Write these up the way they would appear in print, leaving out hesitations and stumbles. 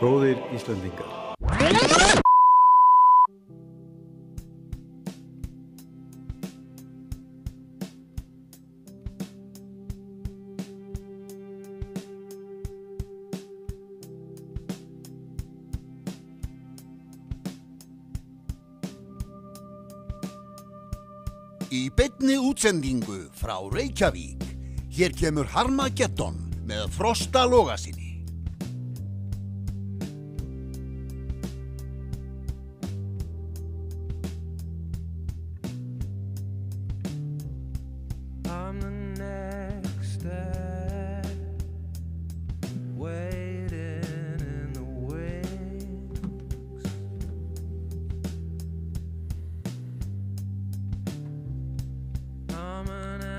Góðir Íslendingar. Í beinni útsendingu frá Reykjavík, hér kemur Harmageddon með Frosta Logasyni.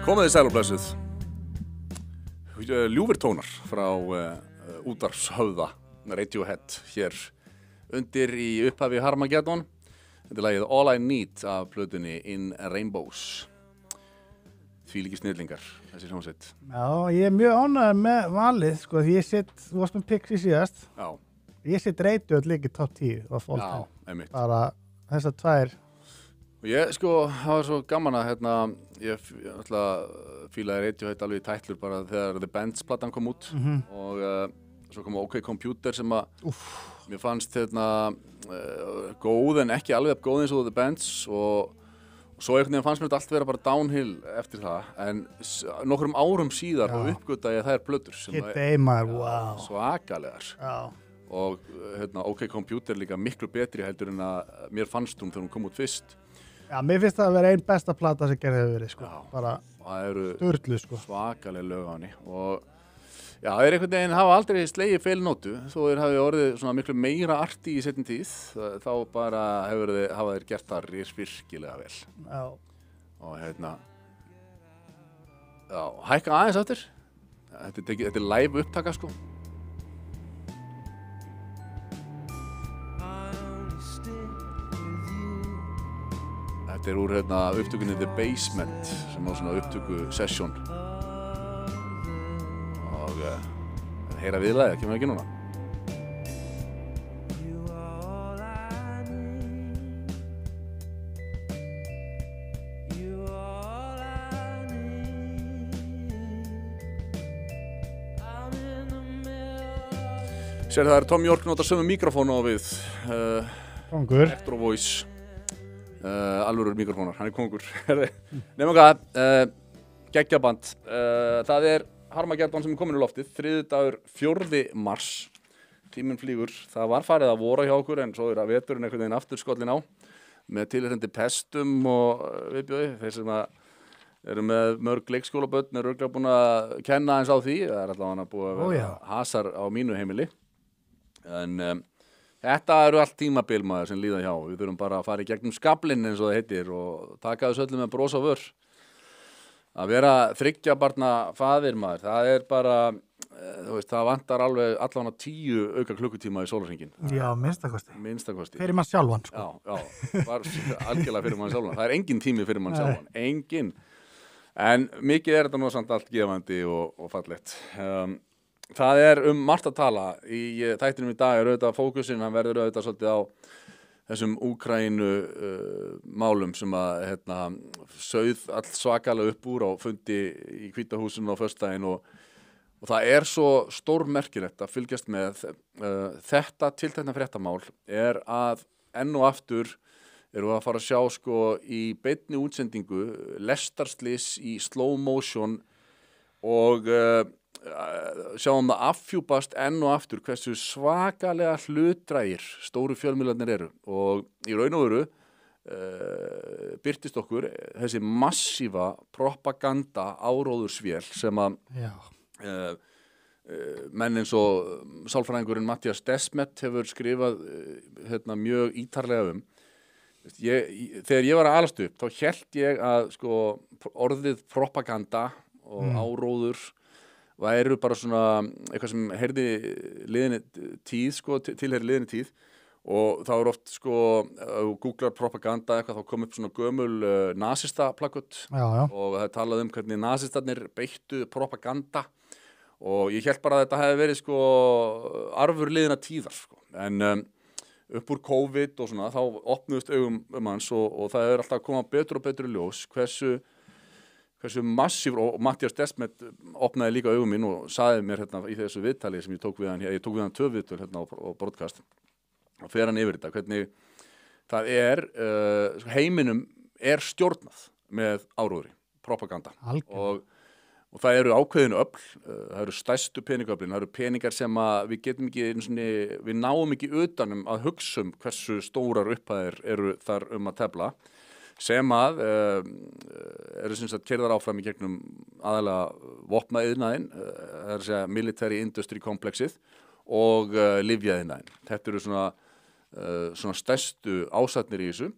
Komið þið sæl og blessuð. Ljúfir tónar frá útvarpshöfða Radiohead hér undir í upphafi Harmageddon. Þetta lagið All I Need af plötunni In Rainbows. Þvílíkir snillingar, þessi hljómsveit. Já, ég mjög ánægður með valið, sko, því þú varst með Pixies síðast. Já. Ég set Radiohead líka í top 10 of all time. Já, einmitt. Bara þessar tvær. Og ég, sko, það var svo gaman að, ég fílaði Radiohead alveg í tætlur bara þegar The Bends-platan kom út og svo kom OK Computer sem að mér fannst, góð en ekki alveg góð eins og The Bends og svo einhvern veginn fannst mér þetta allt vera bara downhill eftir það, en nokkrum árum síðar og uppgötaði ég þær plötur sem wow. Svakalegar. Já. Og OK Computer líka miklu betri heldur en að mér fannst hún þegar hún kom út fyrst. Já, mér finnst það að vera einn besta plata sem gerði hefur verið, sko. Já, bara sturlu, sko. Svakaleg lög á henni og já, þeir einhvern veginn hafa aldrei slegið feilnótu þó þeir hafi orðið svona miklu meira arti í seinni tíð, þá bara hafa þeir gert það virkilega vel. Já. Og já, hækka aðeins aftur. Þetta er live upptaka, sko. Þetta er úr upptökunni The Basement sem var svona upptöku session og heyra viðlagið, kemur ekki núna. Sér það Tom York notar sömu mikrofónu á við Kongur. Electro Voice. Alvörur mikrofónar, hann er kongur. Nefnum hvað, geggjaband. Það er Harmageddon sem er komin í loftið, þriðjudagur 4. mars. Tíminn flýgur. Það var farið að vora hjá okkur en svo er að veturinn einhvern veginn aftur skollin á með tilheyrandi pestum og viðbjóði. Þeir sem eru með mörg leikskólabörn eru örugglega búin að kenna eins á því. Það er allavega búið að vera hasar á mínu heimili. En þetta eru allt tímabil maður sem líða hjá. Við þurfum bara að fara í gegnum skaflinn eins og það heitir og taka þessu öllu með bros á vör. Að vera 3 barna faðir maður, það er bara, það vantar alveg allavega 10 auka klukkutíma í sólarhringinn. Já, minnstakosti. Minnstakosti. Fyrir mann sjálfan, sko. Já, var algjörlega fyrir mann sjálfan. Það er engin tími fyrir mann sjálfan, engin. En mikið er þetta nú samt allt gefandi og fallegt. Það er margt að tala í þættinum í dag auðvitað fókusinn, hann verður auðvitað svolítið á þessum Úkraínu málum sem að sauð all svakalega upp úr á fundi í Hvíta húsinu á föstudaginn og það er svo stórmerkilegt að fylgjast með þetta tiltekna fréttamál er að enn og aftur erum við að fara að sjá sko í beinni útsendingu lestarslys í slow motion og sjáum það affjúpast enn og aftur hversu svakalega hlutdrægir stóru fjölmiðlarnir eru og í raun og veru birtist okkur þessi massífa propaganda áróðursvél sem að menn eins og sálfræðingurinn Mattias Desmet hefur skrifað mjög ítarlega þegar ég var að alast upp þá hélt ég að sko orðið propaganda og áróður væru bara svona eitthvað sem heyrði liðinni tíð sko, tilheyri liðinni tíð og þá er oft sko googlar propaganda eitthvað þá kom upp svona gömul nasista plakut og það talaði hvernig nasistarnir beittu propaganda og ég held bara að þetta hefði verið sko arfur liðina tíðar sko. En upp úr COVID og svona þá opnuðust augum hans og það er alltaf að koma betur og betur í ljós hversu massífur, og Mattias Desmet opnaði líka augum mín og sagði mér hérna í þessu viðtali sem ég tók við hann 2 viðtöl hérna á broadcast og fer hann yfir þetta, hvernig það heiminum stjórnað með áróðri, propaganda og það eru ákveðin öfl, það eru stærstu peningaöflin, það eru peningar sem að við getum ekki, við náum ekki utanum að hugsa hversu stórar upphæðir eru þar að tefla, sem að eru sem sagt keyrðar áfram í gegnum aðalega vopnaiðnaðinn, það er að segja military industry komplexið og lyfjaiðnaðinn. Þetta eru svona stærstu ásatnir í þessu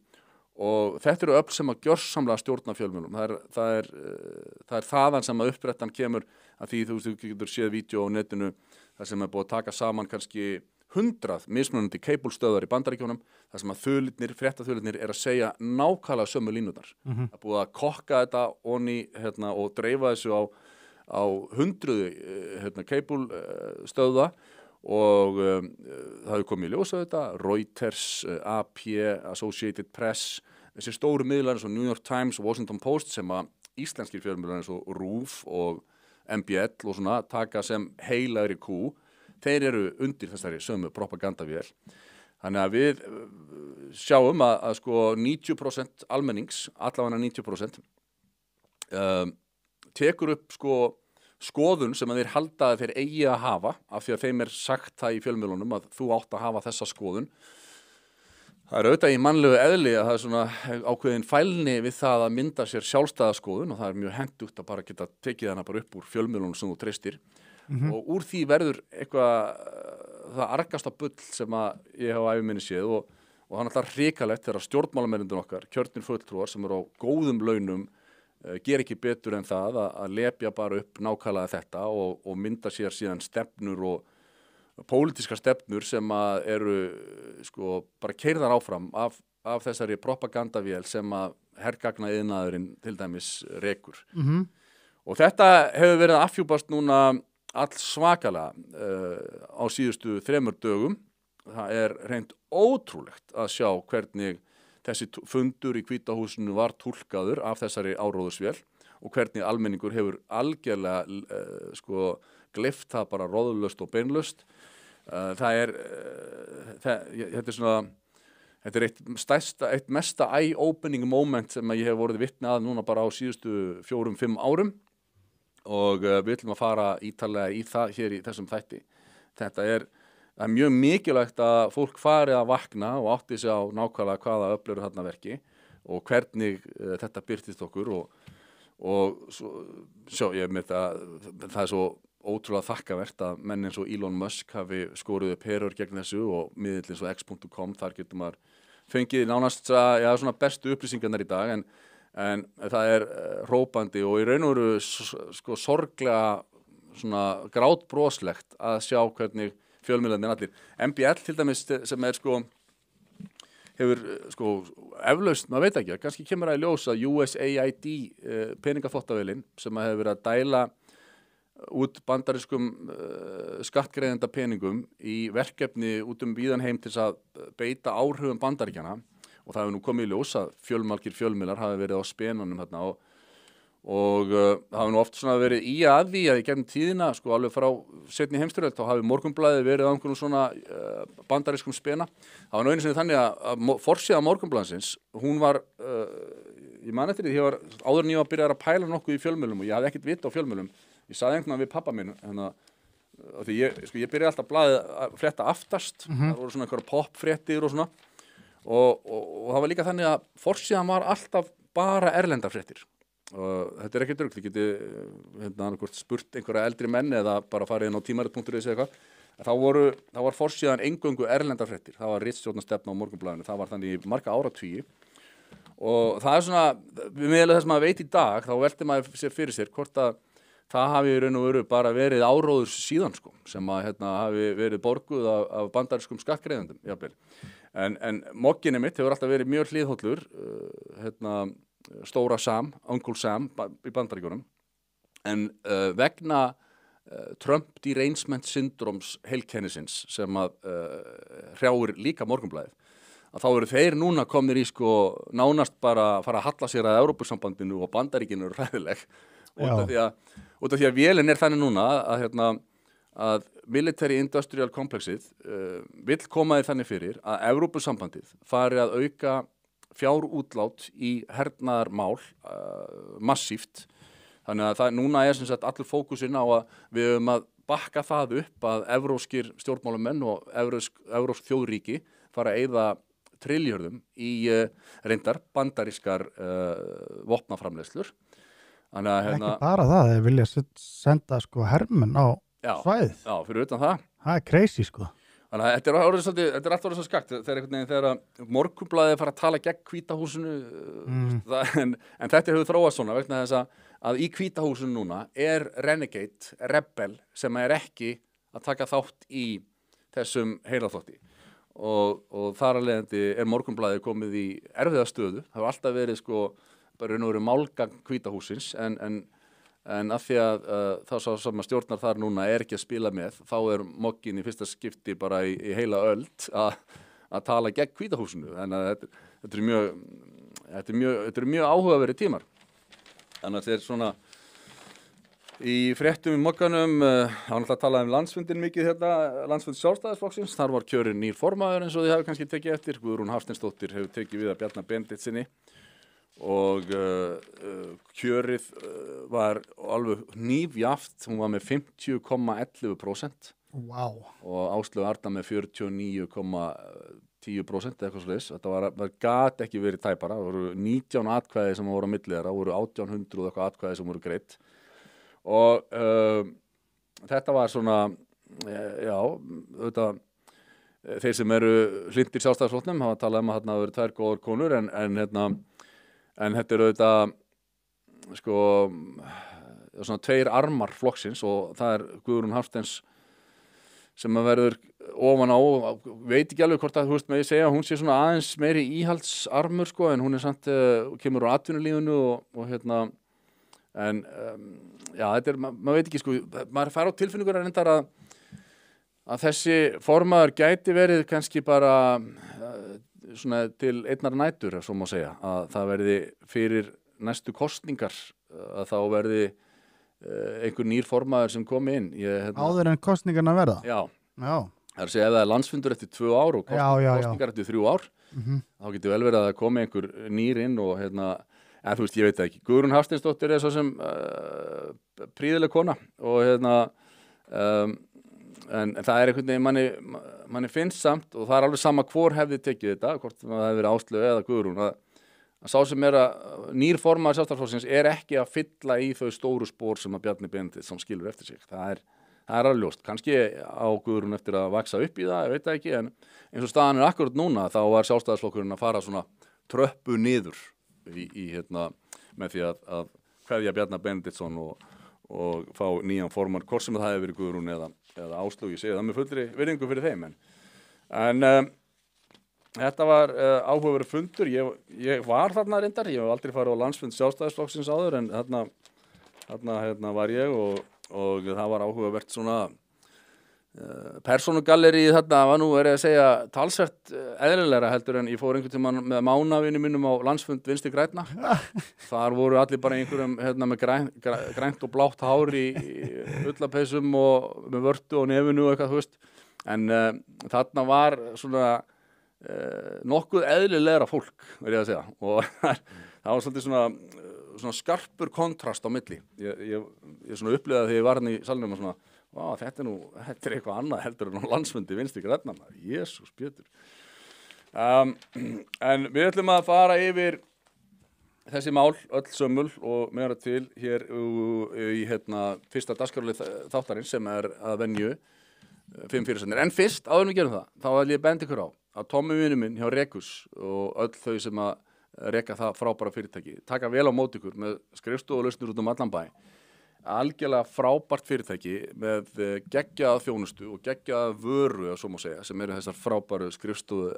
og þetta eru öfl sem að gjörsamlega stjórna fjölmiðlum. Það er þaðan sem að upprættan kemur að því þú getur séð vídeo á netinu þar sem er búið að taka saman kannski 100 mismunandi keiblstöðvar í Bandaríkjunum þar sem að fréttaþulirnir að segja nákvæmlega sömu línurnar. Það er búið að kokka þetta onni og dreifa þessu á 100 keiblstöðva og það hefur komið í ljós á þetta, Reuters, AP, Associated Press, þessi stóru miðlar eins og New York Times og Washington Post sem að íslenskir fjölmiðlar eins og RÚV og MBL og svona taka sem heilagri kú. Þeir eru undir þessari sömu propagandavél. Þannig að við sjáum að sko 90% almennings, allavega 90%, tekur upp sko skoðun sem að þeir halda að þeir eigi að hafa, af því að þeim sagt það í fjölmiðlunum að þú átt að hafa þessa skoðun. Það er auðvitað í mannlegu eðli að það er svona ákveðin fælni við það að mynda sér sjálfstæða skoðun og það er mjög hentugt að bara geta tekið hana bara upp úr fjölmiðlunum sem þú treystir. Og úr því verður eitthvað það argasta bull sem að ég hef á ævi minni séð og það er alltaf hrikalegt þegar stjórnmálamennirnir okkar, kjörnir fulltrúar sem eru á góðum launum ger ekki betur en það að lepja bara upp nákvæmlega þetta og mynda sér síðan stefnur og pólitískar stefnur sem að eru sko bara keyrðar áfram af þessari propagandavél sem að hergagnaðiðnaðurinn til dæmis rekur. Og þetta hefur verið að afhjúpast núna all svakalega á síðustu 3 dögum. Það er reynd ótrúlegt að sjá hvernig þessi fundur í Hvíta húsinu var túlkaður af þessari áróðursvél og hvernig almenningur hefur algjörlega gleypt það bara roðlaust og beinlaust. Þetta er eitt mesta eye-opening moment sem ég hef vorið vitni að núna bara á síðustu 4-5 árum. Og við ætlum að fara ítarlega í það hér í þessum þætti. Það er mjög mikilvægt að fólk fari að vakna og átti sig á nákvæmlega hvaða öfl eru þarna verki og hvernig þetta birtist okkur og það er svo ótrúlega þakkavert að menn eins og Elon Musk hafi skoruð upp herör gegn þessu og miðill eins og x.com, þar getur maður fengið nánast svona bestu upplýsingarnar í dag en það er hrópandi og í raun og veru sko sorglega svona grátbroslegt að sjá hvernig fjölmiðlarnir allir. MBL til dæmis sem er sko hefur sko eflaust, maður veit ekki, kannski kemur að í ljós að USAID peningaþvottavélin sem hefur verið að dæla út bandarískum skattgreiðenda peningum í verkefni út víðan heim til að beita áhrifum Bandaríkjanna og það hefur nú komið í ljós að fjölmargir fjölmiðlar hafi verið á spenanum þarna og það hefur nú oft svona verið í að því að í gegnum tíðina sko alveg frá seinni heimsstyrjöld þá hafi Morgunblaðið verið á einhverjum svona bandarískum spena. Það var nú einu sinni þannig að forsíða Morgunblaðsins, hún var ég man eftir því ég var áður en ég var að byrja að pæla nokkuð í fjölmiðlum og ég hafði ekkert vit á fjölmiðlum. Ég sagði einhvern veginn við pappa minn því ég byrjaði alltaf blaðið að frétta aftast, það voru svona einhverja popfréttir og svona og það var líka þannig að forsíðan var alltaf bara erlendar fréttir og þetta er ekkert rugl, ég geti spurt einhverja eldri menn eða bara farið inn á tímarit.is eða eitthvað, þá var forsíðan eingöngu erlendar fréttir, það var ritstjórnarstefna á Morgunblaðinu, það var þannig í marga áratugi og það er svona, við meðlega þess að maður veit í dag, þá velti maður sér fyrir sér hvort að það hafi í raun og veru bara verið áróður síðan sko, sem að hafi verið borguð af bandarískum skattgreiðendum, jafnvel. En mokkinni mitt hefur alltaf verið mjög hliðhollur, stóra Sam, Uncle Sam í Bandaríkjunum, en vegna Trump derangement syndroms heilkennisins sem að hrjáir líka Morgunblaðið, að þá eru þeir núna komnir í sko nánast bara að fara að halla sér að Evrópusambandinu og Bandaríkinu eru hræðileg út af því að vélin þannig núna að military industrial complexið vill koma því þannig fyrir að Evrópusambandið fari að auka fjárútlát í hernaðarmál massíft. Þannig að núna sem sagt allur fókusinn á að við höfum að bakka það upp að evróskir stjórnmálamenn og evrósk þjóðríki fara að eyða trilljörðum í reyndar bandarískar vopnaframleiðslur. Þannig að Ekki bara það, þeir vilja senda sko hermenn á svæðið. Já, fyrir utan það. Það crazy sko. Þannig að þetta er alltaf orðið svo skakt þegar Morgunblaðið fara að tala gegn Hvíta húsinu en þetta hefur þróast svona vegna þess að í Hvíta húsinu núna er renegade, rebel sem er ekki að taka þátt í þessum heilaþótti og þar að leiðandi er Morgunblaðið komið í erfiða stöðu. Það hefur alltaf verið sko bara raun og veru málgagn Hvíta hússins en af því að þá sem að stjórnar þar núna er ekki að spila með, þá er moggin í fyrsta skipti bara í heila öld að tala gegn Hvíta húsinu. Þannig að þetta er mjög áhugaverið tímar. Þannig að þetta er svona í fréttum í mogganum, þá náttúrulega talaði landsfundin mikið landsfund Sjálfstæðisflokksins, þar var kjörinn nýr formaður eins og þið hafi kannski tekið eftir. Guðrún Hafsteinsdóttir hefur tekið við að Bjarna Benediktssyni og kjörið var alveg hnífjaft, hún var með 50,11% og Áslaug Arna með 49,10% eitthvað svoleiðis. Þetta gat ekki verið tæpara, það voru 19 atkvæði sem voru á milli þeirra, það voru 1800 og eitthvað atkvæði sem voru greidd og þetta var svona þeir sem eru hlynntir Sjálfstæðisflokknum hafa talað að þarna verið tvær góðar konur en þetta eru sko svona tveir armar flokksins og það Guðrún Hafsteins sem að verður ofan á, veit ekki alveg hvort að þú veist með ég segja, hún sé svona aðeins meiri íhaldsarmur sko en hún samt kemur á atvinnulífinu og en þetta maður veit ekki sko, maður fær á tilfinningur að reyndar að þessi formaður gæti verið kannski bara svona til einnar nætur, svo má segja, að það verði fyrir næstu kosningar að þá verði einhver nýr formaður sem komi inn. Áður en kosningarna verða? Já. Það er að segja ef það er landsfundur eftir 2 ár og kosningar eftir 3 ár, þá getur vel verið að það komi einhver nýr inn og en þú veist, ég veit það ekki. Guðrún Hafsteinsdóttir er svo sem prýðileg kona og en það er einhvern veginn manni finnst samt og það er alveg sama hvor hefði tekið þetta, hvort það hefði verið Áslaug eða Guðrún, að sá sem nýr formaður Sjálfstæðisflokksins er ekki að fylla í þau stóru spór sem að Bjarni Benediktsson skilur eftir sig. Það er alveg ljóst. Kannski á Guðrún eftir að vaksa upp í það, ég veit það ekki, en eins og staðan er akkurat núna, þá var Sjálfstæðisflokkurinn að fara svona tröppu niður með því að kveðja Bjarna Benediktsson og fá nýjan formann, hvort sem það hefði verið Guðrún eða Áslaug, ég segi það með fullri virðingu fyrir þeim. En þetta var áhugaverður fundur, ég var þarna reyndar, ég hef aldrei farið á landsfund Sjálfstæðisflokksins áður en þarna var ég og það var áhugavert svona persónugalleri þarna var nú að segja talsvert eðlilegra heldur en ég fór einhvern tímann með mánavini mínum á landsfund Vinstri grænna. Þar voru allir bara einhverjum með grænt og blátt hár í ullapeysum og með vörtu og nefinu og eitthvað, þú veist. En þarna var svona nokkuð eðlilegra fólk, verð ég að segja. Og það var svolítið svona skarpur kontrast á milli. Ég svona upplifði þegar ég var hérna í salnum og svona þetta er eitthvað annað heldur en á landsfundi Vinstri grænna. Jesús Pétur. En við ætlum að fara yfir þessi mál öll sömul og meira til hér í fyrsta dagskrárlið þáttarins sem er að venju 5 fyrirsagnir. En fyrst, áður en við gerum það, þá vil ég benda ykkur á að Tommi vinur minn hjá Rekus og öll þau sem að reka það frábæra fyrirtæki taka vel á móti ykkur með skrifstofulausnir út allan bæ. Algjörlega frábært fyrirtæki með geggjaða þjónustu og geggjaða vöru, svo má segja, sem eru þessar frábæru skrifstofu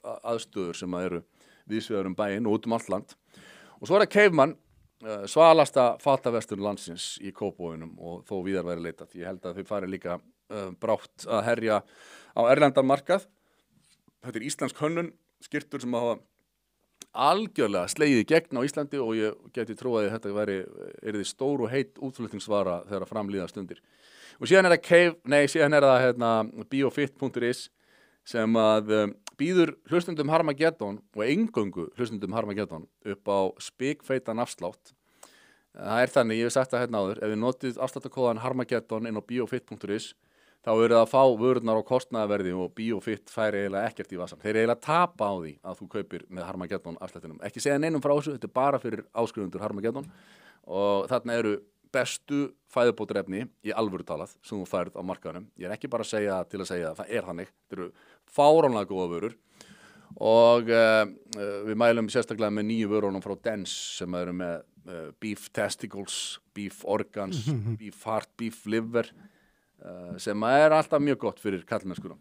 aðstöður sem eru víðsvegar bæinn og út allt land. Og svo er það Caveman svalasta fataverslun landsins í Kópavoginum og þó víðar væri leitað. Ég held að þau fari líka brátt að herja á erlendan markað. Þetta íslensk hönnun, skyrtur sem hafa algjörlega slegið í gegn á Íslandi og ég geti trúið að þetta yrði stór og heitt útflutningsvara þegar framlíða stundir. Og síðan er það biofit.is sem að býður hlustendum Harmageddon og eingöngu hlustendum Harmageddon upp á spikfeitan afslátt. Það þannig, ég hef sagt það hérna áður, ef þið notið afsláttarkóðan Harmageddon inn á biofit.is þá það að fá vörurnar á kostnaðarverði og biofit færi eiginlega ekkert í vasan. Þeir eiginlega tapa á því að þú kaupir með Harmageddon afslættinum. Ekki segja neinum frá þessu, þetta bara fyrir áskrifundur Harmageddon og þarna eru bestu fæðubótarefni í alvöru talað sem þú færð á markaðunum. Ég ekki bara að segja til að segja að það þannig. Þetta eru fáránlega góða vörur og við mælum sérstaklega með nýju vörunum frá Dens sem eru með beef testicles, beef organs, beef heart, beef liver sem alltaf mjög gott fyrir kallmennskuna.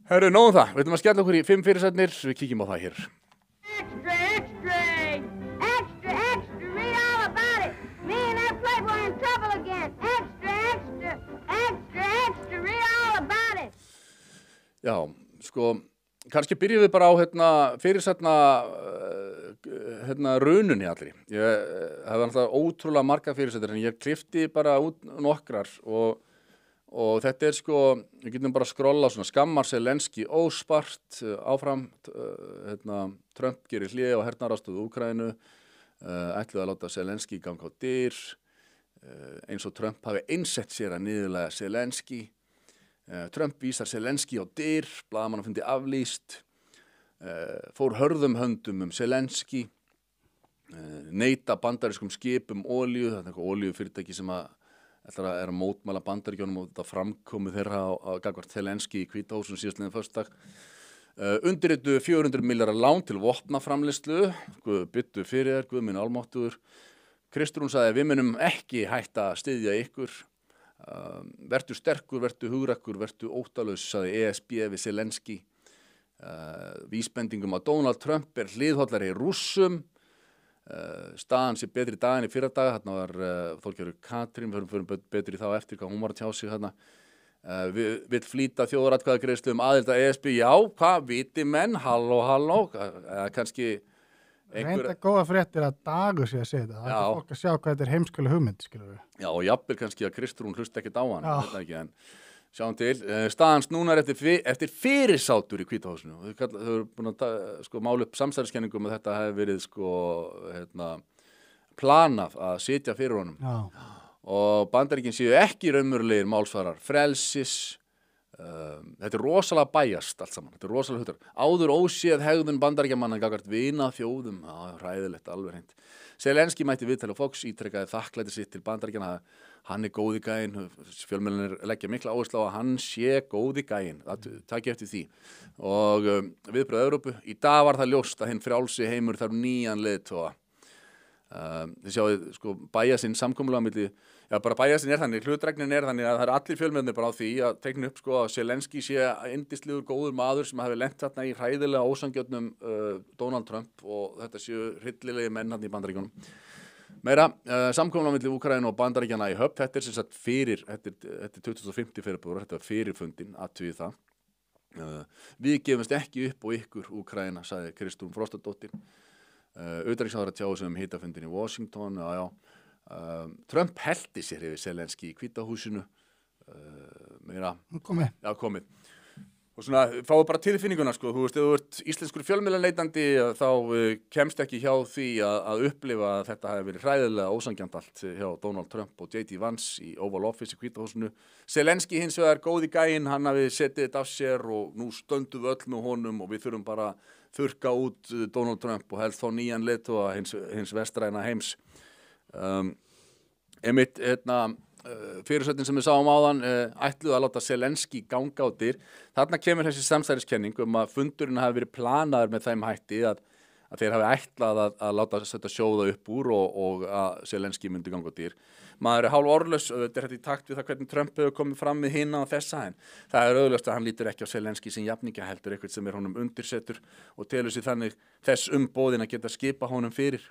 Herru, nóðum það. Við ætlum að skella okkur í 5 fyrirsætnir. Við kíkjum á það hér. Extra, extra, extra, read all about it. Me and that playboy in trouble again. Extra, extra, extra, extra, read all about it. Já, sko, kannski byrjum við bara á fyrirsætna rununni allri. Ég hef alltaf ótrúlega marga fyrirsættir en ég klippti bara út nokkrar og þetta sko, við getum bara skrolla svona skammar Zelenski óspart áfram, Trump gerir hlé á hernaðaraðstoð Úkraínu, ætluðu að láta Zelenski ganga á dyr, eins og Trump hafi einsett sér að niðurlæga Zelenski, Trump vísar Zelenski á dyr, blaðamannafundi aflýst, fór hörðum höndum Zelenski, neita bandarískum skipum olíu, þetta eitthvað olíufyrirtæki sem ætlar að mótmæla Bandaríkjunum og þetta framkomið þeirra á gagnvart Zelenski í Hvíta húsinu síðastliðinn föstudag. Undirrituðu 400 milljarða lán til vopnaframleiðslu, byttu fyrir þér, Guð minn almáttugur. Kristrún sagði við munum ekki hætta að styðja ykkur. Vertu sterkur, vertu hugrakkur, vertu óttalaus, sagði ESB við Zelenski. Vísbendingum að Donald Trump hliðhollari Rússum. Staðan sé betri daginn í fyrradag, þarna var Þorgerður Katrín, við förum betri þá eftir hvað hún var að tjá sig þarna. Vill flýta þjóðaratkvæðagreiðslu aðild að ESB, já, hvað viti menn, halló, kannski Reynda góða fréttir að Dagur sé að segja þetta. Það er fólk að sjá hvað þetta heimskuleg hugmynd, skilur við. Já, og jafnvel kannski að Kristrún hlusta ekkert á hann, ekki, en sjáum til. Staðan snúnar eftir fyrirsátur í Hvíta húsinu. Þau eru búin að mála upp samsæriskenningum að þetta hefði verið planað að sitja fyrir honum. Já. Og Bandaríkin séu ekki raunverulegir málsvarar frelsis. Þetta rosalega bæjast allt saman. Þetta rosalega hlutar. Áður óséð hegðun Bandaríkjamanna gagnvart vina þjóðum. Hræðilegt, alveg hreint. Zelenski mætti viðtali á Fox, ítrekkaði þakklæti sitt til Bandaríkjanna. Hann góði gæinn, fjölmiðlarnir leggja mikla áherslu á að hann sé góði gæinn, takk eftir því. Og viðbröð Evrópu, í dag var það ljóst að hinn frjálsi heimur þarf nýjan leiðtoga. Þið sjáðu, sko, bæjasinn samkomulega milli, bara bæjasinn þannig, hlutregnin þannig að það allir fjölmiðlarnir bara á því að tekna upp, sko, að Zelenski sé yndislegur góður maður sem hafi lent þarna í hræðilega ósangjörnum Donald Trump og þetta séu hryllilegi menn hann í Bandaríkjunum. Meira, samkomulag milli Úkraínu og Bandaríkjanna í Höfn, þetta sem sagt þetta er 2050 febrúar, þetta er fyrir fundin, athugið það. Við gefumst ekki upp og ykkur Úkraína, sagði Kristrún Frostadóttir. Utanríkisráðherra tjáði sig hitafundin í Washington, Trump heldi sér yfir Zelenski í Hvíta húsinu. Meira, komið. Og svona, fáðu bara tilfinninguna, sko, þú veist, ef þú ert íslenskur fjölmiðlaleitandi þá kemst ekki hjá því að upplifa að þetta hafi verið hræðilega ósangjant allt hjá Donald Trump og J.D. Vance í Oval Office í Hvíta húsinu. Zelenski hins vegar góði gæinn, hann hafi setið þetta af sér og nú stöndum við öll með honum og við þurfum bara að þurrka út Donald Trump og helst fá nýjan leiðtoga hins vestræna heims. Fyrirsögnin sem við sáum áðan ætluðu að láta Zelenski ganga á dyr. Þarna kemur þessi samsæriskenning að fundurinn hafi verið planaður með þeim hætti að þeir hafi ætlað að láta þetta sjóða upp úr og að Zelenski myndi ganga á dyr. Maður er hálf orðlaus, þetta er í takt við það hvernig Trump hefur komið fram með hina og þessa en það er auðvitað að hann lítur ekki á Zelenski sem jafningja heldur eitthvað sem honum undirsetur og telur sig þannig þess boðin að geta skipa honum fyrir.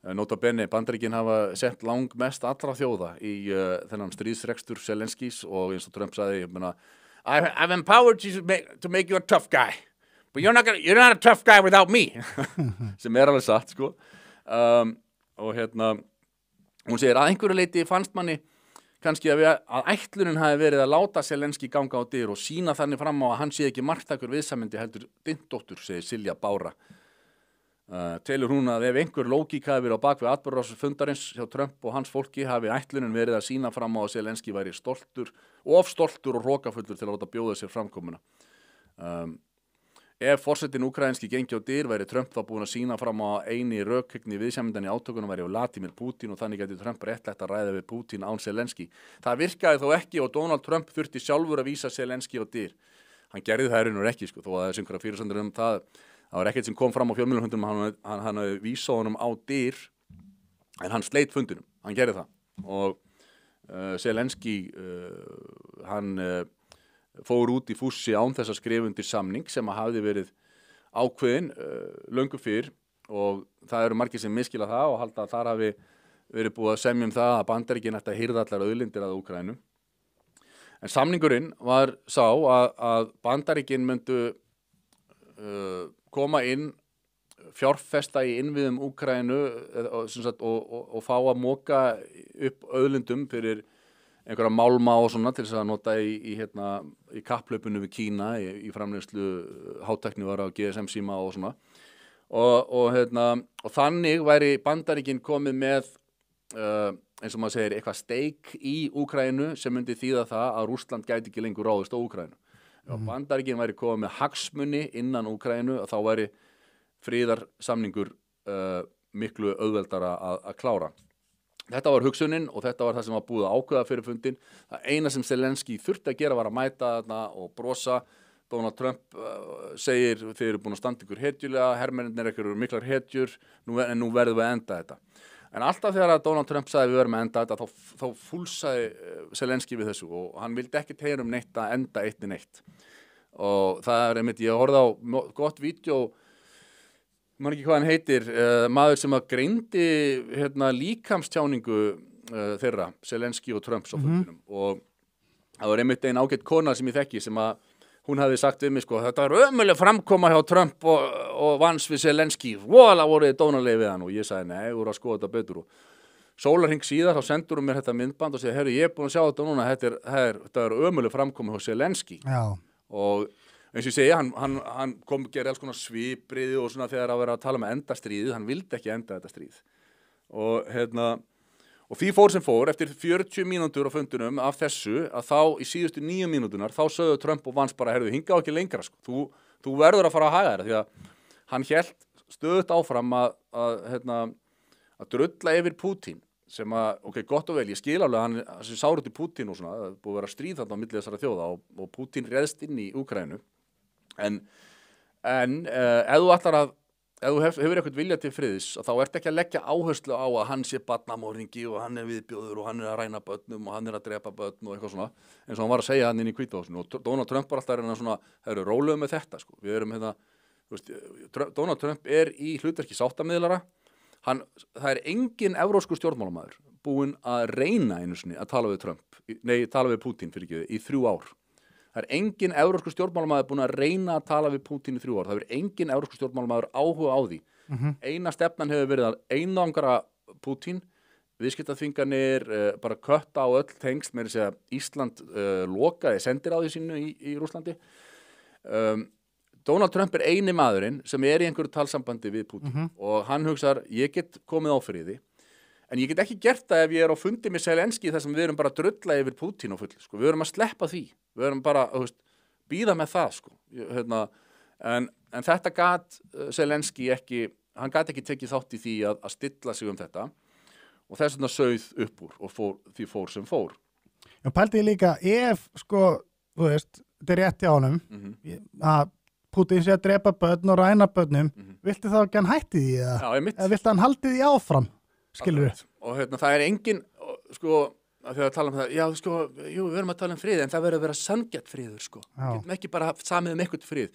Nota bene, Bandaríkin hafa sett langmest allra þjóða í þennan stríðsrekstur Zelenskís og eins og Trump sagði, I've empowered you to make you a tough guy, but you're not a tough guy without me, sem alveg satt, sko. Og hún segir að einhverju leyti fannst manni kannski að ætlunin hafi verið að láta Zelenskí ganga á dyr og sína þannig fram á að hann sé ekki marktakur viðsamindi heldur dindóttur, segir Silja Bára. Telur hún að ef einhver lógíka hafi verið á bakvið atburðarás fundarins hjá Trump og hans fólki hafi ætlunin verið að sína fram á að Zelenskí væri of stoltur og hrokafullur til að láta bjóða sér framkomuna. Ef forsetinn úkraínski gengi á dyr væri Trump þá búin að sína fram á eini rökhyggni viðsemyndan í átökunum væri Vladimir Putin og þannig gæti Trump réttlætt að ræða við Putin án Zelenskí. Það virkaði þó ekki og Donald Trump þurfti sjálfur að vísa Zelenskí á dyr. Hann gerði það raun og ekki, sko, þó að það er einhverja fyrirsendur það. Það var ekkert sem kom fram á fjölmiðlafundinum, hann hafði vísað honum á dyr, en hann sleit fundinum, hann gerði það. Og Zelenskí, hann fór út í fússi án þess að skrifa undir samning sem hafði verið ákveðin löngu fyrr og það eru margir sem miskila það og halda að þar hafi verið búið að semja það að Bandaríkin ætti að hirða allar auðlindir að Úkraínu. En samningurinn var sá að Bandaríkin myndu koma inn, fjárfesta í innviðum Úkraínu og fá að moka upp auðlindum fyrir einhverja málma og svona til þess að nota í kapplaupinu við Kína í framleiðslu hátæknivara og GSM síma og svona og þannig væri Bandaríkin komið með eins og maður segir eitthvað steik í Úkraínu sem myndi þýða það að Rússland gæti ekki lengur ráðist á Úkraínu. Ef Bandaríkin væri komið með hagsmuni innan Úkraínu þá væri friðarsamningur miklu auðveldara að klára. Þetta var hugsunin og þetta var það sem var búið að ákveða fyrir fundin. Það eina sem Zelenskí þurfti að gera var að mæta þarna og brosa. Donald Trump segir þeir eru búin að standa ykkur hetjulega, hermennir ykkur eru miklar hetjur, en nú verðum við að enda þetta. En alltaf þegar að Donald Trump sagði við verðum að enda þetta, þá fúlsaði Zelenskí við þessu og hann vildi ekkert heyra neitt að enda neitt. Og það er einmitt, ég horfði á gott vídeo, man ekki hvað hann heitir, maður sem að greindi líkamstjáningu þeirra, Zelenskí og Trumps á fundinum og það var einmitt ein ágætt kona sem ég þekki sem að hún hafði sagt við mig, sko, þetta er ömuleg framkoma hjá Trump og vans við Zelenskí, vola voruð dónalegi við hann og ég sagði, nei, voru að skoða þetta betur og sólarhring síðar þá sendur hún mér þetta myndband og segir, herru, ég er búin að sjá þetta núna, þetta er ömuleg framkoma hjá Zelenskí. Já. Og eins og ég segi, hann kom að gera alls konar svipriði og svona þegar að vera að tala um endastríðið, hann vildi ekki enda þetta stríð. Og því fór sem fór, eftir 40 mínútur á fundunum af þessu, að þá í síðustu 9 mínútunar, þá sögðu Trump og Vance bara, herðu, hinga á ekki lengra, sko. Þú verður að fara að haga þér, því að hann hélt stöðugt áfram að drulla yfir Putin, sem að, ok, gott og vel, ég skil alveg hann sem sár út í Putin og svona, það búið að vera stríð þarna á milli þessara þjóða og Putin réðst inn í Úkraínu. En ef þú hefur eitthvað vilja til friðis þá ert ekki að leggja áherslu á að hann sé barnamorðingi og hann er viðbjóður og hann er að ræna börnum og hann er að drepa börn og eitthvað svona eins og hann var að segja hann inn í Hvíta húsinu og Donald Trump var alltaf að svona, það eru róluð með þetta sko. Við erum Donald Trump er í hlutverki sáttamiðlara, það er engin evrópskur stjórnmálamaður búinn að reyna einu sinni að tala við Putin í 3 ár. Það er engin evrópskur stjórnmálamaður búinn að reyna að tala við Putin í 3 ár. Það er engin evrópskur stjórnmálamaður áhuga á því. Eina stefnan hefur verið að einangra Putin, viðskiptaþvinganir, bara kötta á öll tengsl, meira að segja Ísland lokaði sendiráði sínu í Rússlandi. Donald Trump er eini maðurinn sem er í einhverju talsambandi við Putin og hann hugsar, ég get komið á friði. En ég get ekki gert það ef ég er á fundi með Zelenskí þar sem við erum bara að drulla yfir Putin og full. Sko. Við erum að sleppa því. Við erum bara að bíða með það. Sko. En þetta gat Zelenskí ekki, hann gat ekki tekið þátt í því að stilla sig þetta og þess vegna sauð upp úr og því fór sem fór. Já, pældi ég líka, ef, sko, þú veist, þetta er rétt í ánum, að Putin sé að drepa börn og ræna börnum, viltu þá ekki hann hætti því eða viltu hann haldi því áfram? Skilur við. Og það er engin, sko, þegar að tala um það, já, sko, jú, við verum að tala um frið, en það verður að vera sanngjarn friður, sko. Við getum ekki bara samið um eitthvað frið.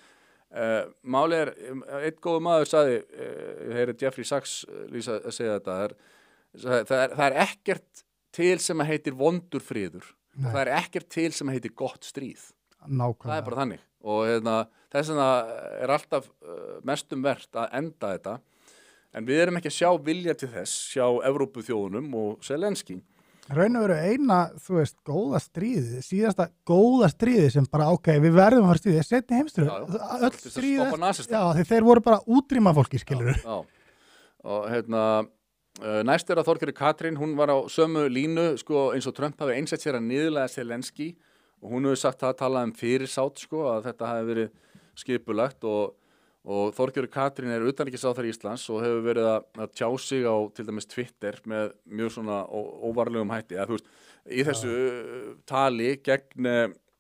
Máli einn góður maður sagði, ég heyri Jeffrey Sachs lýsa að segja þetta, það er ekkert til sem að heitir vondur friður og það er ekkert til sem að heitir gott stríð. Nákvæmlega. Það er bara þannig og þess vegna er alltaf mestum vert að enda þetta en við erum ekki að sjá vilja til þess, sjá Evrópuþjóðunum og Zelenski. Raun og veru eina, þú veist, góða stríði, síðasta góða stríði sem bara, við verðum að fara stríði, seinni heimsstyrjöld, öll stríði, því þeir voru bara útrýma fólki, skilur. Já. Og næst að Þorgerður Katrín, hún var á sömu línu, sko, eins og Trump hafi einsett sér að niðurlæga Zelenski og hún hefur sagt að tala fyrirsátt, sko, að þetta hafi verið skipulagt og Þorgerður Katrín er utanríkisráðherra Íslands og hefur verið að tjá sig á til dæmis Twitter með mjög svona óvarlegum hætti. Þú veist, í þessu tali gegn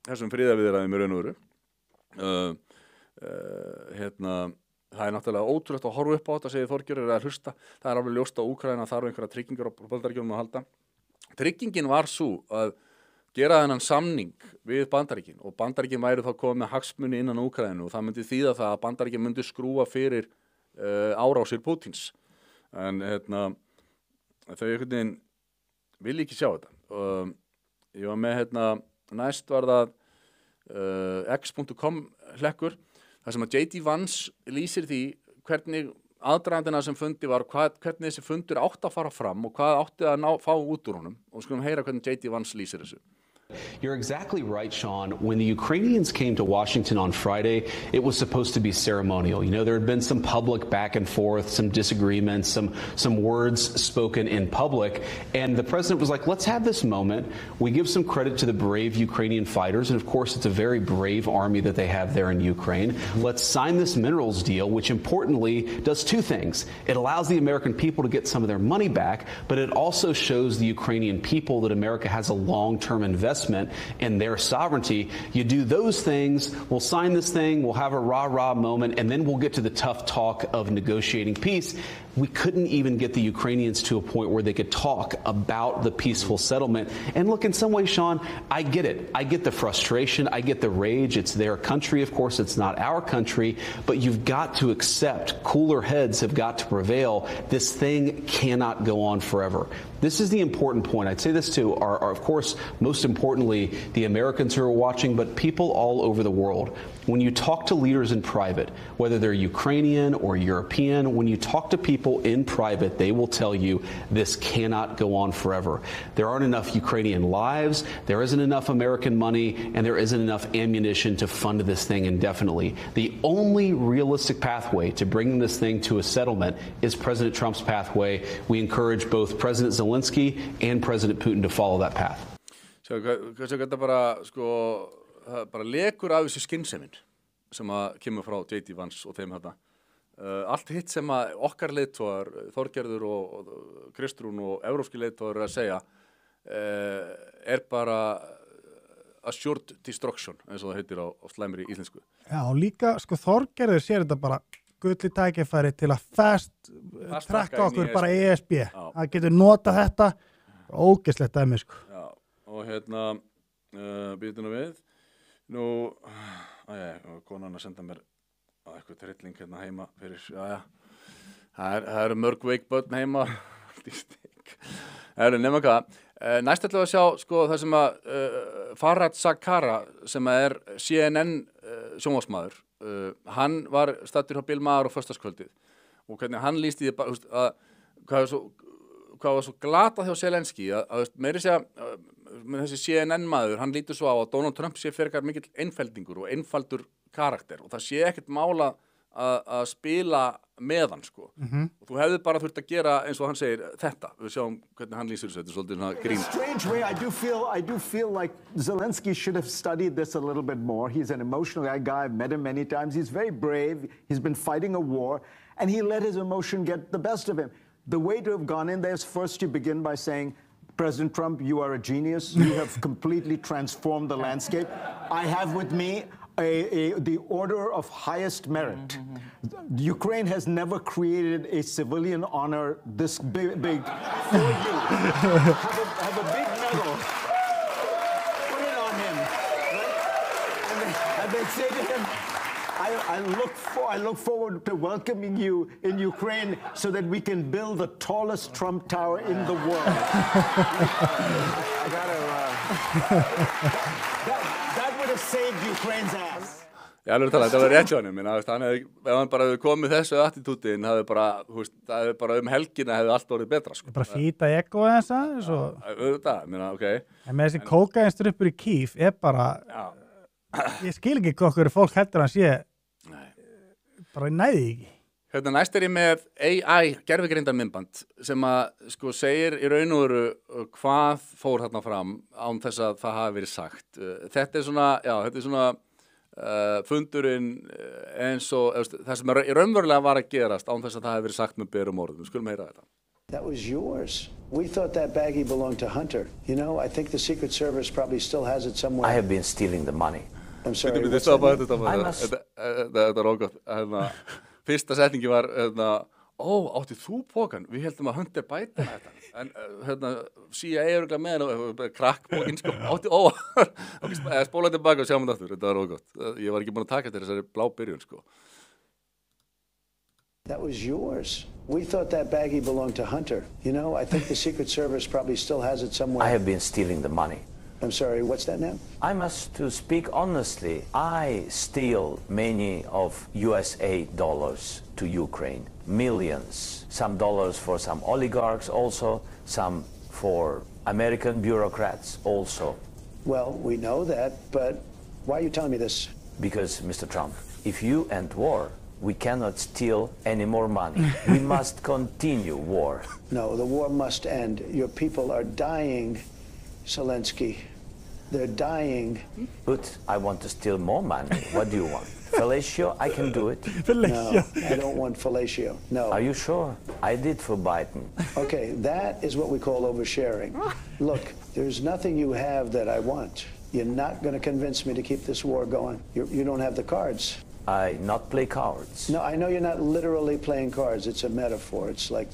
þessum friðarviðræðum í raun og veru. Það er náttúrulega ótrúlegt að horfa upp á þetta, segir Þorgerður, að hlusta. Það er alveg ljóst að Úkraína þarf einhverja tryggingar á Bandaríkjunum að halda. Tryggingin var sú að gera þennan samning við Bandaríkin og Bandaríkin væri þá komið með hagsmuni innan Úkraínu og það myndi þýða það að Bandaríkin myndi skrúa fyrir árásir Pútins. En þau einhvern veginn vilja ekki sjá þetta. Ég var með næst var það x.com hlekkur þar sem að J.D. Vance lýsir því hvernig aðdragandinn sem fundi var, hvernig þessi fundur átti að fara fram og hvað átti að fá út úr honum og skulum heyra hvernig J.D. Vance lýsir þessu. You're exactly right, Sean. When the Ukrainians came to Washington on Friday, it was supposed to be ceremonial. You know, there had been some public back and forth, some disagreements, some words spoken in public, and the president was like, let's have this moment. We give some credit to the brave Ukrainian fighters, and of course it's a very brave army that they have there in Ukraine. Let's sign this minerals deal, which importantly does two things. It allows the American people to get some of their money back, but it also shows the Ukrainian people that America has a long-term investment in their sovereignty. You do those things, we'll sign this thing, we'll have a rah-rah moment, and then we'll get to the tough talk of negotiating peace. We couldn't even get the Ukrainians to a point where they could talk about the peaceful settlement. And look, in some ways, Sean, I get it. I get the frustration. I get the rage. It's their country. Of course, it's not our country. But you've got to accept cooler heads have got to prevail. This thing cannot go on forever. This is the important point. I'd say this to our, of course, most importantly, the Americans who are watching, but people all over the world. When you talk to leaders in private, whether they're Ukrainian or European, when you talk to people in private, they will tell you this cannot go on forever. There aren't enough Ukrainian lives, there isn't enough American money, and there isn't enough ammunition to fund this thing indefinitely. The only realistic pathway to bringing this thing to a settlement is President Trump's pathway. We encourage both President Zelensky and President Putin to follow that path. So, þetta bara lekur af þessu skynsemin sem að kemur frá J.D. Vance og þeim þetta. Allt hitt sem að okkar leiðtogar, Þorgerður og Kristrún og evrópski leiðtogar að segja er bara assured destruction, eins og það heitir á slæmri íslensku. Já, og líka, Þorgerður sér þetta bara gulli tækifæri til að trekka okkur bara ESB. Það getur nota þetta, ógeðslegt dæmi, Já, og býtum við. Nú, konan að senda mér eitthvað trilling heima fyrir, það eru mörg veik börn heima, það eru nema hvað. Næst ætlum við að sjá það sem að Farhad Saqqara sem er CNN sjónvarpsmaður, hann var staddur hjá Bill Maher á föstudagskvöldið og hvernig hann lýsti því að hvað var svo glatað hjá Zelenski að meiri segja með þessi CNN maður, hann lítur svo á að Donald Trump sé fyrir mikill einfeldingur og einfaldur karakter og það sé ekkert mála að spila með hann og þú hefði bara þurft að gera eins og hann segir þetta, við sjáum hvernig hann lýsir þetta svolítið svona grín. In a strange way, I do feel like Zelensky should have studied this a little bit more. He's an emotional guy. I've met him many times. He's very brave. He's been fighting a war and he let his emotion get the best of him. The way to have gone in there is first you begin by saying, President Trump, you are a genius. You have completely transformed the landscape. I have with me the order of highest merit. Ukraine has never created a civilian honor this big for you. Have a big medal. Put it on him. Right? And they say to him, I look forward to welcoming you in Ukraine so that we can build the tallest Trump Tower in the world. That would have saved Ukraine's ass. Já, alveg talað, þetta var rétt hjá honum, ef hann bara hefði komið þessu attitúti, það hefði bara helgina hefði allt orðið betra, sko. Bara fýta ego þess aðeins og... Auðvitað, ok. En með þessi kókainstruppur í Kýf bara... Ég skil ekki hvað fólk heldur hann sé... Bara næði ekki. Hérna næst ég með AI, gervigrindar myndband, sem að sko segir í raun og veru hvað fór þarna fram án þess að það hafi verið sagt. Þetta er svona fundurinn eins og það sem raunverulega var að gerast án þess að það hafi verið sagt með berum orðum. Við skulum heyra þetta. That was yours. We thought that baggie belonged to Hunter. You know, I think the Secret Service probably still has it somewhere. I have been stealing the money. I'm sorry. Þetta er ógott. Fyrsta setningi var átti þú pókan? Við heldum að Hunter Biden þetta. En CIA örugglega með krakkpókin sko. Spóla tilbaka og sjáum þetta aftur. Þetta var ógott. Ég var ekki búin að taka til þessari blá byrjun sko. That was yours. We thought that baggie belonged to Hunter. You know, I think the Secret Service probably still has it somewhere. I have been stealing the money. I'm sorry, what's that now? I must to speak honestly. I steal many of USA dollars to Ukraine. Millions. Some dollars for some oligarchs also. Some for American bureaucrats also. Well, we know that, but why are you telling me this? Because, Mr. Trump, if you end war, we cannot steal any more money. We must continue war. No, the war must end. Your people are dying, Zelensky. They're dying. But I want to steal more money. What do you want? Fellatio? I can do it. No, I don't want fellatio. No. Are you sure? I did for Biden. Okay, that is what we call oversharing. Look, there's nothing you have that I want. You're not going to convince me to keep this war going. You don't have the cards. I not play cards. No, I know you're not literally playing cards. It's a metaphor. It's like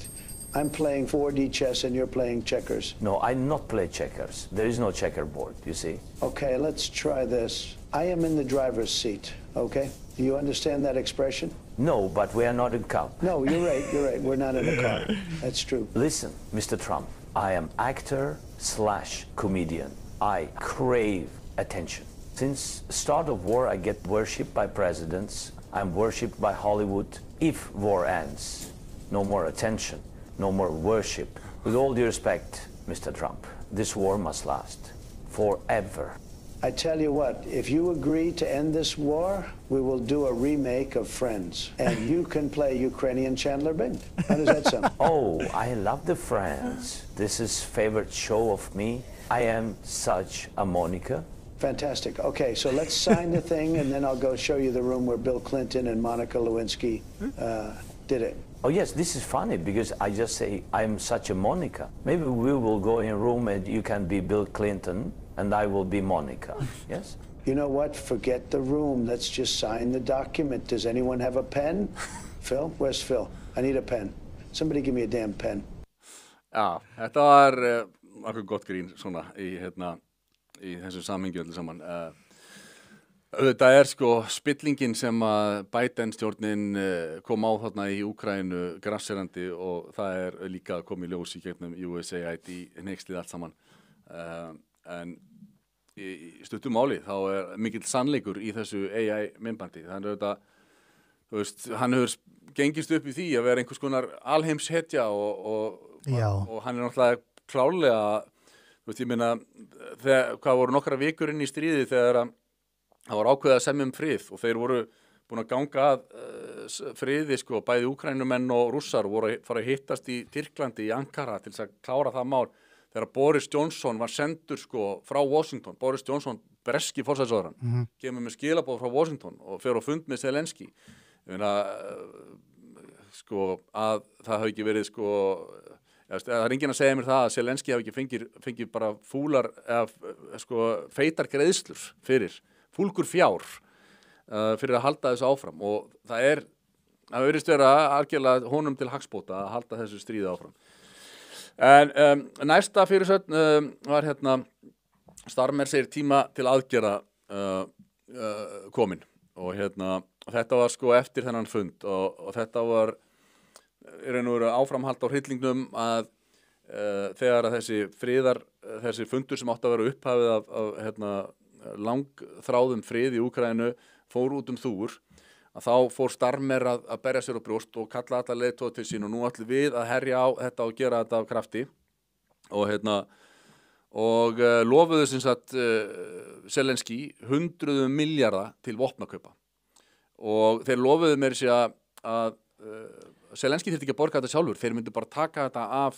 I'm playing 4D chess and you're playing checkers. No, I not play checkers. There is no checkerboard, you see. Okay, let's try this. I am in the driver's seat, okay? Do you understand that expression? No, but we are not in car. No, you're right. We're not in a car. That's true. Listen, Mr. Trump, I am actor/comedian. I crave attention. Since the start of war, I get worshipped by presidents. I'm worshipped by Hollywood. If war ends, no more attention, no more worship. With all due respect, Mr. Trump, this war must last forever. I tell you what, if you agree to end this war, we will do a remake of Friends, and you can play Ukrainian Chandler Bing. How does that sound? Oh, I love the Friends. This is favorite show of me. I am such a Monica. Fantastic. Okay, so let's sign the thing, and then I'll go show you the room where Bill Clinton and Monica Lewinsky did it. Oh yes, this is funny because I just say I'm such a Monica. Maybe we will go in a room and you can be Bill Clinton and I will be Monica. Yes? You know what? Forget the room. Let's just sign the document. Does anyone have a pen? Phil? Where's Phil? I need a pen. Somebody give me a damn pen. Já, þetta var eitthvað gott grín svona í þessu samhengi öllu saman. Þetta sko spillingin sem að Biden-stjórnin kom á þarna í Úkraínu grasserandi og það líka að koma í ljós í gegnum USAID hneykslið allt saman. En í stuttum máli þá mikill sannleikur í þessu AI-myndbandi. Þannig að hann hefur gengist upp í því að vera einhvers konar alheimshetja og hann náttúrulega klárlega, ég meina, hvað voru nokkra vikur inn í stríði þegar það var ákveðið að semja frið og þeir voru búin að ganga að friði sko, bæði Úkraínumenn og Rússar voru að fara að hittast í Tyrklandi í Ankara til þess að klára það mál þegar Boris Johnson var sendur sko frá Washington. Boris Johnson, breski forsætisráðherrann, kemur með skilaboð frá Washington og fer á fund með Zelensky. Ég meina, sko, að það hafi ekki verið sko, það enginn að segja mér það að Zelensky hafi ekki fengið bara fúlar eða sko feitar greiðslur fyrir fúlgur fjár fyrir að halda þessu áfram og það virðist vera algjörlega honum til hagsbóta að halda þessu stríði áfram. En næsta fyrirsögn var Starmer segir tíma til aðgerða komin og þetta var sko eftir þennan fund og þetta var í raun og veru áframhald á hryllingnum að þegar að þessi fundur sem átti að vera upphafið af langþráðum frið í Úkraínu fór út þúfur, að þá fór Starmer að berja sér á brjóst og kalla alla leiðtoga til sín og nú ætlum við að herja á þetta og gera þetta af krafti og lofuðu sem sagt Zelenski 100 milljarða til vopnakaupa og þeir lofuðu meira sér að Zelenski þyrfti ekki að borga þetta sjálfur, þeir myndu bara taka þetta af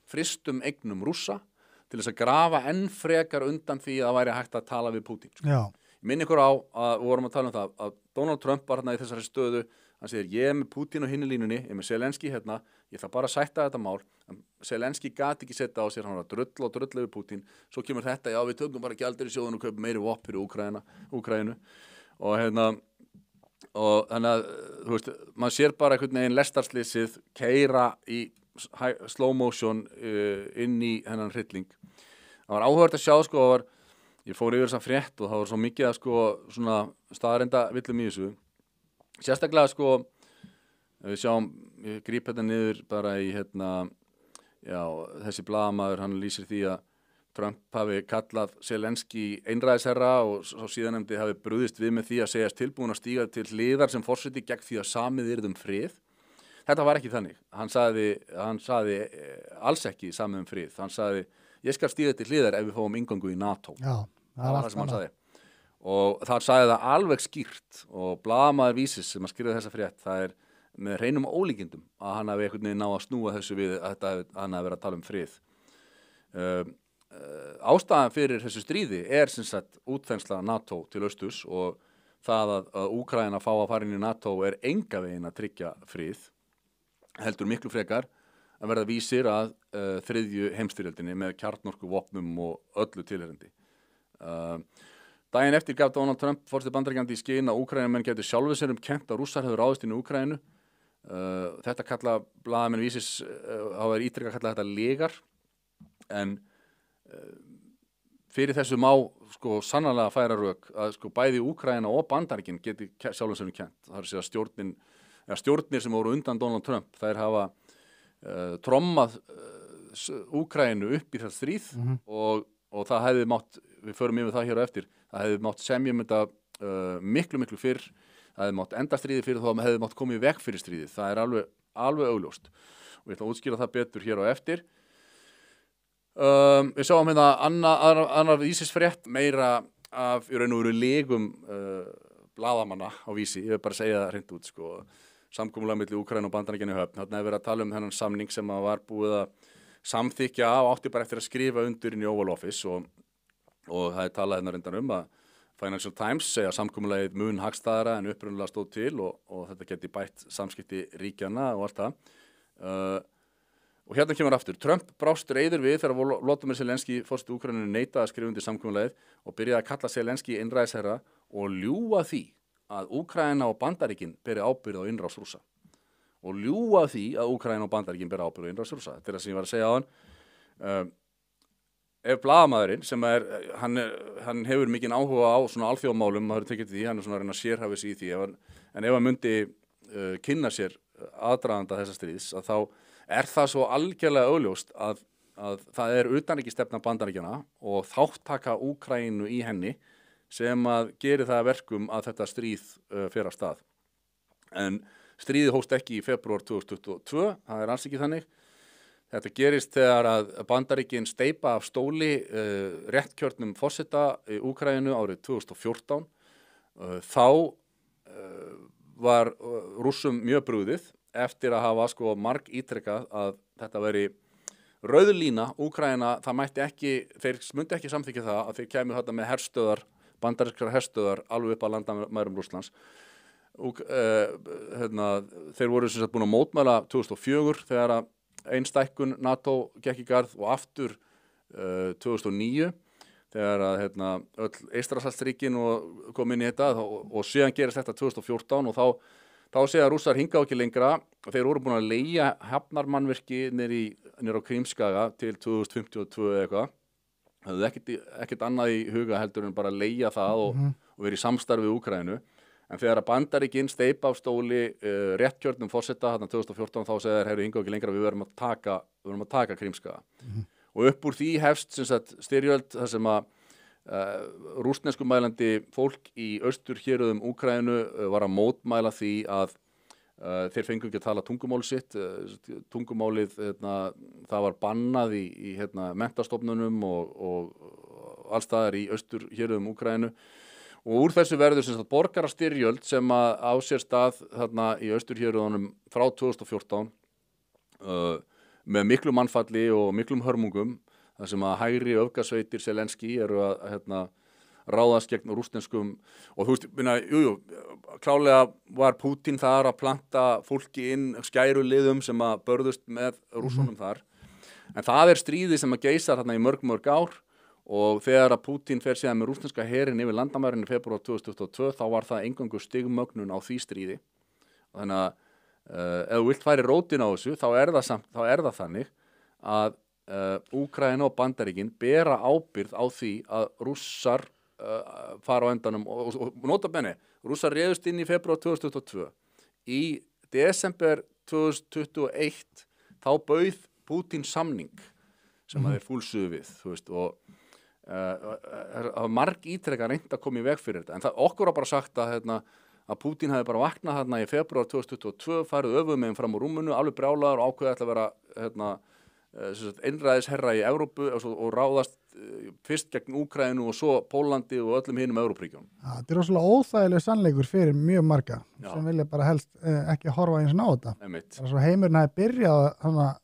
frystum eignum Rússa til þess að grafa enn frekar undan því að það væri hægt að tala við Putin. Já. Minn ykkur á að við vorum að tala það að Donald Trump var hérna í þessari stöðu, hann segir ég er með Putin á hinni línunni, ég er með Zelenski hérna, ég ætla bara að sætta þetta mál, Zelenski gat ekki setja á sér, hann var að drulla við Putin, svo kemur þetta, já við tökum bara gjaldeyri í sjóðun og kaupum meiri vopn fyrir Úkraínu og þannig að þú veist, maður sér bara einhvern veginn lestarslýsið keyra í slow motion inn í hennan hrylling. Það var áhugavert að sjá sko, ég fór yfir þessa frétt og það var svo mikið að sko svona staðreinda villum í þessu. Sérstaklega sko, við sjáum, ég gríp þetta niður bara í þessi blaðamaður, hann lýsir því að Trump hafi kallað Zelenski einræðisherra og svo síðanemdi hafi brugðist við með því að segjast tilbúin að stíga til hliðar sem forseti gegn því að samið yrði frið. Þetta var ekki þannig. Hann sagði alls ekki samið frið. Hann sagði, ég skal stíga til hliðar ef við fáum inngöngu í NATO. Já, það var það sem hann sagði. Og það sagði það alveg skýrt og blaðamaður Vísis sem að skrifa þessa frétt, það er með hreinum ólíkindum að hann hafi einhvern veginn náð að snúa þessu við að hann hafi verið að tala frið. Ástæðan fyrir þessu stríði er sem sagt útþensla NATO til austurs og það að Úkraína fá að fara inn í NATO er enga veginn að tryggja frið, heldur miklu frekar að verða vísir að þriðju heimsstyrjöldinni með kjarnorkuvopnum og öllu tilheyrandi. Daginn eftir gaf Donald Trump forseti Bandaríkjanna í skyn að Úkraínumenn gætu sjálfur sér kennt að Rússar hefur ráðist inn í Úkraínu. Þetta kalla blaðamenn Vísis hafa ítrekað kallað þetta legar, en fyrir þessu má sko sannarlega færa rök að sko bæði Úkraína og Bandaríkin geti sjálfur sér kennt. Það er að segja stjórnir sem voru undan Donald Trump, þær hafa trommað Úkraínu upp í þetta stríð og það hefði mátt, við förum yfir það hér á eftir, það hefði mátt semja þetta miklu fyrr, það hefði mátt enda stríði fyrir þá hefði mátt komið vekk fyrir stríðið, það er alveg augljóst og ég ætla að útskýra það betur hér á eftir. Við sáum hérna annar vísisfrétt meira af í raun og veru legum blaðamanna á Vísi, ég vil bara segja það hreint út sko, samkomulag milli Úkraínu og Bandaríkjanna í Höfn, þarna hefur verið að tala þennan samning sem var búið að samþykja og átti bara eftir að skrifa undir í Oval Office og það er talað hérna reyndan að Financial Times segja samkomulagið mun hagstæðara en upprunalega stóð til og þetta geti bætt samskipti ríkjanna og allt það. Og hérna kemur aftur, Trump brást reiður við þegar Volodymyr Zelenski forseti Úkraínu neitaði að skrifa undir samkomulagið og byrjaði að kalla Zelenski einræðisherra og ljúga því að Úkraína og Bandaríkin beri ábyrgð á innrás Rússa. Og ljúga því að Úkraína og Bandaríkin beri ábyrgð á innrás Rússa. Þetta er það sem ég var að segja á hann. Ef blaðamaðurinn sem hann hefur mikinn áhuga á svona alþjóðamálum, maður tekið því, hann er svona að reyna að sérhæfa sig í því, en ef hann myndi kynna sér aðdraganda þessa stríðs, að þá er það svo algjörlega augljóst að það er utanríkisstefna Bandaríkjanna og þáttaka Úkraínu í henni sem að geri það verkum að þetta stríð fer af stað. En stríðið hófst ekki í febrúar 2022, það er alls ekki þannig. Þetta gerist þegar að Bandaríkin steypa af stóli réttkjörnum forseta í Úkraínu árið 2014. Þá var Rússum mjög brugðið eftir að hafa sko margítrekað að þetta veri rauðlína Úkraína, það mætti ekki, þeir myndi ekki samþykkja það að þeir kæmu þetta með herstöðar, bandarískar herstöðar alveg upp að landamærum Rússlands. Þeir voru sem sagt búin að mótmæla 2004 þegar að ein stækkun NATO gekk í garð og aftur 2009 þegar að öll Eystrasaltsríkin kom inn í þetta og síðan gerist þetta 2014 og þá segja Rússar hinga ekki lengra og þeir voru búin að leigja hafnarmannvirki niður á Krímskaga til 2052 eða eitthvað. Það hefði ekkert annað í huga heldur en bara að leigja það og verið í samstarfi við Úkraínu. En þegar að Bandaríkin steypa af stóli réttkjörnum forseta þarna 2014 þá segir þeir hingað ekki lengra við verðum að taka Krímskaga. Og upp úr því hefst sem sagt styrjöld þar sem að rússneskumælandi fólk í austurhéruðum Úkraínu var að mótmæla því að þeir fengu ekki að tala tungumál sitt. Tungumálið það var bannað í menntastofnunum og alls staðar í austurhéruðum Úkraínu. Og úr þessu verður sem sagt borgarastyrjöld sem að á sér stað þarna í austurhéruðunum frá 2014 með miklu mannfalli og miklum hörmungum þar sem að hægri öfgasveitir Zelenski eru að ráðast gegn rússneskum og þú veist, klálega var Pútín þar að planta fólki inn skæruliðum sem að börðust með rússunum þar. En það stríði sem að geisar þarna í mörg ár og þegar að Pútín fer síðan með rússneska herinn yfir landamærin í febrúar 2022 þá var það eingöngu stigmögnun á því stríði. Þannig að ef þú vilt færi rótin á þessu þá er það þannig að Úkraína og Bandaríkin bera ábyrgð á því að Rússar fara á endanum og nota bene, Rússar réðust inn í febrúar 2022. Í desember 2021 þá bauð Pútín samning sem að þeir fúlsuðu við, þú veist, og marg ítrekka reynt að koma í veg fyrir þetta. En okkur var bara sagt að Pútín hefði bara vaknað þarna í febrúar 2022, farið öfumegin fram á rúmunu, alveg brjálaður og ákveðið ætla að vera einræðisherra í Evrópu og ráðast fyrst gegn Úkraínu og svo Pólandi og öllum hinum Evrópríkjunum. Þetta rosalega óþægileg sannleikur fyrir mjög marga sem vilja bara helst ekki horfa eins og á þetta. Það svo heimurinn hefði byrjað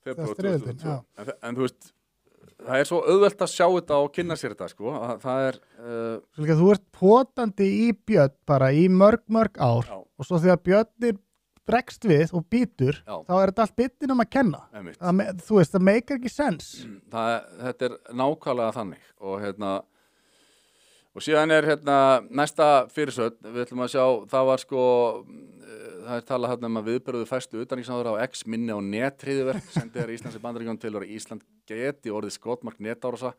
þegar stríðin. En þú veist, það svo auðvelt að sjá þetta og kynna sér þetta, sko. Það þú ert potandi í björn bara í mörg ár og svo þegar björnir bregst við og býtur, þá þetta allt byttin að kenna. Þú veist, það meikar ekki sens. Þetta nákvæmlega þannig og síðan næsta fyrirsögn, við ætlum að sjá, það var sko, það talað að viðbrögðu fæstu utanríkisráðherra á X minni á nethryðjuverk, sendi þær Íslands í Bandaríkjunum til að Ísland geti orðið skotmark netárása,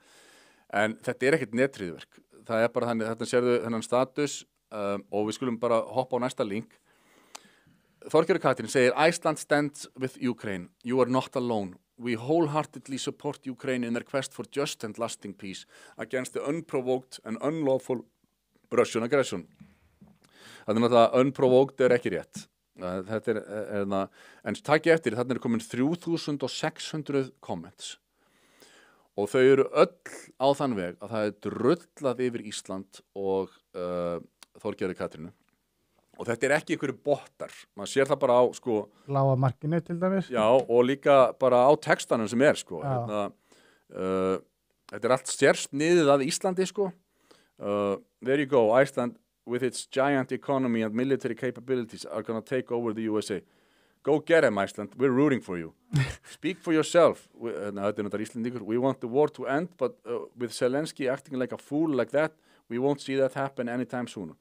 en þetta ekkert nethryðjuverk. Það bara þannig, þetta sérðu þennan status og við skulum bara hoppa á næsta link. Þorgerður Katrín segir, Iceland stands with Ukraine. You are not alone. We wholeheartedly support Ukraine in their quest for just and lasting peace against the unprovoked and unlawful Russian aggression. Það náttúrulega unprovoked ekki rétt. Þetta en takk eftir, þarna komin 3600 comments. Og þau eru öll á þann veg að það drullað yfir Ísland og Þorgerður Katrínu. Og þetta ekki einhverju bottar, maður sér það bara á sko lága markinu til dæmis. Já, og líka bara á textanum sem sko. Þetta allt sérsniðið að Íslandi sko. There you go, Iceland with its giant economy and military capabilities are gonna take over the USA. Go get them, Iceland, we're rooting for you. Speak for yourself. We want the war to end, but with Zelensky acting like a fool like that, we won't see that happen anytime soon.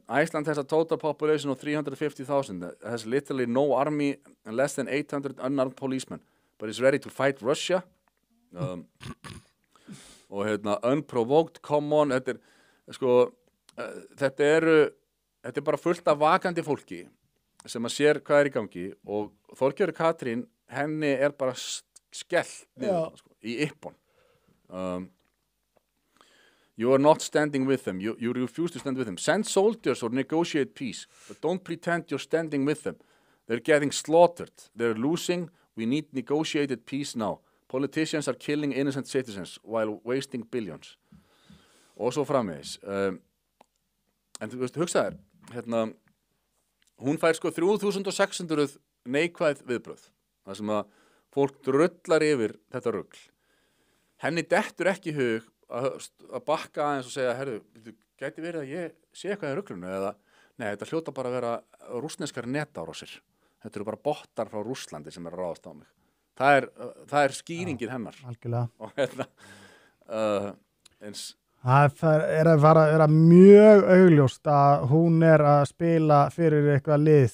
Iceland has a total population of 350,000. It has literally no army and less than 800 unarmed policemen, but is ready to fight Russia. Og unprovoked, come on, þetta er bara fullt af vakandi fólki sem að sér hvað í gangi og Þorgerður Katrín, henni bara skellt niður, sko, í yppon. You are not standing with them. You refuse to stand with them. Send soldiers or negotiate peace, but don't pretend you're standing with them. They're getting slaughtered. They're losing. We need negotiated peace now. Politicians are killing innocent citizens while wasting billions. Og svo framvegis. En þú veist, hugsa þér, hún fær sko 3600 neikvæð viðbrögð. Það sem að fólk drullar yfir þetta rugl. Henni dettur ekki í hug að bakka aðeins og segja, herru, gæti verið að ég sé eitthvað í ruglunu eða, nei, þetta hljóta bara að vera rússneskar netárásir. Þetta eru bara bottar frá Rússlandi sem að ráðast á mig. Það skýringin hennar. Algjörlega. Og eins... Það að vera mjög augljóst að hún að spila fyrir eitthvað lið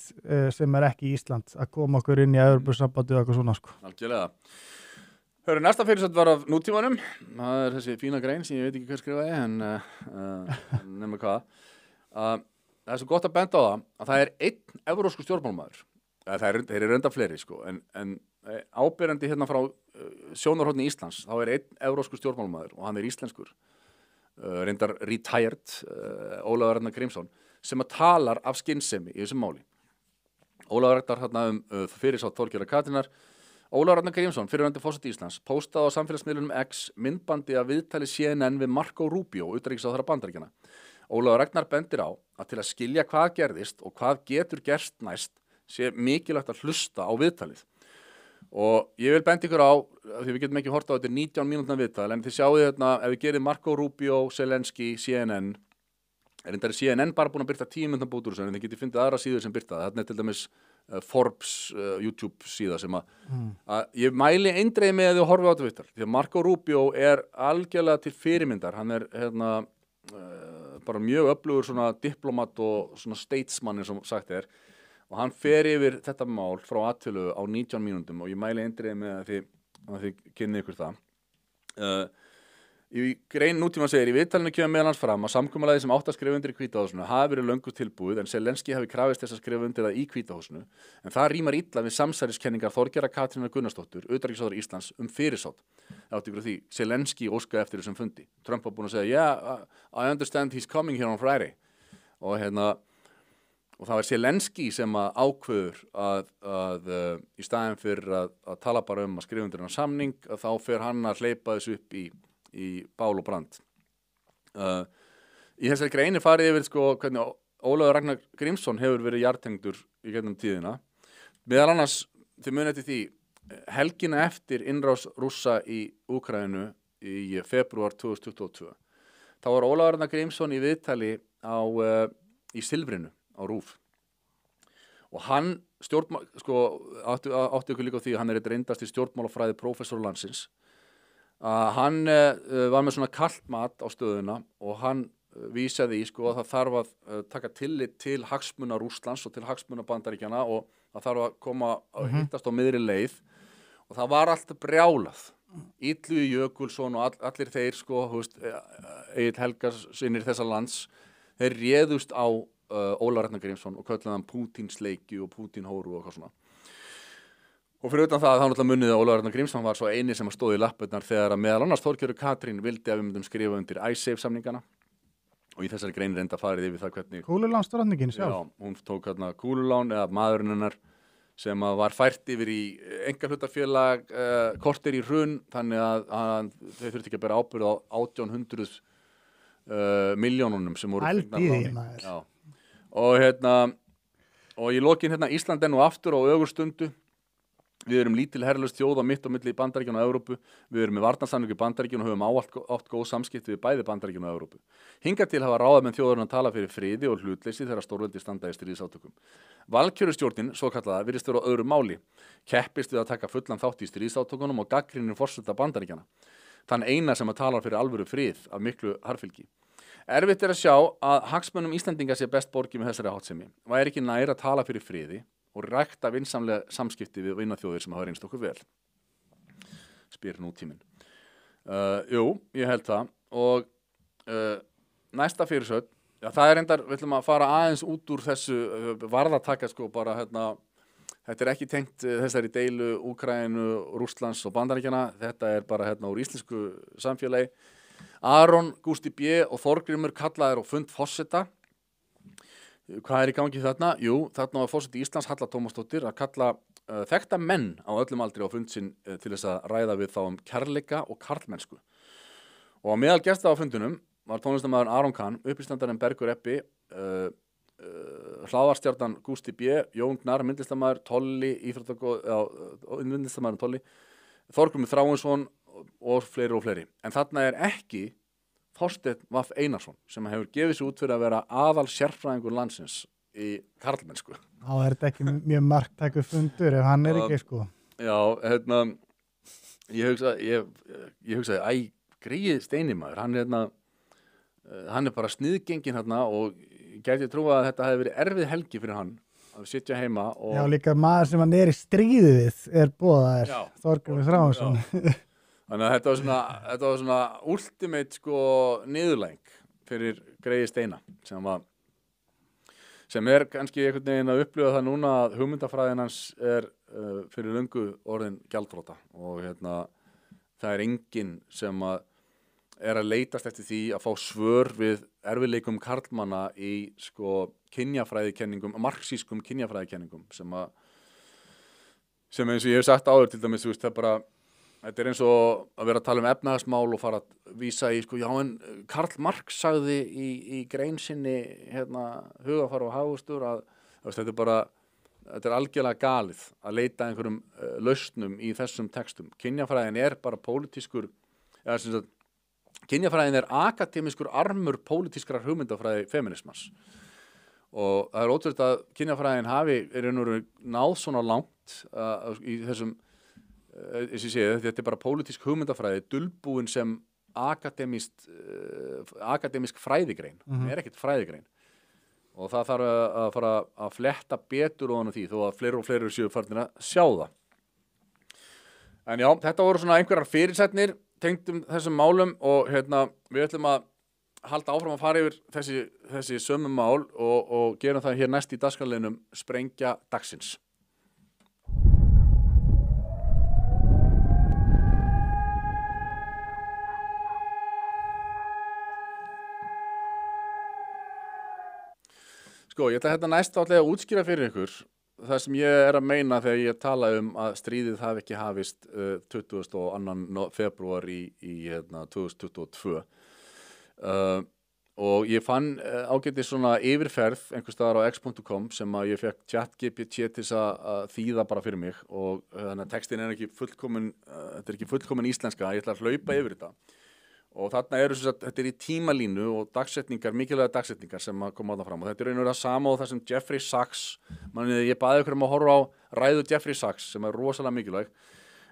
sem ekki Ísland, að koma okkur inn í Evrópusambandið og eitthvað svona, sko. Algjörlega. Hörru, næsta fyrirsögn var af nútímanum. Það þessi fína grein sem ég veit ekki hver skrifaði, en nema hvað. það svo gott að benda á það er einn evrósku stjórnmálamaður. Þeir eru enda fleiri, sko, en áberandi hérna frá sjónarhorni Íslands, þá er einn evrósku stjórnmálamaður og hann er íslenskur, reyndar retired, Ólafur Ragnar Grímsson, sem að talar af skynsemi í þessum máli. Ólafur Ragnar hérna fyrirsátt Þorgerðar Katrínar. Ólafur Ragnar Grímsson, fyrrverandi forseti Íslands, póstaði á samfélagsmiðlunum X myndbandi af viðtali CNN við Marco Rubio, utanríkisráðherra Bandaríkjanna. Ólafur Ragnar bendir á að til að skilja hvað gerðist og hvað getur gerst næst sé mikilvægt að hlusta á viðtalið. Og ég vil benda ykkur á, því við getum ekki horta á þetta 19 mínútna viðtal, en þið sjáu hérna, ef við gerum Marco Rubio, Zelensky, CNN, er CNN bara búin að byrta 10 mínútna bútur þessu, en þið getið fundið aðra síður sem byrta það. Þarna er til dæmis Forbes YouTube síða sem að ég mæli eindreið með að þið horfið á þetta viðtal, því að Marco Rubio er algjörlega til fyrirmyndar, hann er hérna bara mjög öflugur svona diplomat og svona statesman eins og sagt er. Og hann fer yfir þetta mál frá aðtölu á 19 mínútum og ég mæli eindreið með að þið kynni ykkur það. Í grein nútíma segir, í viðtalinu kemur meðal hans fram að samkomulagið sem átti að skrifa undir í Hvíta húsinu hafi verið löngu tilbúið en Zelensky hafi krafist þess að skrifa undir það í Hvíta húsinu. En það rímar illa við samsæriskenningar Þorgerðar Katrínar Gunnarsdóttur, utanríkisráðherra Íslands, fyrirsát. Átti ykkur því, Zelensky óskaði eftir þessum fundi. Trump var búinn að segja, I understand he's coming here on Friday. Og það var Zelensky sem að ákveður að í staðinn fyrir að tala bara að skrifa undir hann samning, að þá fer hann að hleypa þessu upp í bál og brand. Í þessari greini farið yfir sko, hvernig Ólafur Ragnar Grímsson hefur verið jarðtengdur í gegnum tíðina. Meðal annars, þið munið eftir því, helgina eftir innrás Rússa í Úkraínu í febrúar 2022, þá var Ólafur Ragnar Grímsson í viðtali í Silfrinu á RÚV. Og hann átti ykkur líka á því að hann er eitt reyndasti stjórnmálafræði prófessor landsins. Hann var með svona kalt mat á stöðuna og hann vísaði í að það þarf að taka tillit til hagsmuna Rússlands og til hagsmuna Bandaríkjanna og það þarf að koma að hittast á miðri leið og það var allt brjálað. Illugi Jökulsson og allir þeir Egill Helgasynnir þessa lands, þeir réðust á Ólafur Ragnar Grímsson og kölluðu hann Pútínsleiki og Pútínhóru og eitthvað svona. Og fyrir utan það þá náttúrulega munið að Ólafur Ragnar Grímsson var svo eini sem stóð í lappirnar þegar að meðal annars Þorgerður Katrín vildi að við myndum skrifa undir Icesave samningana og í þessari grein reynda farið yfir það hvernig Kúlulánstrókningin sjálf. Já, hún tók hérna kúlulán eða maðurinn hennar sem var fært yfir í einkahlutafélag korter í hrun þannig að þau þurfti ekki að bera ábyrgð á 1800 milljónunum sem voru Ældiði. Og í lokin Ísland er nú aftur á ögurstundu. Við erum lítil herlaust þjóð á mitt og milli Bandaríkjanna og Evrópu. Við erum með varnarsamning við Bandaríkjanna og höfum átt góð samskipti við bæði Bandaríkjanna og Evrópu. Hingað til hafa ráðamenn þjóðarinnar að tala fyrir friði og hlutleysi þegar stórveldi standa í stríðsátökum. Valkjörustjórnin, svo kallaða, virðist vera á öðru máli. Keppist við að taka fullan þátt í stríðsátökunum og gagnrýnir forseta Bandaríkjanna. Þann eina sem að tala fyrir alvöru frið af miklu harðfylgi. Erfitt er að sjá að hagsmunum Íslendinga sé best borgið með þessari háttsemi. Væri ekki nær að tala fyrir friði og rækta vinsamlega samskipti við vinaþjóðir sem hafa reynst okkur vel. Spyr nútíminn. Jú, ég held það. Og næsta fyrirsögn, það er reyndar, við ætlum að fara aðeins út úr þessu varðataka bara þetta er ekki tengt þessari deilu Úkraínu, Rússlands og Bandaríkjanna. Þetta er bara úr íslensku samfélagi. Aron, Gústi B. og Þorgrímur kallaðir á fund forseta. Hvað er í gangi þarna? Jú, þarna var forseti Íslands Halla Tómasdóttir að kalla þekkta menn á öllum aldri á fund sinn til þess að ræða við þá kærleika og karlmennsku. Og á meðal gesta á fundunum var tónlistarmaðurinn Aron Kahn, uppistandarinn Bergur Ebbi, hlaðvarpsstjarnan Gústi B, Jón Gnarr, myndlistarmaður, Tolli, myndlistarmaðurinn Tolli, Þorgrímur Þráinsson og fleiri. En þarna er ekki Þorsteinn Vaff Einarsson sem hefur gefið sér út fyrir að vera aðal sérfræðingur landsins í karlmennsku. Þá er þetta ekki mjög marktækur fundur ef hann er ekki Já, ég hugsaði, greið Steini maður, hann er bara sniðgenginn og gæti trúa að þetta hefði verið erfið helgi fyrir hann að sitja heima og... Já, líka maður sem hann er í stríði við er boðaður, Þorgrímur Þráinsson. Þannig að þetta var svona ultimate niðurlæging fyrir Greiði Steina sem var sem kannski einhvern veginn að upplifa það núna að hugmyndafræðin hans fyrir löngu orðin gjaldþrota og það enginn sem að leitast eftir því að fá svör við erfiðleikum karlmanna í sko kynjafræðikenningum, marxískum kynjafræðikenningum sem eins og ég hef sagt áður til dæmis, það bara þetta eins og að vera að tala efnahagsmál og fara að vísa í sko, já en Karl Marx sagði í grein sinni hugafar og hagvöxtur að þetta algjörlega galið að leita einhverjum lausnum í þessum textum. Kynjafræðin bara pólitískur kynjafræðin akademískur armur pólitískrar hugmyndafræði feminismans og það ótrúlegt að kynjafræðin hafi náð svona langt í þessum eins og ég segi, þetta bara pólitísk hugmyndafræði dulbúin sem akademísk fræðigrein ekkert fræðigrein og það þarf að fara að fletta betur ofan því þó að fleiri og fleiri séu farnir að sjá það. En já, þetta voru svona einhverjar fyrirsætnir tengdum þessum málum og við ætlum að halda áfram að fara yfir þessi sömu mál og gerum það hér næst í dagskrárliðnum Sprengja dagsins. Sko, ég ætla næst að útskýra fyrir ykkur það sem ég að meina þegar ég tala að stríðið hafi ekki hafist 22. febrúar í 2022 og ég fann ágætis svona yfirferð einhvers staðar á x.com sem að ég fekk ChatGPT til að þýða bara fyrir mig og þannig að textin ekki fullkomin þetta ekki fullkomin íslenska, ég ætla að hlaupa yfir þetta og þarna þetta í tímalínu og mikilvæga dagsetningar sem koma þarna fram og þetta raunverulega sama og það sem Jeffrey Sachs ég baði ykkur að horfa á ræðu Jeffrey Sachs sem rosalega mikilvæg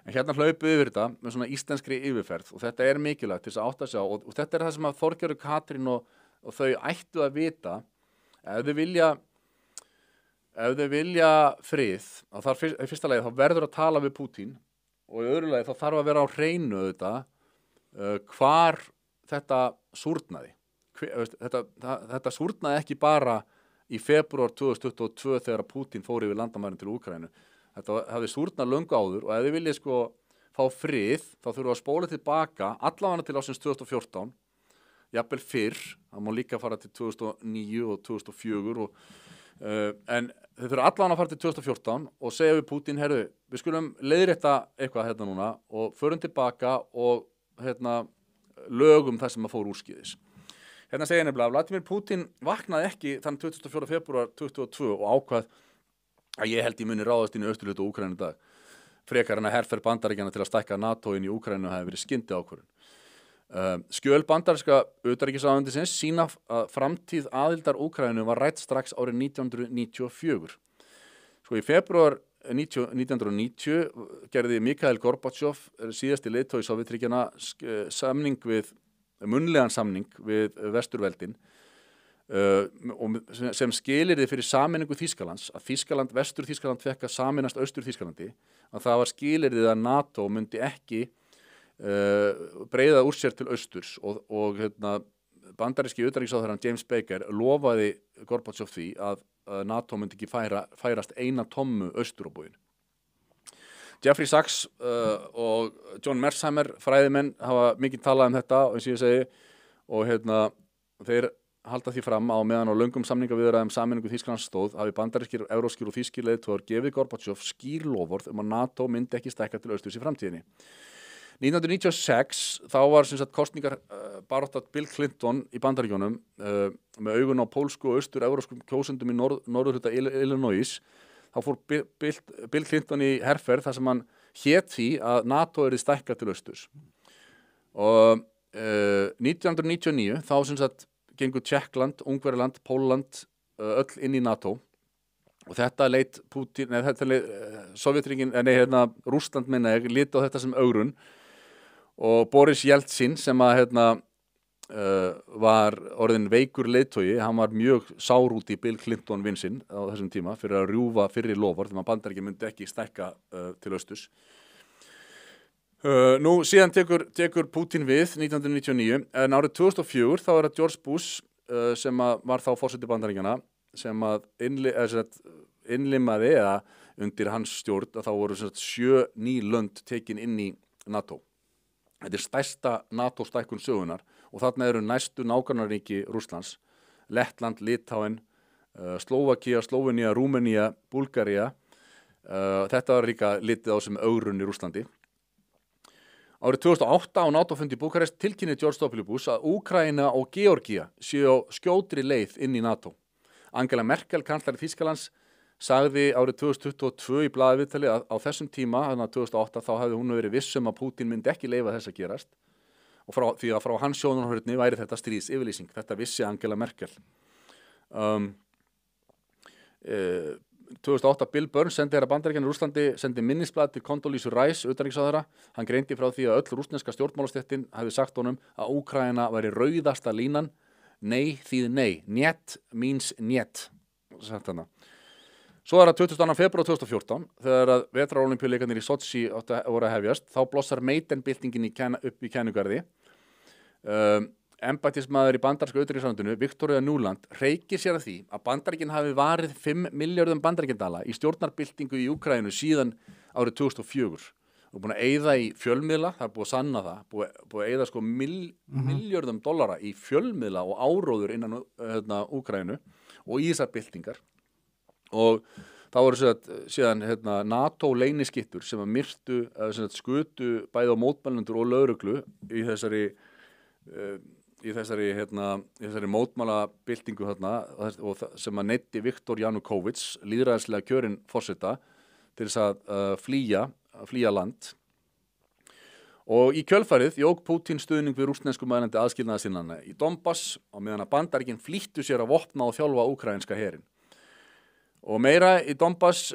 en hérna hlaupið yfir þetta með svona íslenskri yfirferð og þetta mikilvægt til þess að átta sig á og þetta það sem að Þorgerður Katrín og þau ættu að vita ef þau vilja frið í fyrsta lagi þá verður að tala við Pútín og í öðru lagi þá þarf að vera á hreinu þetta hvar þetta súrnaði þetta súrnaði ekki bara í febrúar 2022 þegar Pútín fór yfir landamærin til Úkraínu þetta hafði súrnað löngu áður og ef þið viljið sko fá frið þá þurfum að spóla tilbaka allavega til ásins 2014 jafnvel fyrr, það má líka fara til 2009 og 2004 en þau þurfum allavega að fara til 2014 og segja við Pútín herru, við skulum leiðrétta eitthvað núna og förum tilbaka og lögum það sem að fór úrskíðis. Segja nefnilega, Vladimir Pútín vaknaði ekki þann 24. febrúar 2022 og ákvað að ég held ég muni ráðast inn í austurhluta Úkraínu í dag. Frekar en að herferð Bandaríkjanna til að stækka NATO inn í Úkraínu hafi verið skyndiákvörðun. Skjöl bandaríska utanríkisráðuneytisins sýna að framtíð aðildar Úkraínu var rædd strax árið 1994. Sko í febrúar 1990 gerði Mikhail Gorbachev síðasti leiðtogi Sovétríkjanna munnlegan samning við Vesturveldin sem skilyrði fyrir sameiningu Þýskalands að Vestur-Þýskaland fekk að sameinast Austur-Þýskalandi að það var skilyrðið að NATO myndi ekki breiða úr sér til austurs og bandaríski utanríkisráðherrann James Baker lofaði Gorbachev því að NATO myndi ekki færast eina tommu austur á bóginn. Jeffrey Sachs og John Mearsheimer fræðimenn hafa mikið talað þetta eins og ég segi og þeir halda því fram að á meðan á löngum samningaviðræðum sameiningu Þýskalands stóð hafi bandarískir, evrópskir og þýskir leiðtogar gefið Gorbachev skýr loforð að NATO myndi ekki stækka til austurs í framtíðinni. 1996 þá var kosningar barátta Bill Clinton í Bandaríkjunum með augun á pólsku og austur-evrópskum kjósendum í norðurhluta Illinois. Þá fór Bill Clinton í herferð þar sem hann hét því að NATO yrði stækkað til austurs. Og 1999 þá gengu Tékkland, Ungverjaland, Pólland öll inn í NATO og þetta leit Sovétríkin, Rússland liti á þetta sem ögrun og Boris Jeltsin sem að var orðin veikur leiðtogi, hann var mjög sár út í Bill Clinton vinsinn á þessum tíma fyrir að rjúfa fyrri loforð þegar Bandaríkjunum myndi ekki stækka til austurs. Nú síðan tekur Pútín við 1999 en árið 2004 þá það George Bush sem var þá forseti Bandaríkjanna sem að innlimaði eða undir hans stjórn að þá voru 7 ný lönd tekin inn í NATO. Þetta er stærsta NATO-stækkun sögunar og þarna eru næstu nágrannaríki Rússlands, Lettland, Litáen, Slóvakía, Slóvenía, Rúmenía, Búlgaría. Þetta var líka litið á sem ögrun í Rússlandi. Árið 2008 á NATO-fundi í Búkarest tilkynni George W. Bush að Úkraína og Georgía séu á skjótri leið inn í NATO. Angela Merkel, kanslari Þýskalands, sagði árið 2022 í blaðaviðtali að á þessum tíma, þannig að 2008, þá hefði hún verið viss um að Pútín myndi ekki leyfa þess að gerast og því að frá hans sjónarhorni væri þetta stríðsyfirlýsing. Þetta vissi Angela Merkel. 2008 Bill Burns, sendiherra Bandaríkjanna í Rússlandi, sendi minnisblað til Condoleezza Rice, utanríkisráðherra. Hann greindi frá því að öll rússneska stjórnmálastéttin hefði sagt honum að Úkraína væri rauðasta línan. Nei þýð nei. Niet means niet. Sagt hana. Svo það 22. febrúar 2014, þegar að vetrarólympíuleikarnir í Sochi voru að hefjast, þá blossar Maidan-byltingin upp í Kennugarði. Embættismaður í bandaríska utanríkisráðuneytinu, Victoria Nuland, hreykir sér að því að Bandaríkin hafi varið 5 milljörðum bandaríkjadala í stjórnarbyltingu í Úkraínu síðan árið 2004. Og búin að eyða í fjölmiðla, það er búið að sanna það, búið að eyða sko milljörðum dollara í fjölmiðla og áróður innan Úkraínu og í þessar byltingar. Og það voru síðan NATO-leyniskittur sem að myrtu, skutu bæði á mótmælendur og lögreglu í þessari mótmælabyltingu og sem að neyddi Viktor Janukóvits, lýðræðislega kjörinn forseta, til þess að flýja land. Og í kjölfarið jók Pútín stuðning við rússnesku mælandi aðskilnaðarsinnana í Donbass á meðan að Bandaríkin flýttu sér að vopna og þjálfa úkraínska herinn. Og meira í Donbass,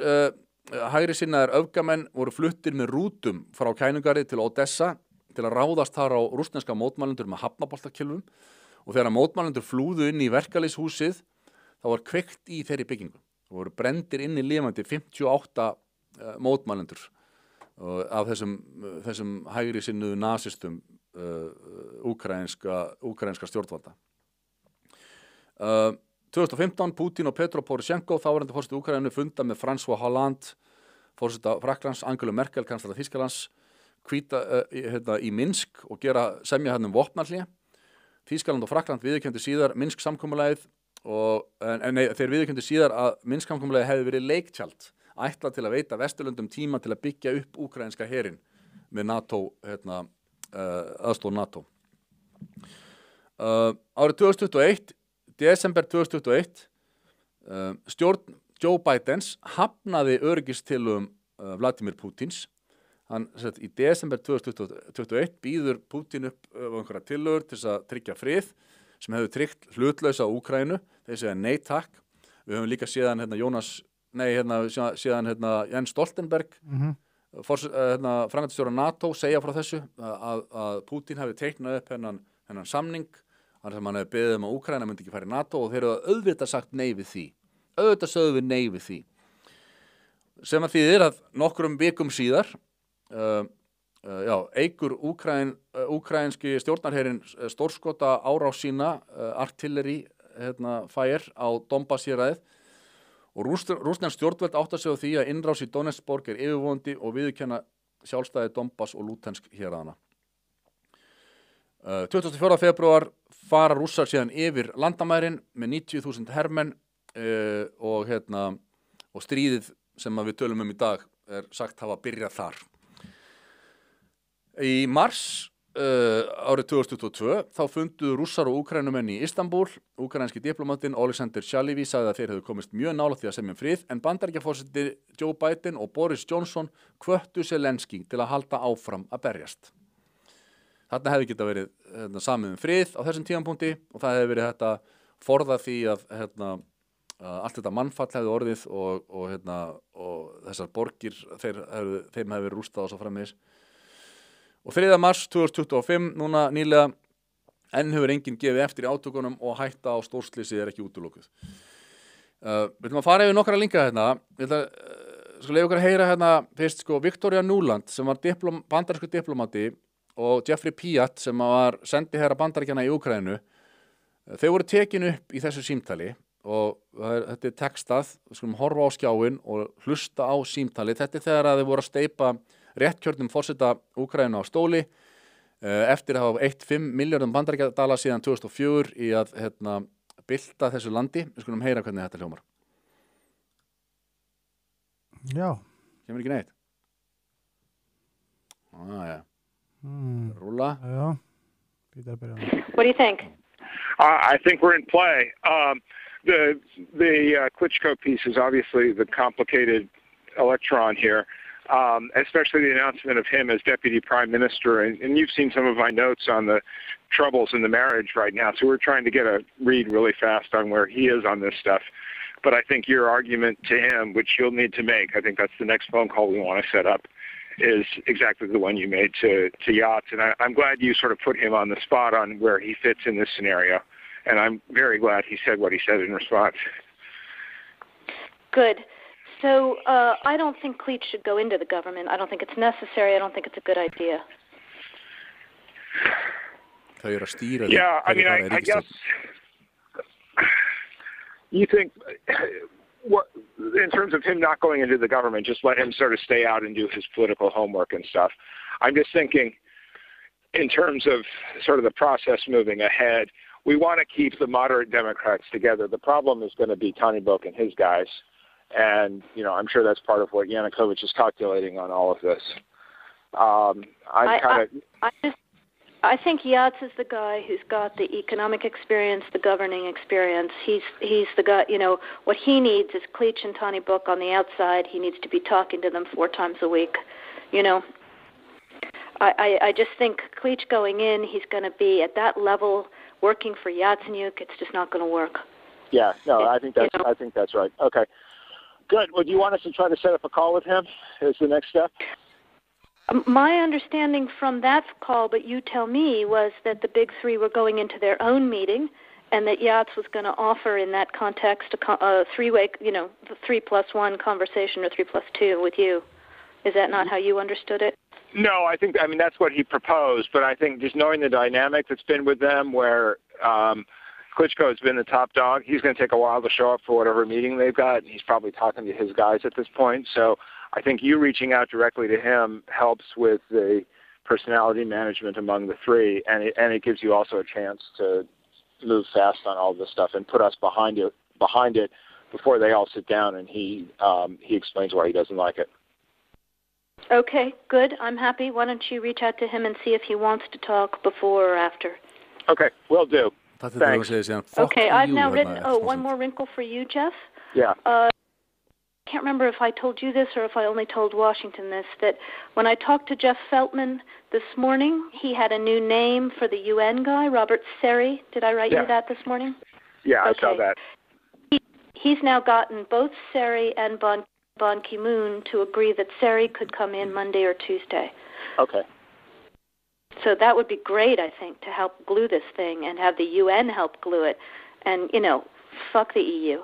hægri sinnaðir öfgamenn voru fluttir með rútum frá Kænugarði til Odessa til að ráðast þar á rússneska mótmælendur með hafnaboltakylfum og þegar mótmælendur flúðu inn í verkalýðshúsið þá var kveikt í þeirri byggingu og voru brenndir inn í lifandi 58 mótmælendur af þessum hægri sinnuðu nasistum úkraínska stjórnvalda. 2015 Pútín og Petro Poroshenko, þáverandi forseti Úkraínu, funda með François Hollande, forseta Frakklands, Angelu Merkel, kanslara Þýskalands, í Minsk og semja um vopnahlé. Þýskaland og Frakkland viðurkenndu síðar Minsk-samkomulagið þeir viðurkenndu síðar að Minsk-samkomulagið hefði verið leiktjald, ætlað til að veita Vesturlöndum tíma til að byggja upp úkraínska herinn með NATO, aðstoð NATO. Árið 2021, desember 2021, stjórn Joe Bidens hafnaði öryggistillögum Vladimir Pútins. Hann í desember 2021 býður Pútín upp einhverja tillögur til þess að tryggja frið sem hefur tryggt hlutlausa Úkraínu. Þeir segja nei takk. Við höfum líka séðan Jens Stoltenberg, framkvæmdastjóra NATO, segja frá þessu að Pútín hefði teiknað upp hennan samning þannig að hann hefði beðið að Úkraína myndi ekki fara í NATO og þeir hefði auðvitað sagt nei við því. Auðvitað sögðu við nei við því. Sem að þýðir að nokkrum vikum síðar eikur úkraínski stjórnarherinn stórskota árás sína, artilleri fire á Donbass-héraðið og rússnesk stjórnvöld átta sig á því að innrás í Donetsborg er yfirvofandi og viðurkenna sjálfstæði Donbass og Luhansk héraðana. 24. febrúar fara rússar síðan yfir landamærin með 90.000 hermenn og stríðið sem við tölum í dag er sagt hafa byrjað þar. Í mars árið 2022 þá funduðu rússar og úkraínumenn í Istanbul. Úkraínski diplomatinn Oleksandr Sjalivi sagði að þeir hefðu komist mjög nálægt því að semja frið en Bandaríkjaforseti Joe Biden og Boris Johnson hvöttu Zelenský til að halda áfram að berjast. Þarna hefði getað verið samið frið á þessum tímapunkti og það hefði verið þetta forða því að allt þetta mannfall hefði orðið og þessar borgir þeim hefði verið rústað og svo framvegis. Og 3. mars 2025, núna nýlega, enn hefur enginn gefið eftir í átökunum og hætta á stórslýsi er ekki útilokuð. Við ætlum að fara yfir nokkra linka hérna. Ég ætla að leyfa ykkur að heyra fyrst Victoria Nuland sem var bandarískur diplomati og Jeffrey Piat sem var sendiherra Bandaríkjanna í Úkraínu. Þau voru tekin upp í þessu símtali og þetta textað, við skulum horfa á skjáin og hlusta á símtalið. Þetta þegar að þið voru að steypa réttkjörnum forseta Úkraínu á stóli eftir að hafa eytt 5 milljörðum bandaríkjadala síðan 2004 í að bylta þessu landi. Við skulum heyra hvernig þetta hljómar. Já. Kemur ekki neitt? Ja. Rúlla. Já. What do you think? I think we're in play. The Klitschko piece is obviously the complicated electron here, especially the announcement of him as deputy prime minister. And you've seen some of my notes on the troubles in the marriage right now. So we're trying to get a read really fast on where he is on this stuff. But I think your argument to him, which you'll need to make, I think that's the next phone call we want to set up, is exactly the one you made to Yachts. And I'm glad you sort of put him on the spot on where he fits in this scenario. And I'm very glad he said what he said in response. Good. So I don't think Klitsch should go into the government. I don't think it's necessary. I don't think it's a good idea. Yeah, I mean, I guess you think what in terms of him not going into the government, just let him sort of stay out and do his political homework and stuff. I'm just thinking in terms of sort of the process moving ahead, we want to keep the moderate Democrats together. The problem is going to be Tynybok and his guys. And, you know, I'm sure that's part of what Yanukovych is calculating on all of this. I think Yachts is the guy who's got the economic experience, the governing experience. He's the guy, you know, what he needs is Klitsch and Tynybok on the outside. He needs to be talking to them 4 times a week, you know. I just think Klitsch going in, he's going to be at that level working for Yatsenyuk. It's just not going to work. Yeah, no, I think that's right. Okay, good. Well, do you want us to try to set up a call with him as the next step? My understanding from that call, but you tell me, was that the big three were going into their own meeting, and that Yachts was going to offer in that context a three-way, you know, the 3+1 conversation or 3+2 with you. Is that not how you understood it? No, I mean, that's what he proposed, but I think just knowing the dynamic that's been with them where Klitschko has been the top dog, he's going to take a while to show up for whatever meeting they've got, and he's probably talking to his guys at this point. So I think you reaching out directly to him helps with the personality management among the three, and it gives you also a chance to move fast on all this stuff and put us behind it before they all sit down and he explains why he doesn't like it. Okay, good. I'm happy. Why don't you reach out to him and see if he wants to talk before or after? Okay, will do. Thanks. Okay, I've now written, one more wrinkle for you, Jeff. Yeah. I can't remember if I told you this or if I only told Washington this, that when I talked to Jeff Feltman this morning, he had a new name for the UN guy, Robert Seri. Did I write you that this morning? Yeah, okay. I saw that. He's now gotten both Seri and Ban Ki-moon to agree that Seri could come in Monday or Tuesday. Okay. So that would be great, I think, to help glue this thing and have the UN help glue it. And, you know, fuck the EU.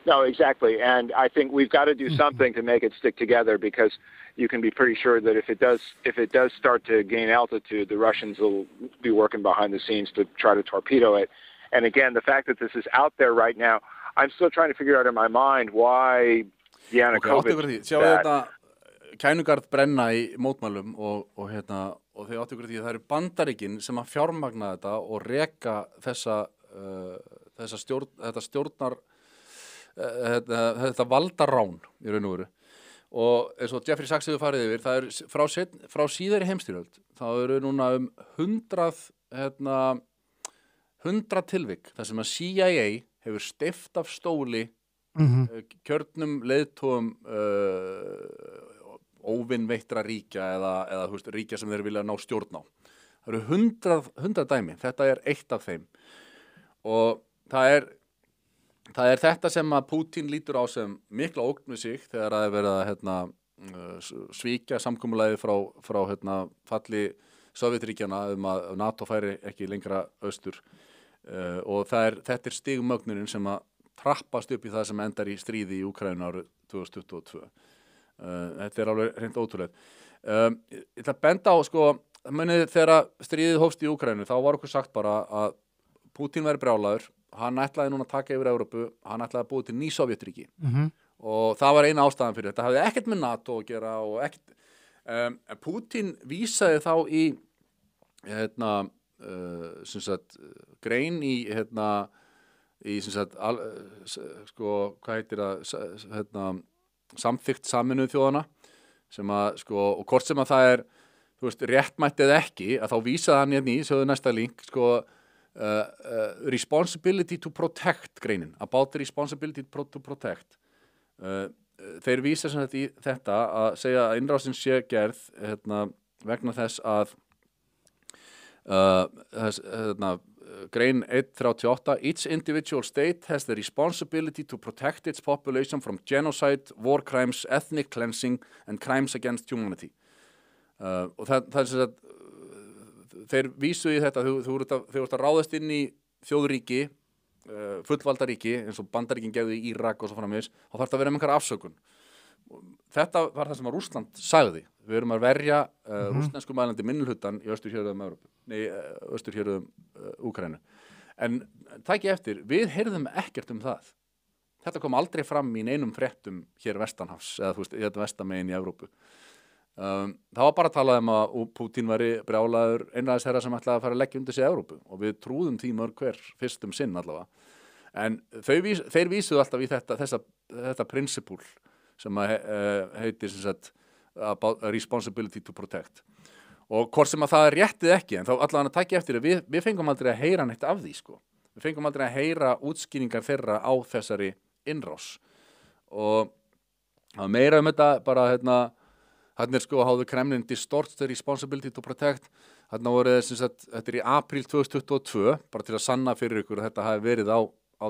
No, exactly. And I think we've got to do something to make it stick together, because you can be pretty sure that if it does start to gain altitude, the Russians will be working behind the scenes to try to torpedo it. And again, the fact that this is out there right now, I'm still trying to figure out in my mind why Yanukovych... Sjáu þetta kænugarð brenna í mótmælum og þau áttu ykkur því að það eru Bandaríkin sem að fjármagna þetta og reka þetta valdarán í raun og veru. Og eins og Jeffrey Sachs hefur farið yfir, það er frá síðari heimsstyrjöld, þá eru núna 100 tilvik þar sem að CIA hefur steypt af stóli kjörnum leiðtogum óvinveittra ríkja eða ríkja sem þeir vilja ná stjórn á. Það eru 100 dæmi. Þetta er eitt af þeim. Og það er þetta sem að Putin lítur á sem mikla ógn við sig þegar það er verið að svíkja samkomulagið frá falli Sovétríkjanna að NATO færi ekki lengra austur. Og þetta er stigmögnunin sem að trappast upp í það sem endar í stríði í Úkraínu árið 2022. Þetta er alveg hreint ótrúlegt. Ég ætla að benda á, munið þegar stríðið hófst í Úkraínu, þá var okkur sagt bara að Putin væri brjálaður, hann ætlaði núna að taka yfir Evrópu, hann ætlaði að búið til ný Sovjetríki og það var eina ástæðan fyrir þetta, hafði ekkert með NATO að gera og ekkert, Putin vísaði þá í sem sagt, grein í sem sagt, sko, hvað heitir það, samþykkt Sameinuðu þjóðanna sem að, sko, og hvort sem að það þú veist, réttmætt eða ekki, að þá vísaði hann hérna í, sjáðu næsta link, sko, responsibility to protect greinin, about the responsibility to protect. Þeir vísa sem þetta í þetta að segja að innrásin sé gerð vegna þess að grein 138, each individual state has the responsibility to protect its population from genocide, war crimes, ethnic cleansing and crimes against humanity. Og það sem að þeir vísu í þetta, þú ert að ráðast inn í þjóðríki, fullvaldaríki, eins og Bandaríkin gerði í Írak og svo framvegis, þá þarf það að vera með einhverja afsökun. Þetta var það sem að Rússland sagði. Við erum að verja rússneskumælandi minnihlutann í austurhéruðum Úkraínu. En tæki eftir, við heyrðum ekkert það. Þetta kom aldrei fram í neinum fréttum hér vestanhafs, eða þú veist, þetta vestamegin í Evrópu. Það var bara að tala að Putin væri brjálaður einræðisherra sem ætlaði að fara að leggja undir sig Evrópu og við trúðum því mörg hver fyrst sinn allavega. En þeir vísuðu alltaf í þetta prinsipúl sem heitir sem sagt, responsibility to protect. Og hvort sem að það réttið ekki, en þá allavega að taka eftir að við fengum aldrei að heyra neitt af því, sko. Við fengum aldrei að heyra útskýringar þeirra á þessari innrás. Og það meira þetta bara, þarna sko, how the Kremlin distorts the responsibility to protect. Þarna voru þetta í apríl 2022, bara til að sanna fyrir ykkur að þetta hafi verið á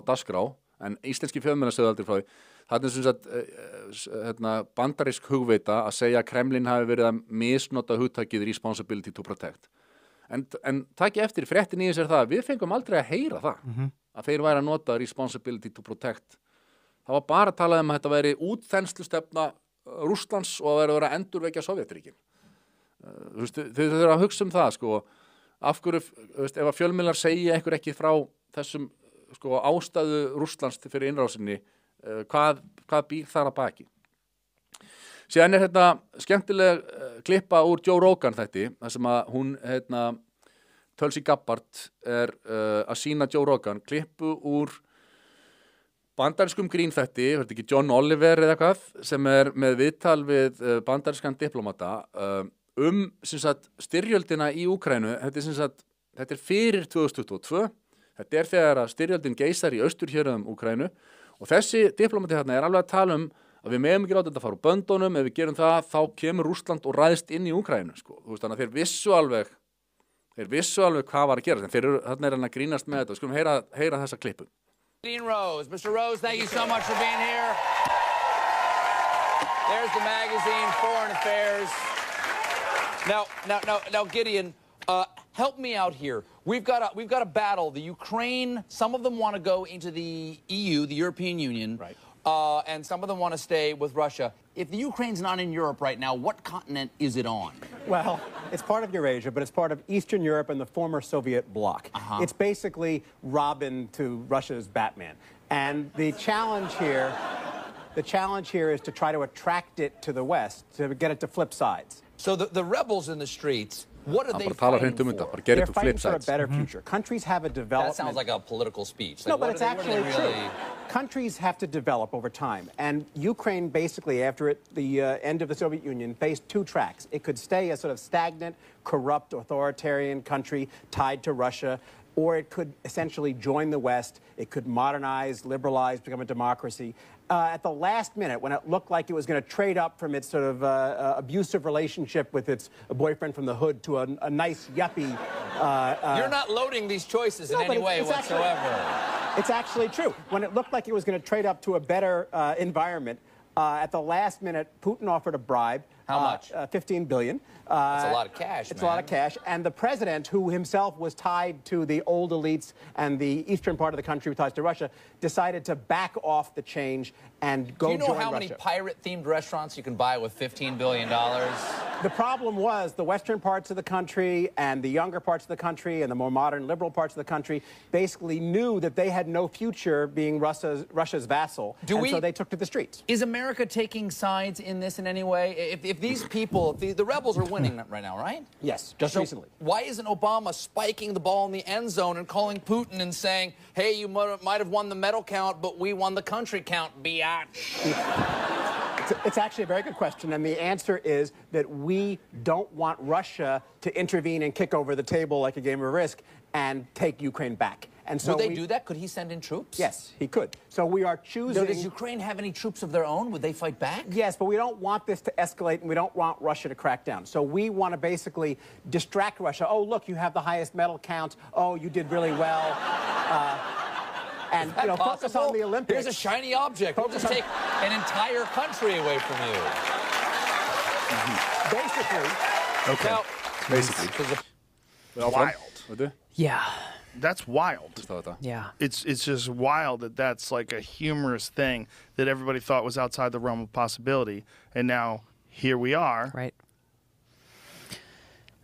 dagskrá, en íslenski fjölmiðlar sögðu aldrei frá því. Þarna bandarísk hugveita að segja að Kremlin hafi verið að misnota hugtakið responsibility to protect. En taki eftir, fréttin í þess það að við fengum aldrei að heyra það, að þeir væri að nota responsibility to protect. Það var bara að tala um að þetta væri útþenslustefna Rússlands og að vera að endurvekja Sovjetríkin. Þau þurfa að hugsa það, sko, af hverju, ef að fjölmiðlar segja einhver ekki frá þessum, sko, ástæðu Rússlands fyrir innrásinni, hvað býr þar að baki. Síðan þetta skemmtileg klippa úr Joe Rogan þætti, þar sem að hún, Tulsi Gabbard að sýna Joe Rogan klippu úr bandarískum grínþætti, verður ekki John Oliver eða eitthvað, sem með viðtal við bandarískan diplomata sem sagt styrjöldina í Úkraínu. Þetta fyrir 2022, þetta þegar að styrjöldin geisar í austurhéruðum Úkraínu og þessi diplomati þarna alveg að tala að við megum ekki láta þetta fara úr böndunum, ef við gerum það, þá kemur Rússland og ræðst inn í Úkraínu, sko. Þú veist, þannig að þeir vissu alveg hvað var að gera, þarna hann að grínast með þetta. Við skulum heyra þessa klippu. Dean Rose. Mr. Rose, thank you so much for being here. There's the magazine, Foreign Affairs. Now, Gideon, help me out here. We've got a battle. The Ukraine, some of them want to go into the EU, the European Union, right. And some of them want to stay with Russia. If the Ukraine's not in Europe right now, what continent is it on? Well, it's part of Eurasia, but it's part of Eastern Europe and the former Soviet bloc. It's basically Robin to Russia's Batman. And the challenge here is to try to attract it to the West, to get it to flip sides. So the rebels in the streets, what are they fighting for? They're fighting for a better future. Countries have a development... That sounds like a political speech. No, but it's actually true. Countries have to develop over time. And Ukraine, basically, after the end of the Soviet Union, faced two tracks. It could stay a sort of stagnant, corrupt, authoritarian country tied to Russia, or it could essentially join the West. It could modernize, liberalize, become a democracy. At the last minute, when it looked like it was going to trade up from its sort of abusive relationship with its boyfriend from the hood to a nice yuppie... You're not loading these choices in any way whatsoever. It's actually true. When it looked like it was going to trade up to a better environment, at the last minute, Putin offered a bribe. How much? $15 billion. That's a lot of cash, It's a lot of cash. And the president, who himself was tied to the old elites and the eastern part of the country with ties to Russia, decided to back off the change and go join Russia. Do you know how many pirate-themed restaurants you can buy with $15 billion? The problem was the western parts of the country and the younger parts of the country and the more modern liberal parts of the country basically knew that they had no future being Russia's vassal, so they took to the streets. Is America taking sides in this in any way? If these people, the rebels are winning right now, right? Yes, just recently. Why isn't Obama spiking the ball in the end zone and calling Putin and saying, hey, you might have won the medal count, but we won the country count, biatch? It's actually a very good question, and the answer is that we don't want Russia to intervene and kick over the table like a game of Risk and take Ukraine back. And so would they do that? Could he send in troops? Yes, he could. So we are choosing... Does Ukraine have any troops of their own? Would they fight back? Yes, but we don't want this to escalate, and we don't want Russia to crack down. So we want to basically distract Russia. Oh, look, you have the highest medal count. Oh, you did really well. And focus on the Olympics. Here's a shiny object. We'll just take an entire country away from you. Basically. Okay. Now, basically. Wild. Yeah. That's wild. Yeah. It's just wild that that's like a humorous thing that everybody thought was outside the realm of possibility. And now here we are. Right.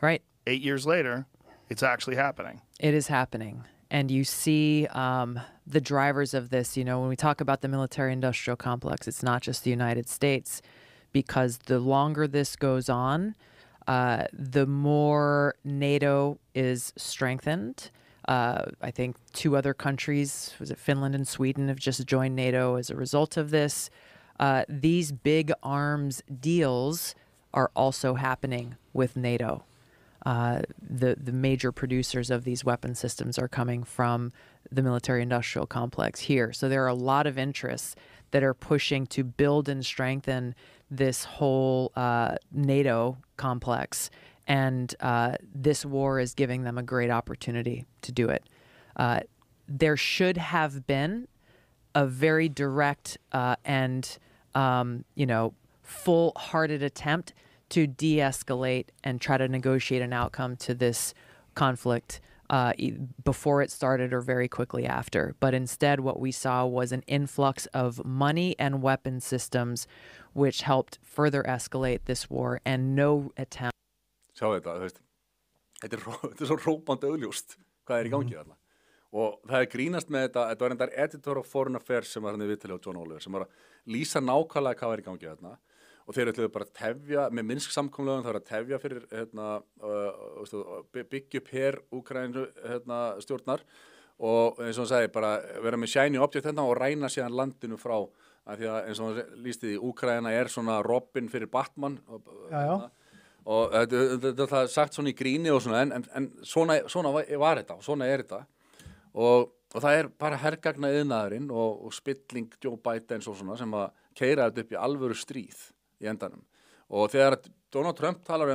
Right. 8 years later, it's actually happening. It is happening. And you see the drivers of this, when we talk about the military-industrial complex, it's not just the United States, because the longer this goes on, the more NATO is strengthened. I think 2 other countries, was it Finland and Sweden, have just joined NATO as a result of this. These big arms deals are also happening with NATO. The major producers of these weapon systems are coming from the military-industrial complex here. So there are a lot of interests that are pushing to build and strengthen this whole NATO complex. And this war is giving them a great opportunity to do it. There should have been a very direct and, full-hearted attempt to de-escalate and try to negotiate an outcome to this conflict before it started or very quickly after. But instead, what we saw was an influx of money and weapon systems, which helped further escalate this war, and no attempt. Sjá þetta, þetta er svo rópandi augljóst hvað í gangi þarna. Og það grínast með þetta var reyndar editor of Foreign Affairs sem var hann í viðtali á John Oliver, sem var að lýsa nákvæmlega hvað í gangi þarna. Og þeir ætluðu bara að tefja, með Minsk samkomulögum, það var að tefja fyrir byggja upp her Úkraínu stjórnar og eins og hann sagði, bara vera með shiny object og ræna síðan landinu frá, af því að eins og hann lýsti því, Úkraína svona Robin fyrir Batman og þetta er sagt svona í gríni og svona, en svona var þetta og svona þetta og það bara hergagna iðnaðurinn og spilling Joe Biden og svona sem að keyra þetta upp í alvöru stríð í endanum. Og þegar Donald Trump talar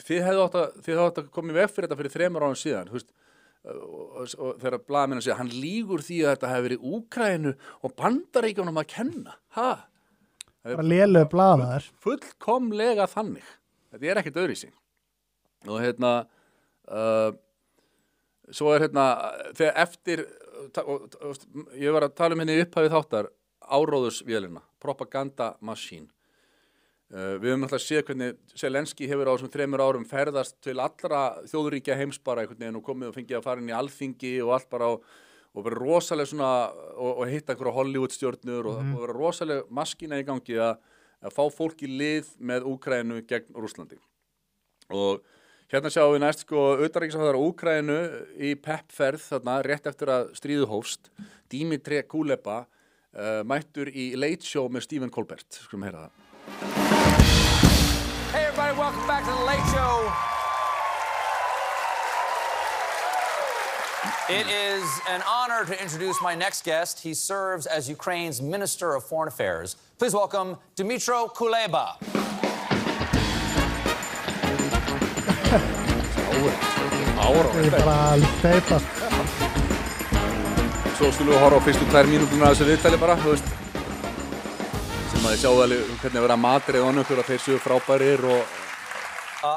þið hefðu átt að koma í veg fyrir þetta fyrir 3 árum síðan, og þegar blaðamenn segja, hann lýgur því að þetta hefði verið Úkraínu og Bandaríkjunum að kenna. Bara lélegu blaðamaður. Fullkomlega þannig. Þetta er ekkert öðruvísi. Og svo er þegar eftir, ég var að tala henni upphafið þáttar, áróðursvélina, propaganda machine. Við höfum alltaf séð hvernig Zelensky hefur á þessum 3 árum ferðast til allra þjóðríkja heims bara einhvern veginn og komið og fengið að fara inn í Alþingi og allt bara og vera rosalega svona og hitta einhverja Hollywood stjörnur og vera rosalega maskína í gangi að fá fólk í lið með Úkraínu gegn Rússlandi. Og hérna sjáum við næst utanríkisráðherra Úkraínu í peppferð þarna rétt eftir að stríðið hófst, Dmitry Kuleba mættur í Late Show með Stephen Colbert. Skulum heyra það. Hey everybody, welcome back to the Late Show. It is an honor to introduce my next guest. He serves as Ukraine's Minister of Foreign Affairs. Please welcome Dmytro Kuleba. Svo skulum við horfa á fyrstu 2 mínúturnar af þessu viðtali bara, sem að þið sjáu alveg hvernig vera matrið og annað þeir séu frábærir og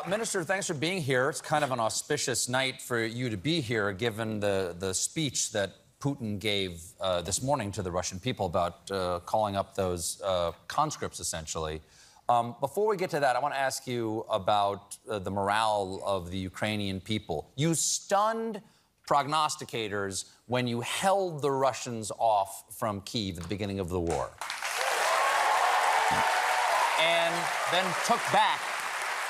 Minister, thanks for being here. It's kind of an auspicious night for you to be here, given the speech that Putin gave this morning to the Russian people about calling up those conscripts, essentially. Before we get to that, I want to ask you about the morale of the Ukrainian people. You stunned prognosticators when you held the Russians off from Kyiv at the beginning of the war. And then took back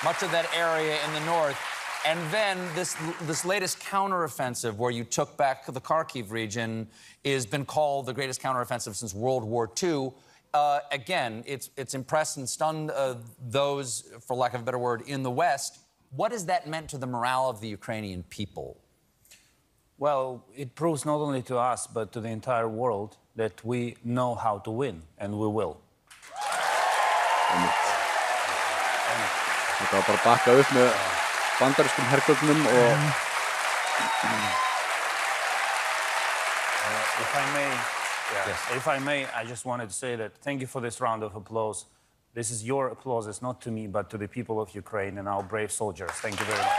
much of that area in the north. And then this latest counteroffensive where you took back the Kharkiv region has been called the greatest counteroffensive since World War II. Again, it's impressed and stunned those, for lack of a better word, in the West. What has that meant to the morale of the Ukrainian people? Well, it proves not only to us, but to the entire world that we know how to win, and we will. Þetta var bara að bakka upp með bandarískum hergögnum og If I may, I just wanted to say that thank you for this round of applause. This is your applause. It's not to me, but to the people of Ukraine and our brave soldiers. Thank you very much.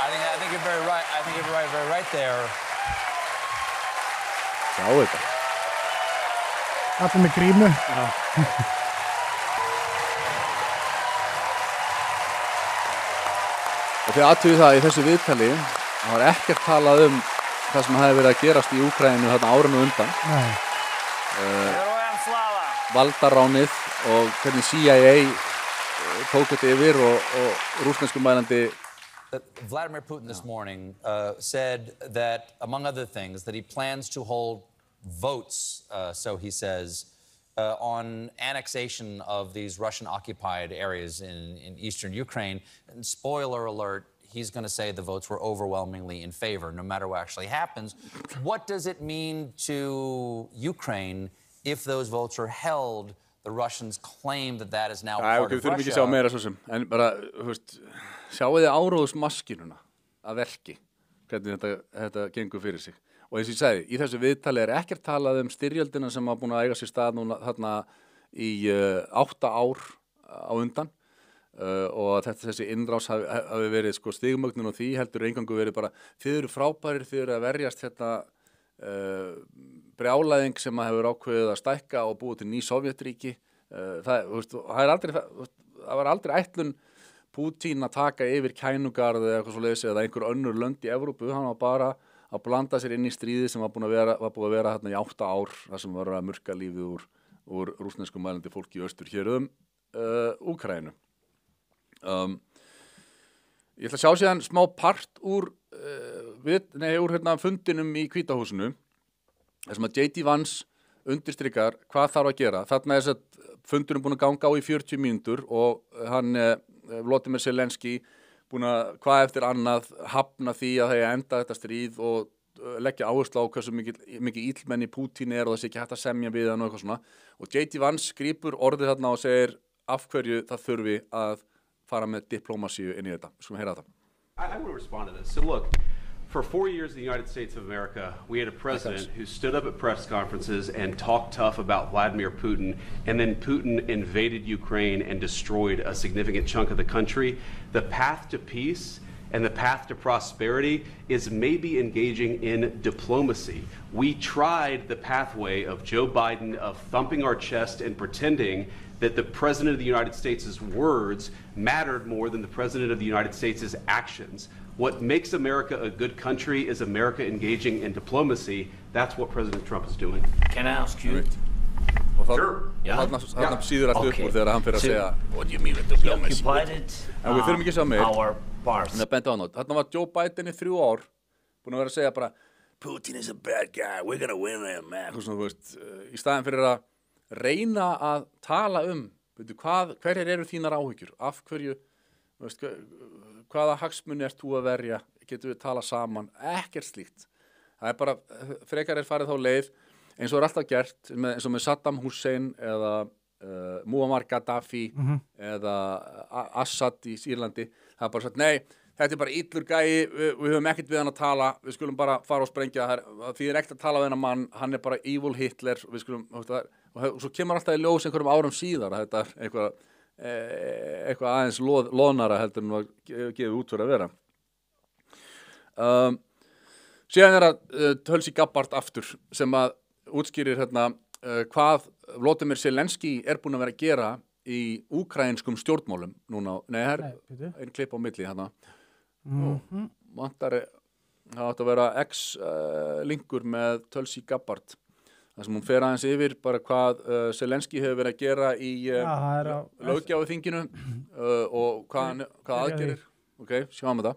I think you're very right. I think you're very right there. Sjá þetta. Allir með grímu. Og þið athugið það í þessu viðtali, það var ekkert talað það sem hefði verið að gerast í Úkraínu þarna árinu undan. Valdaránið og hvernig CIA tók þetta yfir og rússneskumælandi. Vladimir Putin this morning said that, among other things, that he plans to hold votes, so he says, on annexation of these Russian-occupied areas in eastern Ukraine. And spoiler alert, he's going to say the votes were overwhelmingly in favor, no matter what actually happens. What does it mean to Ukraine if those votes are held? The Russians claim that is now part of Russia. Við þurfum ekki að sjá meira svo sem, en bara, sjáu þið áróðusmaskinuna að verki, hvernig þetta gengur fyrir sig. Og eins og ég sagði, í þessu viðtali ekkert talað styrjöldina sem var búin að eiga sér stað núna þarna í 8 ár á undan og þessi innrás hafi verið stigmögnun og því heldur eingangu verið bara þið eru frábærir, þið eru að verjast brjálæðing sem hefur ákveðið að stækka og búið til ný Sovjetríki. Það var aldrei ætlun Putin að taka yfir Kænugarð eða eitthvað svoleiðis eða einhver önnur lönd í Evrópu, hann var bara að blanda sér inn í stríði sem var búið að vera þarna í 8 ár þar sem var að murka lífið úr rússneskum mælandi fólki í austur hér Úkraínu. Ég ætla að sjá síðan smá part úr fundinum í Hvíta húsinu þar sem að J.D. Vance undirstrikar hvað þarf að gera. Þarna þess að fundurinn búin að ganga á í 40 mínútur og hann Volodymyr Zelensky búin að hvað eftir annað hafna því að það er að enda þetta stríð og leggja áherslu á hversu mikið illmenni Putin og það sé ekki hægt að semja við hann og eitthvað svona. Og J.D. Vance grípur orðið þarna og segir af hverju það þurfi að fara með diplómasíu inn í þetta. Við skulum heyra þetta. I want to respond to this. So look, for 4 years in the United States of America, we had a president who stood up at press conferences and talked tough about Vladimir Putin, and then Putin invaded Ukraine and destroyed a significant chunk of the country. The path to peace and the path to prosperity is maybe engaging in diplomacy. We tried the pathway of Joe Biden of thumping our chest and pretending that the President of the United States' words mattered more than the President of the United States' actions. What makes America a good country is America engaging in diplomacy. That's what President Trump is doing. Can I ask you? Sure. Þarna síður allt upp úr þegar hann fyrir að segja what do you mean with diplomacy? En við þurfum ekki að sjá meir. Þarna var Joe Biden í 3 ár búin að vera að segja bara Putin is a bad guy, we're gonna win him, man. Í staðin fyrir að reyna að tala hverjar eru þínar áhyggjur, af hverju, hvaða hagsmuni ert þú að verja, getum við tala saman, ekkert slíkt. Það bara, frekar farið þá leið, eins og alltaf gert, eins og með Saddam Hussein eða Muammar Gaddafi eða Assad í Sýrlandi, það bara sagt, nei, þetta bara illur gæi, við höfum ekkert við hann að tala, við skulum bara fara og sprengja því ekkert að tala við hennar mann, hann bara evil Hitler, við skulum, og svo kemur alltaf í ljós einhverjum árum síðar að þetta eitthvað aðeins loðnara heldur en að gefa út fyrir að vera. Síðan það Tulsi Gabbard aftur sem að útskýrir hvað Volodymyr Zelensky búinn að vera að gera í úkraínskum stjórnmálum núna. Nei, einn klipp á milli hérna. Það átti að vera X-linkur með Tulsi Gabbard. Það sem hún fer aðeins yfir bara hvað Zelensky hefur verið að gera í löggjafarþinginu og hvað aðgerir. Ok, sjáum þetta.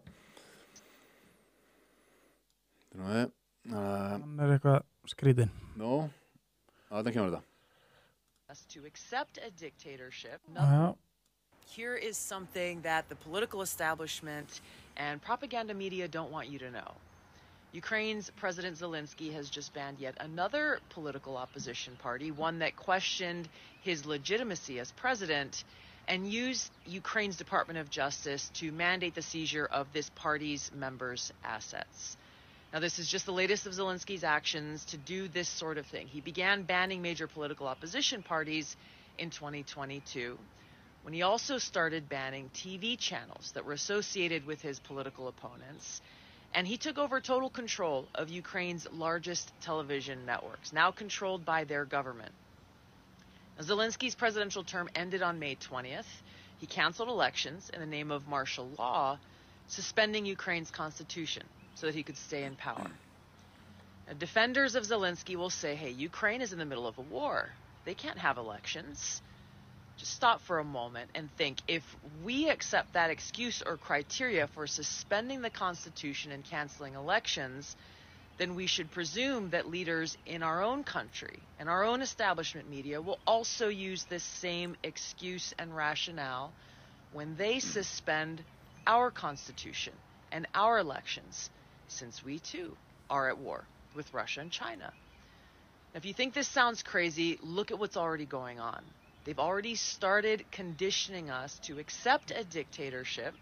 Hann eitthvað skrítinn. Nó, það kemur þetta. To accept a dictatorship. Here is something that the political establishment and propaganda media don't want you to know. Ukraine's President Zelensky has just banned yet another political opposition party, one that questioned his legitimacy as president, and used Ukraine's Department of Justice to mandate the seizure of this party's members' assets. Now, this is just the latest of Zelensky's actions to do this sort of thing. He began banning major political opposition parties in 2022, when he also started banning TV channels that were associated with his political opponents. And he took over total control of Ukraine's largest television networks, now controlled by their government. Now, Zelensky's presidential term ended on May 20th. He canceled elections in the name of martial law, suspending Ukraine's constitution so that he could stay in power. Now, defenders of Zelensky will say, hey, Ukraine is in the middle of a war. They can't have elections. Just stop for a moment and think, if we accept that excuse or criteria for suspending the Constitution and canceling elections, then we should presume that leaders in our own country and our own establishment media will also use this same excuse and rationale when they suspend our Constitution and our elections, since we too are at war with Russia and China. Now, if you think this sounds crazy, look at what's already going on. They've already started conditioning us to accept a dictatorship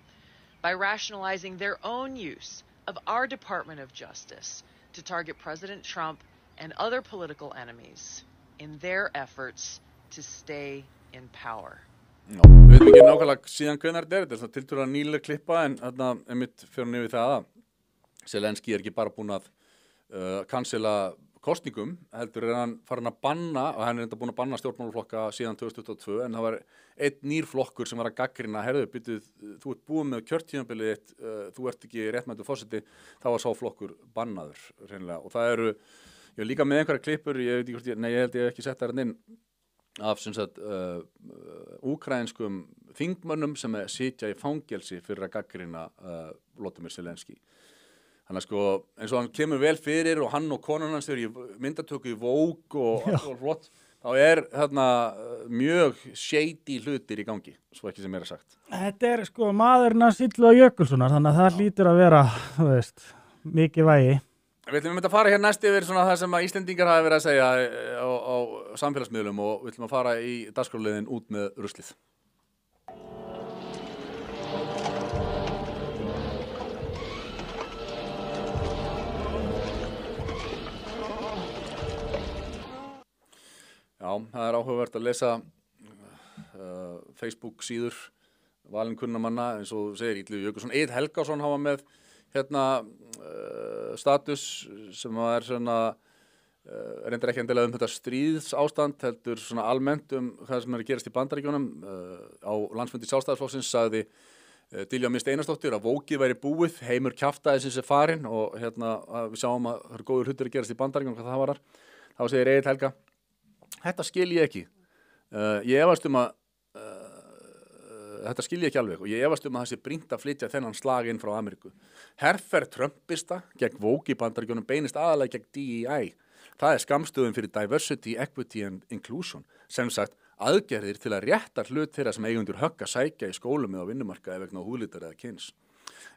by rationalizing their own use of our Department of Justice to target President Trump and other political enemies in their efforts to stay in power. Við veitum ekki nákvæmlega síðan hvenær þetta er tiltölulega nýleg klippa, en þarna einmitt fyrir hann yfir það að Zelensky ekki bara búinn að cancela kostningum, heldur hann farin að banna, og hann enda búinn að banna stjórnmálaflokka síðan 2022, en það var einn nýr flokkur sem var að gaggrina, herðu, þú ert búið með kjörtímabilið þitt, þú ert ekki réttmætur forseti, þá var sá flokkur bannaður, reynilega. Og það eru, ég líka með einhverja klippur, ég veit ekki hvort ég held ég ekki sett það inn, af sem sagt úkraínskum þingmönnum sem sitja í fangelsi fyrir að gaggrina Volodymyr Zelensky. Þannig að sko, eins og hann kemur vel fyrir og hann og konan hans eru í myndatöku í Vogue og allt flott, þá þarna mjög shady hlutir í gangi, svo ekki sem sagt. Þetta sko maðurinn hans Illuga Jökulssonar, þannig að það hlýtur að vera, þú veist, mikið vægi. Við ætlum að fara hér næst yfir svona það sem að Íslendingar hafa verið að segja á samfélagsmiðlum, og við ætlum að fara í dagskrárliðin út með ruslið. Já, það er áhugavert að lesa Facebook síður valinkunnamanna, eins og segir Illugi Jökulsson. Egill Helgason hafa með status sem er svona, reyndar ekki endilega þetta stríðsástand, heldur svona almennt það sem að gerast í Bandaríkjunum. Á landsfundi Sjálfstæðisflokksins sagði Diljá Mist Einarsdóttir að Vókið væri búið, heimur kjaftaðisins farin, og við sjáum að það eru góður hlutir að gerast í Bandaríkjunum, hvað það varar. Þá segir Egill Helga: þetta skil ég ekki. Ég efast þetta skil ég ekki alveg, og ég efast að það sé brýnt að flytja þennan slag inn frá Ameríku. Herferð Trumpista gegn Woke í Bandaríkjunum beinist aðalega gegn DEI. Það er skammstöðun fyrir Diversity, Equity and Inclusion, sem sagt aðgerðir til að rétta hlut þeirra sem eigundur högg að sækja í skólum eða á vinnumarkaði vegna húðlitar eða kyns.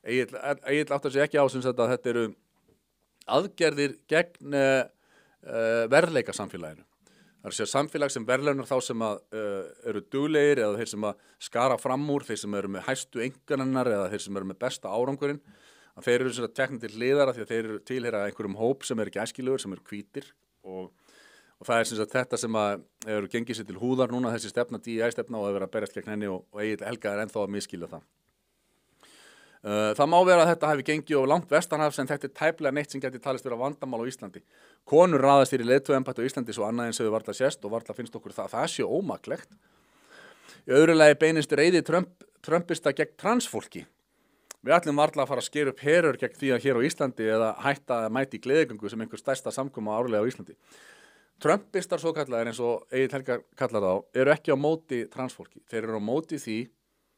Egill áttar sig ekki á sem sagt að þetta eru aðgerðir gegn verðleikasamfélaginu. Það er að segja samfélag sem verðlaunar þá sem eru duglegir, eða þeir sem skara fram úr, þeir sem eru með hæstu einkunnirnar, eða þeir sem eru með besta árangurinn, að þeir eru teknir til hliðar því að þeir eru tilheyra einhverjum hóp sem er ekki æskilegur, sem eru hvítir, og það er þetta sem eru gengið sér til húðar núna, þessi stefna, DEI stefna, og að vera að berjast gegn henni, og Egill Helga er ennþá að misskilja það. Það má vera að þetta hafi gengið of langt vestanhafs en þetta tæplega neitt sem geti talist vera vandamál á Íslandi. Konur raðast í leiðtogaembætti á Íslandi svo annað eins hefur varla sést og varla finnst okkur það sé ómaklegt. Í öðru lagi beinist reiði Trumpista gegn transfólki. Við ætlum varla að fara að skera upp herör gegn því að hér á Íslandi eða hætta að mæti í gleðigöngu sem einhver stærsta samkoma árlega á Íslandi. Trumpistar svo kallaðir eins og Egill Helga kallar þá eru ekki á móti transfólki. Þeir eru á móti því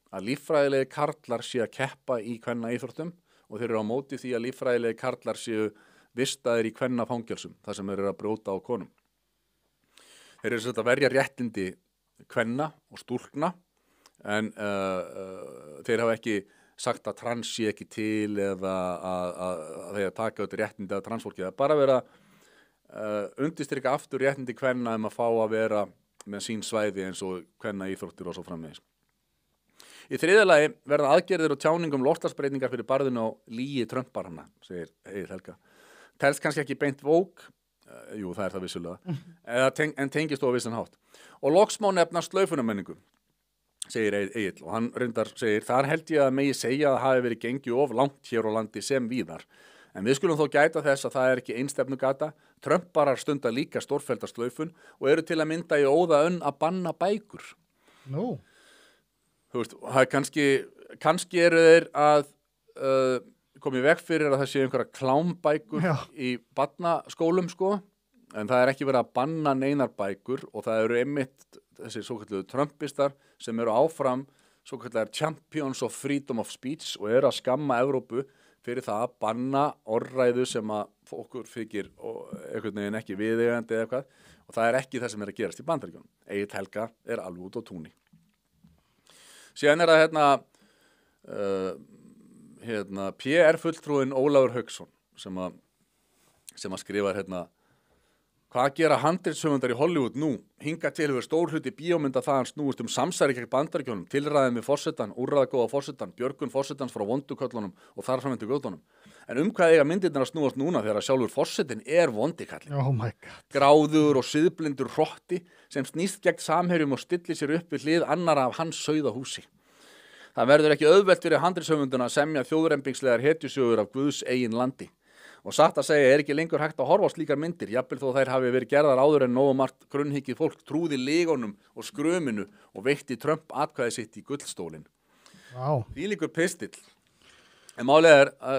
að líffræðilegi karlar séu að keppa í kvennaíþróttum og þeir eru á móti því að líffræðilegi karlar séu vistaðir í kvennafangelsum þar sem þeir eru að brjóta á konum. Þeir eru að verja réttindi kvenna og stúlkna en þeir hafa ekki sagt að trans sé ekki til eða að þeir taka auðvitað réttindi að transfólki. Það er bara verið að undirstrika aftur réttindi kvenna að fá að vera með sín svæði eins og kvennaíþróttir og svo framvegis. Í þriðja lagi verða aðgerðir og tjáningum loftslagsbreytingar fyrir barðinu á lígi Trumparana, segir Egill Helga. Telst kannski ekki beint vók, jú það er það vissulega, en tengist á vissan hátt. Og loks má nefna slaufunarmenningu, segir Egill, og hann reyndar segir, þar held ég að megi segja að hafi verið gengið of langt hér á landi sem víðar. En við skulum þó gæta þess að það er ekki einstefnugata, Trumparar stunda líka stórfellda slaufun og eru til að mynda í óða önn að banna bækur. Nú. Þú veist, það er kannski eru þeir að koma í veg fyrir að það séu einhverja klámbækur í barnaskólum sko, en það er ekki verið að banna neinar bækur og það eru einmitt þessi svokalluðu Trumpistar sem eru áfram svokallar Champions of Freedom of Speech og eru að skamma Evrópu fyrir það að banna orðræðu sem að okkur þykir einhvern veginn ekki viðeigandi eða eitthvað og það er ekki það sem er að gerast í Bandaríkjunum. Egill Helga er alveg út á túni. Síðan er það PR-fulltrúinn Ólafur Hauksson sem að skrifar hvað gera handritshöfundar í Hollywood nú? Hingað til hefur stór hluti bíómynda þaðan snúist samsæri gegn Bandaríkjunum, tilræðin við forsetann, úrræðagóða forsetann, björgun forsetans frá vonduköllunum og þar fram eftir götunum. En hvað eiga myndirnar að snúast núna þegar sjálfur forsetinn er vondikallinn? Oh my God. Gráður og siðblindur hrotti sem snýst gegn samherjum og stillir sér upp við hlið annara af hans sauðahúsi. Það verður ekki auðvelt fyrir handritshöfunduna að semja þjóðrembingslegar hetjusögur af Guðs eigin landi. Og satt að segja er ekki lengur hægt að horfa á slíkar myndir, jafnvel þó þær hafi verið gerðar áður en nógu margt grunnhyggið fólk trúði legonum og skröminu og veitti Trump atkvæði sitt í gullstólinn. Wow. Þvílíkur pistill. En málið er að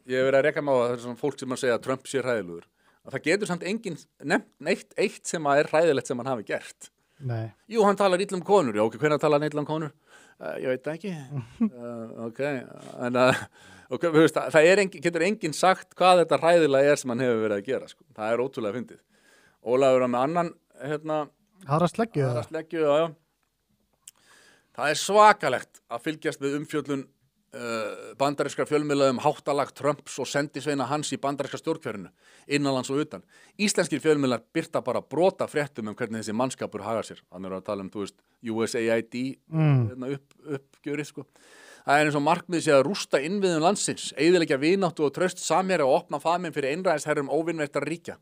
ég hef verið að reka mig á að það er svona fólk sem að segja að Trump sé hræðilegur. Að það getur samt enginn nefnt eitt sem að er hræðilegt sem hann hafi gert. Nei. Jú, hann talar illa um konur. Já, ok, hvenær talar hann illa um konur? Ég veit það ekki. Okay, það getur enginn sagt hvað þetta hræðilega er sem hann hefur verið að gera. Sko. Það er ótrúlega fyndið. Ólafur með annan aðra sleggju. Já. Það er svakalegt að fylgjast við umfjöllun bandarískra fjölmiðla háttalag Trumps og sendisveina hans í bandaríska stjórnkjörinu, innanlands og utan. Íslenskir fjölmiðlar birta bara brota fréttum hvernig þessi mannskapur hagar sér. Hann er að tala USAID uppgjörið sko. Það er eins og markmið sé að rústa innviðum landsins, eyðileggja vináttu og traust samherja og opna faðminn fyrir einræðisherrum óvinveittra ríkja.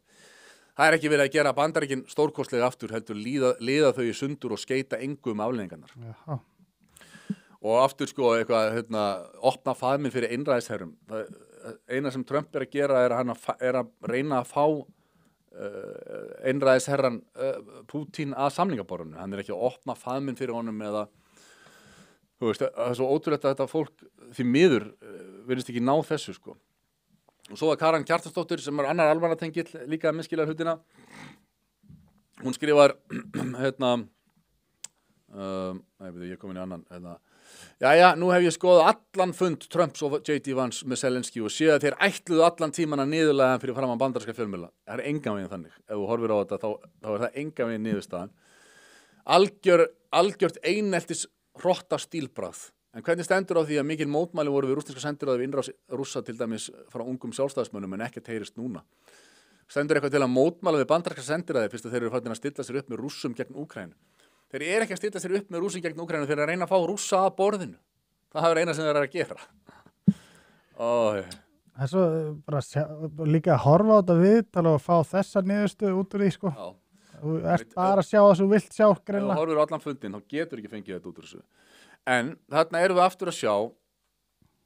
Það er ekki verið að gera Bandaríkin stórkostlega aftur, heldur liða þau í sundur og skeita engu afleiðingarnar. Jaha. Og aftur sko opna faðminn fyrir einræðisherrum. Eina sem Trump er að gera er að reyna að fá einræðisherran Putin að samningaborðinu. Hann er ekki að opna faðminn fyrir honum eða það er svo ótrúlegt að þetta fólk því miður virðist ekki ná þessu sko. Og svo að Karen Kjartansdóttir sem er annar almannatengill líka að minnskilja hlutina. Hún skrifar ég kom inn í annan Jæja, nú hef ég skoðað allan fund Trumps og J.D. Vance með Zelensky og séð að þeir ætluðu allan tíman að niðurlega fyrir framan bandaríska fjölmiðla. Það er engan veginn þannig. Ef þú horfir á þetta þá er það engan veginn niðurstaðan. Algjört eineltis hrotta stílbragð. En hvernig stendur á því að mikil mótmæli voru við rússneska sendiráði við innrás Rússa til dæmis frá ungum sjálfstæðismönnum en ekkert heyrist núna? Stendur eitthvað til að mótmæla við bandaríska sendiráði fyrst að þeir eru farin að stilla sér upp með Rússum gegn Úkraínu? Þeir eru ekki að stilla sér upp með Rússum gegn Úkraínu, þeir eru að reyna að fá Rússa að borðinu. Það er eina sem þeir eru að gera. Það er svo bara líka að horfa á þetta viðtal og fá þessa niðurstöðu út úr því sko. Þú ert bara að sjá það sem þú vilt sjá greinilega. Ef þú horfir á allan fundin, þá getur ekki fengið þetta út úr þessu. En þarna erum við aftur að sjá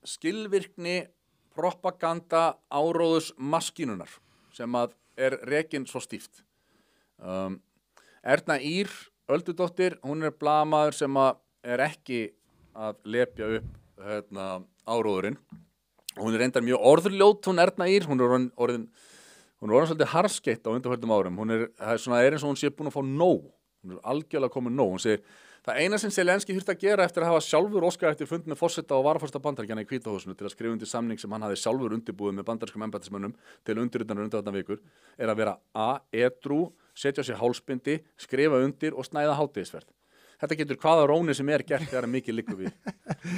skilvirkni propaganda áróðus maskínunar sem að rekin svo stíft. Erna Ýr Öldudóttir, hún blaðamaður sem að ekki að lepja upp áróðurinn. Hún reyndar mjög orðurljót, hún Erna Ýr, hún orðin svolítið harðskeytt á undanförnum árum. Það eins og hún sé búin að fá nóg. Hún algjörlega komin nóg. Hún segir, það eina sem Zelenski þurfti að gera eftir að hafa sjálfur óskað eftir fund með forseta og varaforseta Bandaríkjanna í Hvíta húsinu til að skrifa undir samning sem hann hafði sjálfur undirbúið með bandarískum embættismönnum til undirritanar undanfarnar vikur, að vera edrú, setja sér hálsbindi, skrifa undir og snæða hádegisverð. Þetta getur hvaða róni sem gert þegar mikið liggur við.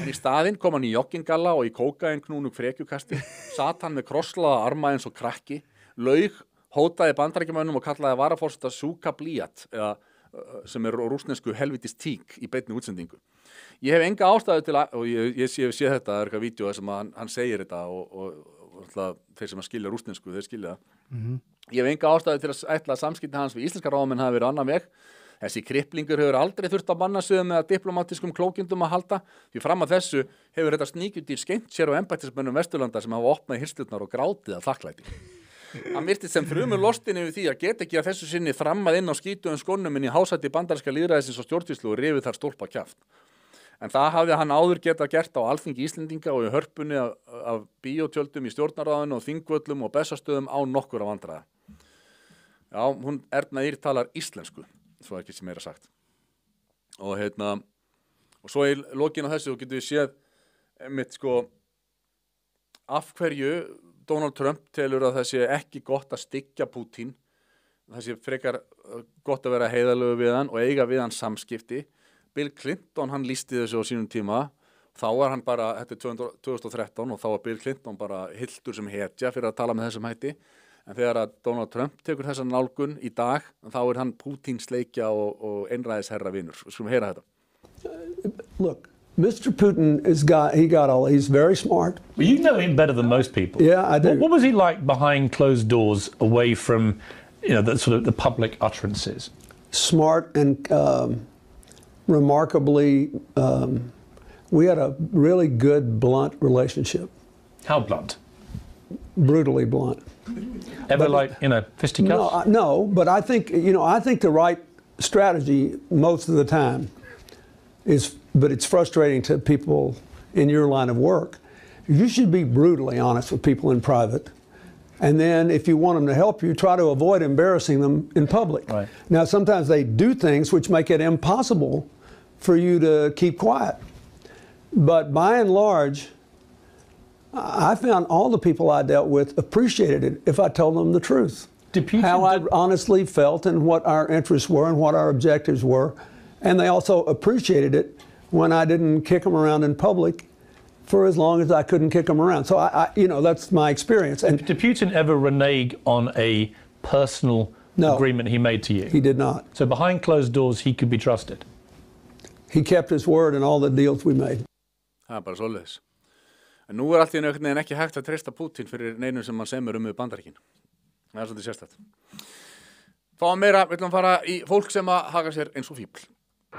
En í staðinn kom hann í joggingalla og í kókaínknúnu frekjukasti, sat hann með krosslaða arma eins og krakki, laug, hótaði Bandaríkjamönnum og kallaði varaforseta Suka Blíat, sem rússnesku helvitis tík í beinni útsendingu. Ég hef enga ástæðu til að, og ég sé þetta, það eitthvað vídeo sem hann segir þetta og þeir sem skilja rússnesku, þeir skilja það. Ég hef enga ástæðu til að ætla að samskipti hans við íslenska ráðamenn hafi verið annan veg. Þessi kripplingur hefur aldrei þurft að bannasöðum eða diplomatískum klókindum að halda, því fram að þessu hefur þetta sníkjudýr skengt sér á embættismönnum Vesturlanda sem hafa opnað hirslurnar og grátið af þakklæti. Hann virtist sem frumur lostin yfir því að geta ekki að þessu sinni þrammað inn á skítuðum skónum inn í hásæti bandaríska lýðræðisins og stjórnsýslu og rifið þar stólpa kjaft. En það hafði hann áður getað gert á Alþingi Íslendinga og í hörpunni af bíótjöldum í stjórnarráðinu og þingvöllum og Bessastöðum án nokkurra vandræða. Já, hún Erna Ýr talar íslensku, svo ekki sem meira sagt. Og svo í lokin á þessu getum við séð einmitt af hverju Donald Trump telur að það sé ekki gott að styggja Putin, það sé frekar gott að vera heiðarlegur við hann og eiga við hann samskipti. Bill Clinton, hann lýsti þessu á sínum tíma, þá var hann bara, þetta 2013 og þá var Bill Clinton bara hylltur sem hetja fyrir að tala með þessum hætti, en þegar að Donald Trump tekur þessa nálgun í dag, þá hann Putin sleikja og einræðisherra vinur. Við skulum heyra þetta. Look. Mr. Putin he's very smart. Well, you know him better than most people. Yeah, I do. What was he like behind closed doors, away from, the sort of the public utterances? Smart and remarkably, we had a really good, blunt relationship. How blunt? Brutally blunt. Ever fisticuffs? No, but I think the right strategy most of the time but it's frustrating to people in your line of work. You should be brutally honest with people in private. And then if you want them to help you, try to avoid embarrassing them in public. Right. Now, sometimes they do things which make it impossible for you to keep quiet. But by and large, I found all the people I dealt with appreciated it if I told them the truth. How I honestly felt and what our interests were and what our objectives were. And they also appreciated it when I didn't kick them around in public for as long as I couldn't kick them around. So, that's my experience. And did Putin ever renege on a personal agreement he made to you? He did not. So behind closed doors, he could be trusted? He kept his word in all the deals we made. Það bara svoleiðis. En nú allt í einhvern veginn ekki hægt að treysta Putin fyrir neinum sem hann semur við Bandaríkin. Það svolítið sérstætt. Fáum meira, við ætlum að fara í fólk sem að haga sér eins og fíbl.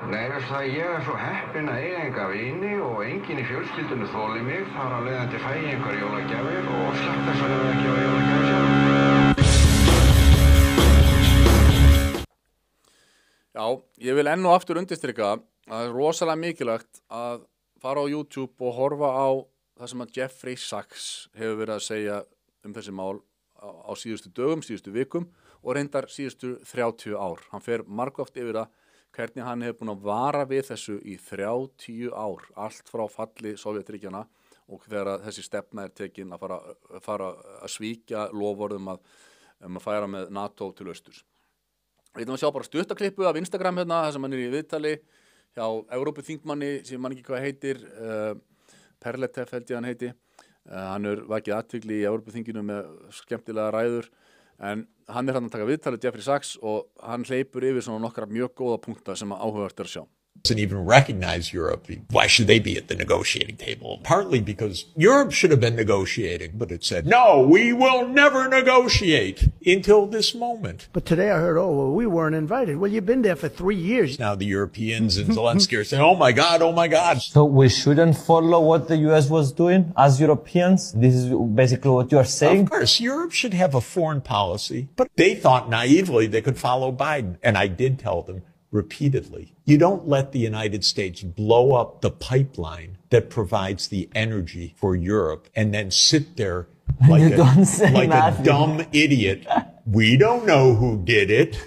Nei, ég svo heppinn að eiga enga vini og enginn í fjölskyldunni þoli mig, þar af leiðandi fæ ég einhver jólagjafir og slagt þess að ekki á jólagjafir sjálf. Já, ég vil enn og aftur undirstrika að það er rosalega mikilvægt að fara á YouTube og horfa á það sem að Jeffrey Sachs hefur verið að segja þessi mál á síðustu dögum, síðustu vikum og reyndar síðustu 30 ár. Hann fer margoft yfir það hvernig hann hefur búin að vara við þessu í 30 ár, allt frá falli Sovétríkjanna og þegar þessi stefna tekin að fara að svíkja loforðum að færa með NATO til austurs. Við ætlum að sjá bara stuttaklippu af Instagram þar sem hann í viðtali hjá Evrópuþingmanni sem man ekki hvað heitir, Perletev held ég hann heiti. Hann vakið athygli í Evrópuþinginu með skemmtilega ræður. En hann hann að taka viðtalið Jeffrey Sachs og hann hleypur yfir svona nokkra mjög góða punkta sem áhugavert að sjá. doesn't even recognize Europe. Why should they be at the negotiating table? Partly because Europe should have been negotiating, but it said, no, we will never negotiate until this moment. But today I heard, oh, well, we weren't invited. Well, you've been there for 3 years. Now the Europeans and Zelensky are saying, oh my God, oh my God. So we shouldn't follow what the US was doing as Europeans? This is basically what you are saying? Of course, Europe should have a foreign policy, but they thought naively they could follow Biden. And I did tell them, repeatedly, you don't let the United States blow up the pipeline that provides the energy for Europe and then sit there like a dumb idiot. We don't know who did it.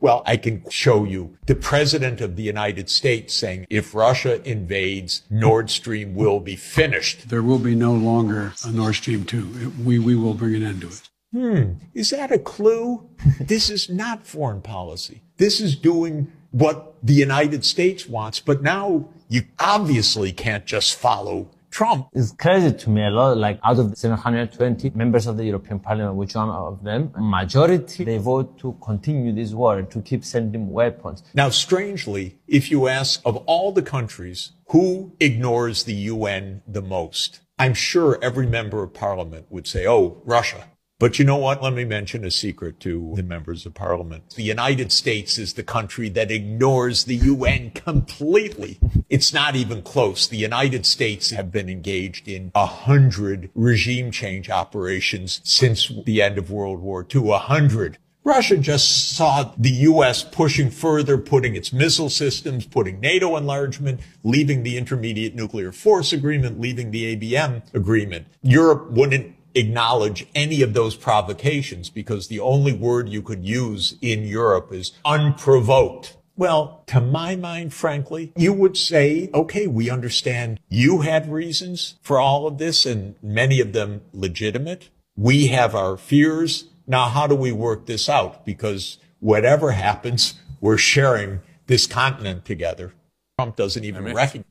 Well, I can show you the president of the United States saying, if Russia invades, Nord Stream will be finished. There will be no longer a Nord Stream 2. We will bring an end to it. Is that a clue? This is not foreign policy. This is doing what the United States wants, but now you obviously can't just follow Trump. It's crazy to me a lot, like out of the 720 members of the European Parliament, which one of them, majority, they vote to continue this war, to keep sending weapons. Now, strangely, if you ask of all the countries who ignores the UN the most, I'm sure every member of Parliament would say, oh, Russia. But you know what? Let me mention a secret to the members of Parliament. The United States is the country that ignores the UN completely. It's not even close. The United States have been engaged in 100 regime change operations since the end of World War II. 100. Russia just saw the U.S. pushing further, putting its missile systems, putting NATO enlargement, leaving the Intermediate Nuclear Force Agreement, leaving the ABM agreement. Europe wouldn't acknowledge any of those provocations because the only word you could use in Europe is unprovoked. Well, to my mind, frankly, you would say, okay, we understand you had reasons for all of this and many of them legitimate. We have our fears. Now, how do we work this out? Because whatever happens, we're sharing this continent together. Trump doesn't even recognize.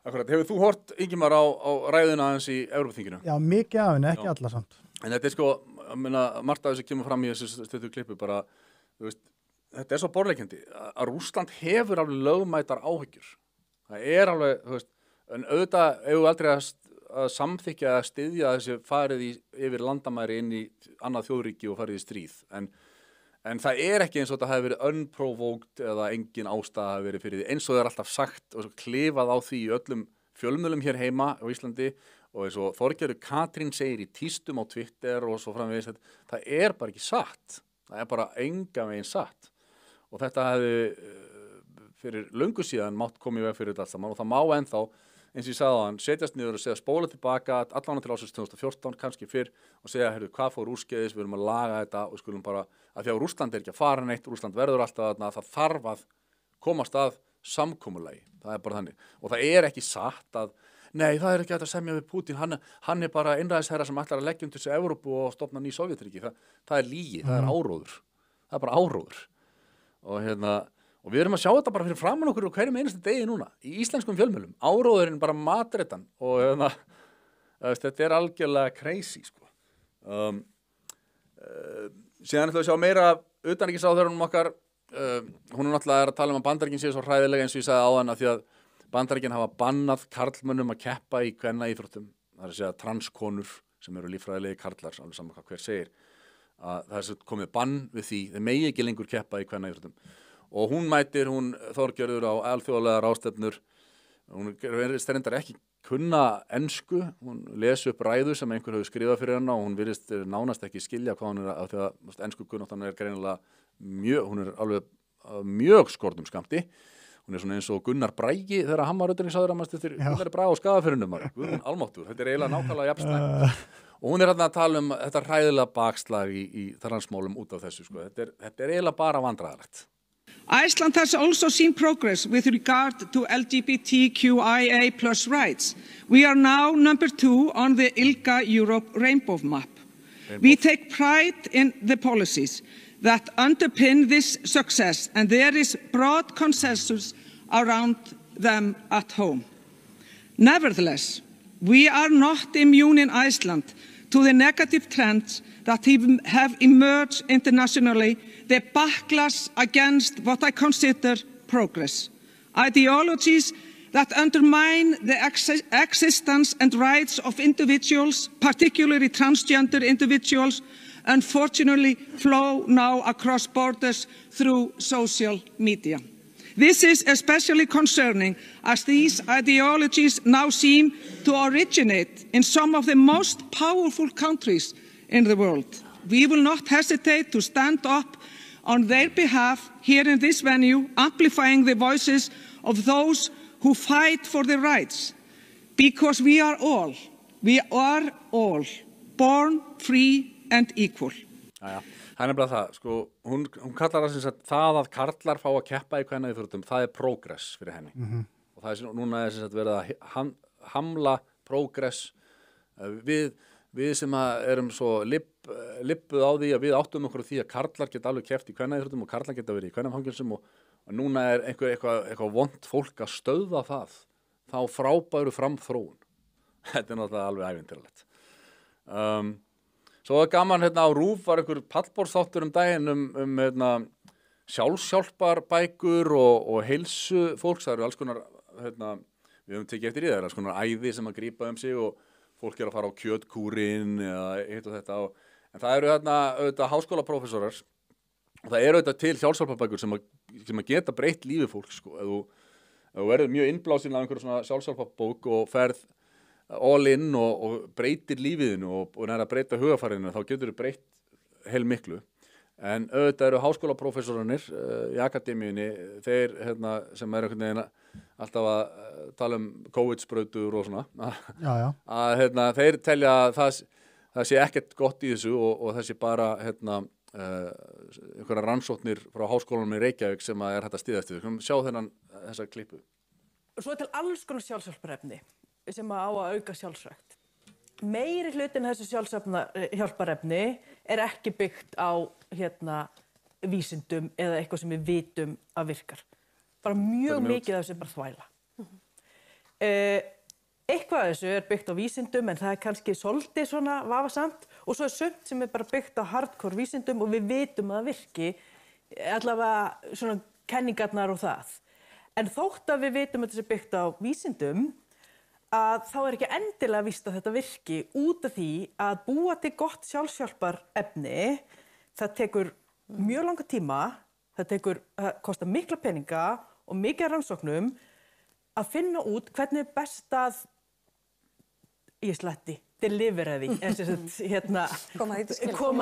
Akkurat, hefur þú hort Ingimar á ræðuna aðeins í Evrópuþinginu? Já, mikið af henni, ekki alla samt. En þetta sko, margt af þessu kemur fram í þessu stöðu klippu bara, þú veist, þetta svo borðleikjandi að Rússland hefur alveg lögmætar áhyggjur. Það alveg, þú veist, en auðvitað hefur aldrei að samþykja að styðja þessi farið yfir landamæri inn í annað þjóðríki og farið í stríð. En það ekki eins og þetta hafi verið unprovoked eða engin ástæða hafi verið fyrir því. Eins og það alltaf sagt og svo klifað á því í öllum fjölmiðlum hér heima á Íslandi og eins og Þorgerður Katrín segir í tístum á Twitter og svo framvegis. Það bara ekki satt. Það bara engan veginn satt. Og þetta hefði fyrir löngu síðan mátt komið í veg fyrir þetta allt saman og það má ennþá, eins og ég sagði á hann, setjast niður og segja spóla tilbaka allan til ásins 2014, kannski fyrr og segja, heyrðu, hvað fór úrskeiðis, við erum að laga þetta og skulum bara, að því að Rússland ekki að fara neitt, Rússland verður alltaf þarna, það þarf að komast að samkomulagi, það bara þannig. Og það ekki satt að, nei, það ekki hægt að semja við Putin, hann bara einræðisherra sem ætlar að leggja undir sig Evrópu og stofna ný Sovjetríki, það lygi, það áróður, það bara áróður. Og við erum að sjá þetta bara fyrir framan okkur og hverjum einasta degi núna í íslenskum fjölmiðlum. Áróðurinn bara matreitan og þetta algjörlega crazy sko. Síðan ætlum við að sjá meira utanríkisráðherrunum okkar. Hún náttúrulega að tala að Bandaríkin séu svo hræðilega eins og ég sagði áðan að því að Bandaríkin hafa bannað karlmönnum að keppa í kvennaíþróttum. Það að segja transkonur sem eru líffræðilegi karlar, alveg saman hvað hver segir. Það er komið bann við því, þeir megi ekki lengur keppa í kvennaíþróttum. Og hún mætir, Þorgerður á alþjóðlegar ráðstefnur, hún virðist reyndar ekki kunna ensku, hún lesi upp ræðu sem einhver hefur skrifað fyrir hana og hún virðist nánast ekki skilja hvað hún af því að ensku kunnáttan greinilega hún alveg mjög skortum skammti. Hún svona eins og Gunnar Bragi þegar hann var utanríkisráðherra eftir Gunnar Braga á Skagafirðinum. Guðmund almáttugur, þetta eiginlega nákvæmlega jafnslæmt. Og hún að tala þetta hræðilega bakslag í transmálum út af þessu. Sko. Þetta eiginlega bara vandræðalegt. Iceland has also seen progress with regard to LGBTQIA+ rights. We are now number 2 on the ILGA Europe Rainbow Map. We take pride in the policies that underpin this success, and there is broad consensus around them at home. Nevertheless, we are not immune in Iceland to the negative trends that have emerged internationally, the backlash against what I consider progress. ideologies that undermine the existence and rights of individuals, particularly transgender individuals, unfortunately flow now across borders through social media. This is especially concerning as these ideologies now seem to originate in some of the most powerful countries in the world. We will not hesitate to stand up on their behalf here in this venue, amplifying the voices of those who fight for their rights, because we are all born free and equal. Jæja, það bara það, sko, hún kallar það sem sagt það að karlar fá að keppa í kvennaíþróttum, það progress fyrir henni. Og það núna sem sagt verið að hamla progress við sem erum svo lippuð á því að við áttum okkur á því að karlar geta alveg keppt í kvennaíþróttum og karlar geta verið í kvennafangelsum og núna eitthvað vont fólk að stöðva það, þá frábæru framþróun. Þetta náttúrulega alveg ævintýralegt. Svo gaman á RÚV var einhver pallborðsþáttur daginn sjálfshjálparbækur og heilsu fólks. Það eru alls konar, við höfum tekið eftir í það, alls konar æði sem að grípa sig og fólk að fara á kjötkúrin eða hitt og þetta. En það eru auðvitað háskólaprófessorar og það eru auðvitað til sjálfshjálparbækur sem að geta breytt lífi fólks. Sko. Ef þú verður mjög innblásinn af einhverju svona sjálfshjálparbók og ferð all in og breytir lífiðinu og nær að breyta hugafarinu, þá getur þú breytt heil miklu. En auðvitað eru háskólaprófessorarnir í akademíunni, þeir sem einhvern veginn alltaf að tala COVID-sprautur og svona, að þeir telja að það sé ekkert gott í þessu og það sé bara einhverja rannsóknir frá háskólanum í Reykjavík sem að hægt að styðjast við. Sjá þessa klippu. Svo til alls konar sjálfshjálparefni sem á að auka sjálfsrækt. Meiri hlutin þessu sjálfshjálparefni ekki byggt á vísindum eða eitthvað sem við vitum að virkar. Bara mjög mikið af þessu bara þvæla. Eitthvað af þessu byggt á vísindum en það kannski svolítið svona vafasamt og svo sumt sem bara byggt á hardcore vísindum og við vitum að það virki, allavega svona kenningarnar og það. En þótt að við vitum að þessu byggt á vísindum að þá ekki endilega víst að þetta virki út af því að búa til gott sjálfshjálparefni, það tekur mjög langa tíma, það kostar mikla peninga og mikið rannsóknum að finna út hvernig best að delivera því, koma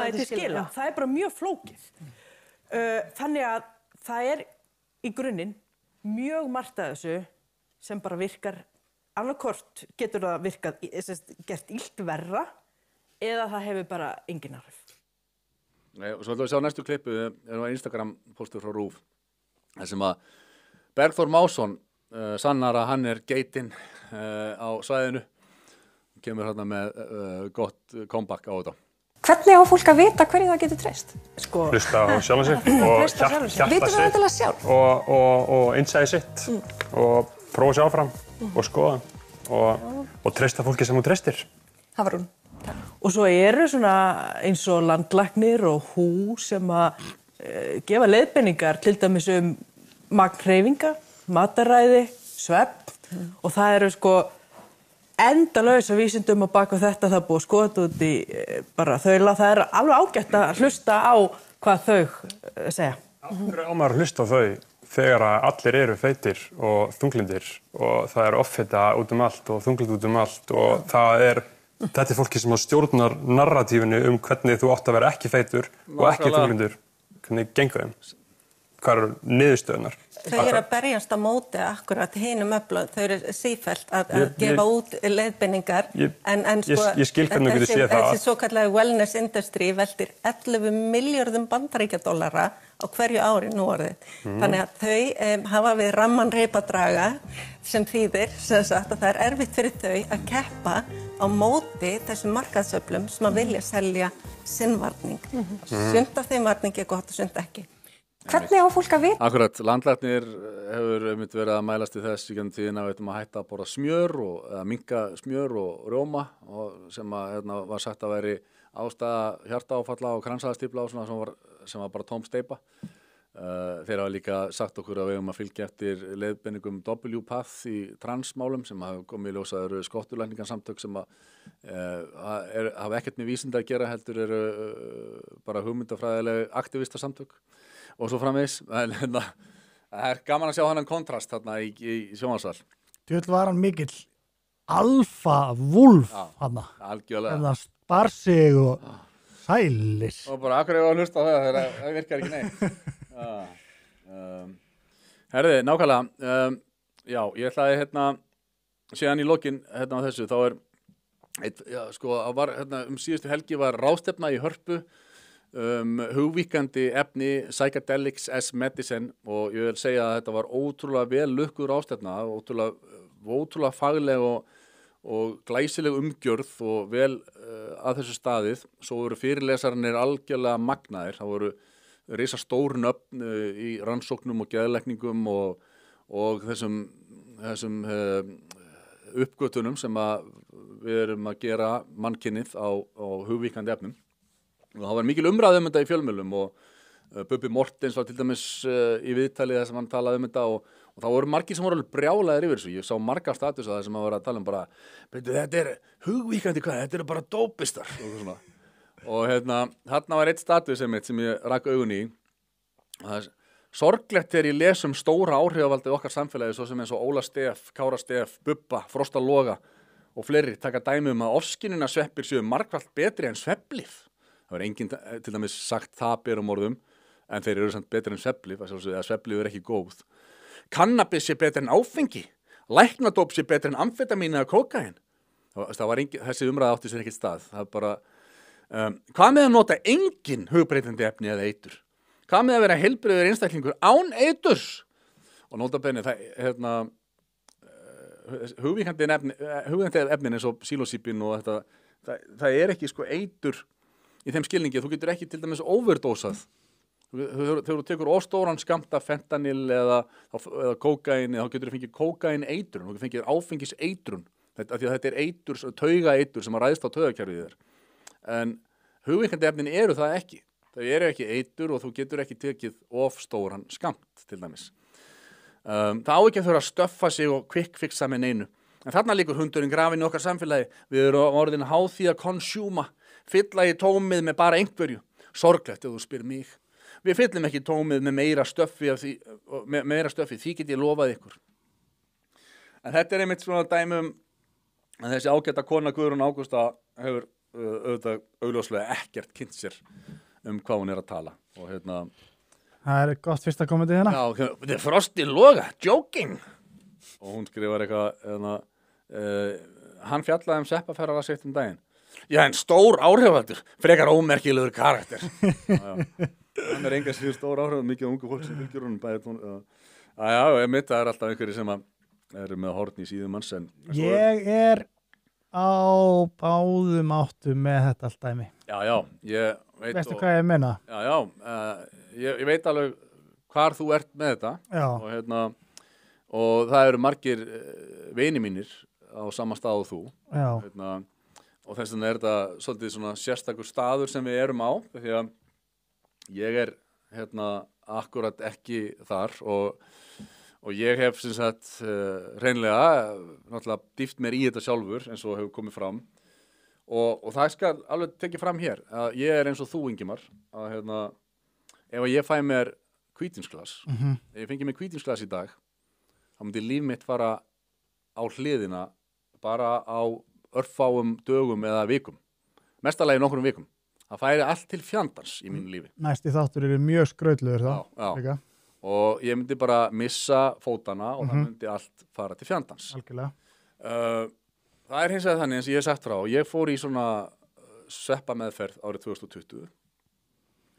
því til skila. Það bara mjög flókið. Þannig að það í grunninn mjög margt af þessu sem bara virkar. Annarkort getur það virkað, gert illt verra eða það hefur bara engin áhrif. Og svo ætlum við að sjá næstu klippu, Instagram postur frá RÚV, þar sem að Bergþór Másson sannar að hann geitinn á svæðinu, kemur með gott comeback á þetta. Hvernig á fólk að vita hverju það getur treyst? Hlusta á sjálfan sig og hjarta sitt og innsæði sitt og prófa sig áfram og skoða og treysta fólki sem þú treystir. Hafrún. Og svo eru svona eins og landlæknir og HÚ sem að gefa leiðbeiningar til dæmis magnhreyfinga, mataræði, svefn og það eru endalaus af vísindum á bak við þetta, það búið að skoða út í bara þaula, það alveg ágætt að hlusta á hvað þau segja. Hvernig á maður að hlusta á þau þegar allir eru feitir og þunglindir og það offita út allt og þunglyndi út allt og þetta fólki sem stjórnar narratífinu hvernig þú átt að vera ekki feitur og ekki þunglindur. Hvernig gengur þeim? Hvað eru niðurstöðunar? Þau eru að berjast á móti akkurat hinum öflum, þau eru sífellt að gefa út leiðbeiningar en ég skil hvernig þú getur séð það. Þessi svokallaði wellness industry veltir 11 milljörðum bandaríkjadollara á hverju ári nú orðið. Þannig að þau hafa við ramman reip að draga sem þýðir að það erfitt fyrir þau að keppa á móti þessum markaðsöflum sem að vilja selja sinn varning. Sumt af þeim varning gott og sumt ekki. Hvernig á fólk að vita? Akkurat, landlæknir hefur verið að mælast í þess í gegnum tíðina að hætta að borða smjör eða minnka smjör og rjóma og sem var sagt að væri ástæða hjartaáfalla og kransæðastífla og svona sem var bara tóm steypa. Þeir hafa líka sagt okkur að við höfum að fylgja eftir leiðbeiningum WPATH í transmálum sem hafa komið í ljós að eru skottulækningarsamtök sem hafa ekkert með vísinda að gera heldur eru bara hugmyndafræðileg aktivistasamtök og svo framvegis. En það er gaman að sjá hann kontrast þarna í sjónvarpssal. Djöfull var hann mikill alfa-vúlf hann. Algjörlega. En það spar sig og sælis. Og bara akkur hefur að hlusta á það, það virkar ekki neitt. Herði, nákvæmlega, já, ég ætlaði síðan í lokin á þessu, þá var síðustu helgi var ráðstefna í Hörpu hugvíkandi efni psychedelics as medicine og ég vil segja að þetta var ótrúlega vel lukkuð ráðstefna, ótrúlega fagleg og glæsileg umgjörð og vel að þessu staðið. Svo voru fyrirlesararnir algjörlega magnaðir, það voru risa stór nöfn í rannsóknum og geðlækningum og þessum uppgötunum sem við erum að gera mannkynnið á hugvíkandi efnum. Og það var mikil umræða þetta í fjölmiðlum og Bubbi Mortens var til dæmis í viðtalið þar sem hann talaði þetta og þá voru margir sem voru alveg brjálaðir yfir þessu. Ég sá marga status að það sem að vera að tala bara þetta er hugvíkandi hvað, þetta eru bara dópistar og svona. Og þarna var eitt status sem ég rak augun í. Það er sorglegt þegar ég les stóra áhrifavaldið okkar samfélagi svo sem eins og Óla Stef, Kára Stef, Bubba, Frosta Loga og fleiri taka dæmi að ofskynjuna sveppir séu margfalt betri en svefnlyf. Það var enginn til dæmis sagt það berum orðum en þeir eru samt betri en svefnlyf, að svefnlyf er ekki góð. Kannabis sé betri en áfengi, læknadóp sé betri en amfetamín eða kókaín. Þessi umræða átti sér ekkert stað. Það er bara hvað með að nota engin hugbreytandi efni eða eitur? Hvað með að vera heilbrigður einstaklingur án eiturs? Og nota bene, hugvíkandi efnin eins og psilocybin og þetta, það er ekki eitur í þeim skilningi. Þú getur ekki til dæmis overdósað. Þegar þú tekur óstóran skammta fentanyl eða kókaín, þá getur þú fengið kókaín eitrun, þú getur fengið áfengis eitrun. Því að þetta er eitur, tauga eitur sem að ræðst á taugakerfið þér. En hugvíkandi efnin eru það ekki. Þau eru ekki eitur og þú getur ekki tekið of stóran skammt til dæmis. Það á ekki að þurfa að stöffa sig og quick-fixa með neinu. En þarna liggur hundurinn grafinn í okkar samfélagi. Við erum orðin háð því að konsjúma, fylla í tómið með bara einhverju. Sorglegt ef þú spyr mig. Við fyllum ekki tómið með meira stöffi, því get ég lofað ykkur. En þetta er einmitt svona dæmum að þessi ágæta kona Guðrún Ágústa hefur auðvitað augljóslega ekkert kynnt sér hvað hún er að tala og það er gott fyrsta kommentið hérna. Já, þetta er Frosti Loga, joking og hún skrifar eitthvað hann fjallaði sveppaferðara sitt daginn. Já, en stór áhrifavaldur, frekar ómerkilegur karakter. Hann er enga síður stór áhrifavald, mikið ungu fólk sem fylgjur hún ég mitt, það er alltaf einhverjir sem eru með horn í síðum manns. Ég er á báðum áttum með þetta allt dæmi. Já, ég veit. Veistu hvað ég meina? Ég veit alveg hvar þú ert með þetta. Já. Og það eru margir vini mínir á sama stað og þú. Já. Og þess vegna er þetta svolítið svona sérstakur staður sem við erum á, því að ég er akkurat ekki þar og ég hef sem sagt hreinlega náttúrulega dýft mér í þetta sjálfur eins og hefur komið fram og það skal alveg tekið fram hér að ég er eins og þú Ingimar að ef ég fæ mér hvítinsglas, ef ég fengi mér hvítinsglas í dag þá myndi líf mitt fara á hliðina bara á örfáum dögum eða vikum, mestalagi nokkrum vikum. Það færi allt til fjandans í mínu lífi. Næsti þáttur eru mjög skrautlegur þá. Já. Og ég myndi bara missa fótana og það myndi allt fara til fjandans. Algjörlega. Það er hins vegar þannig eins og ég hef sagt frá. Ég fór í svona sveppameðferð árið 2020.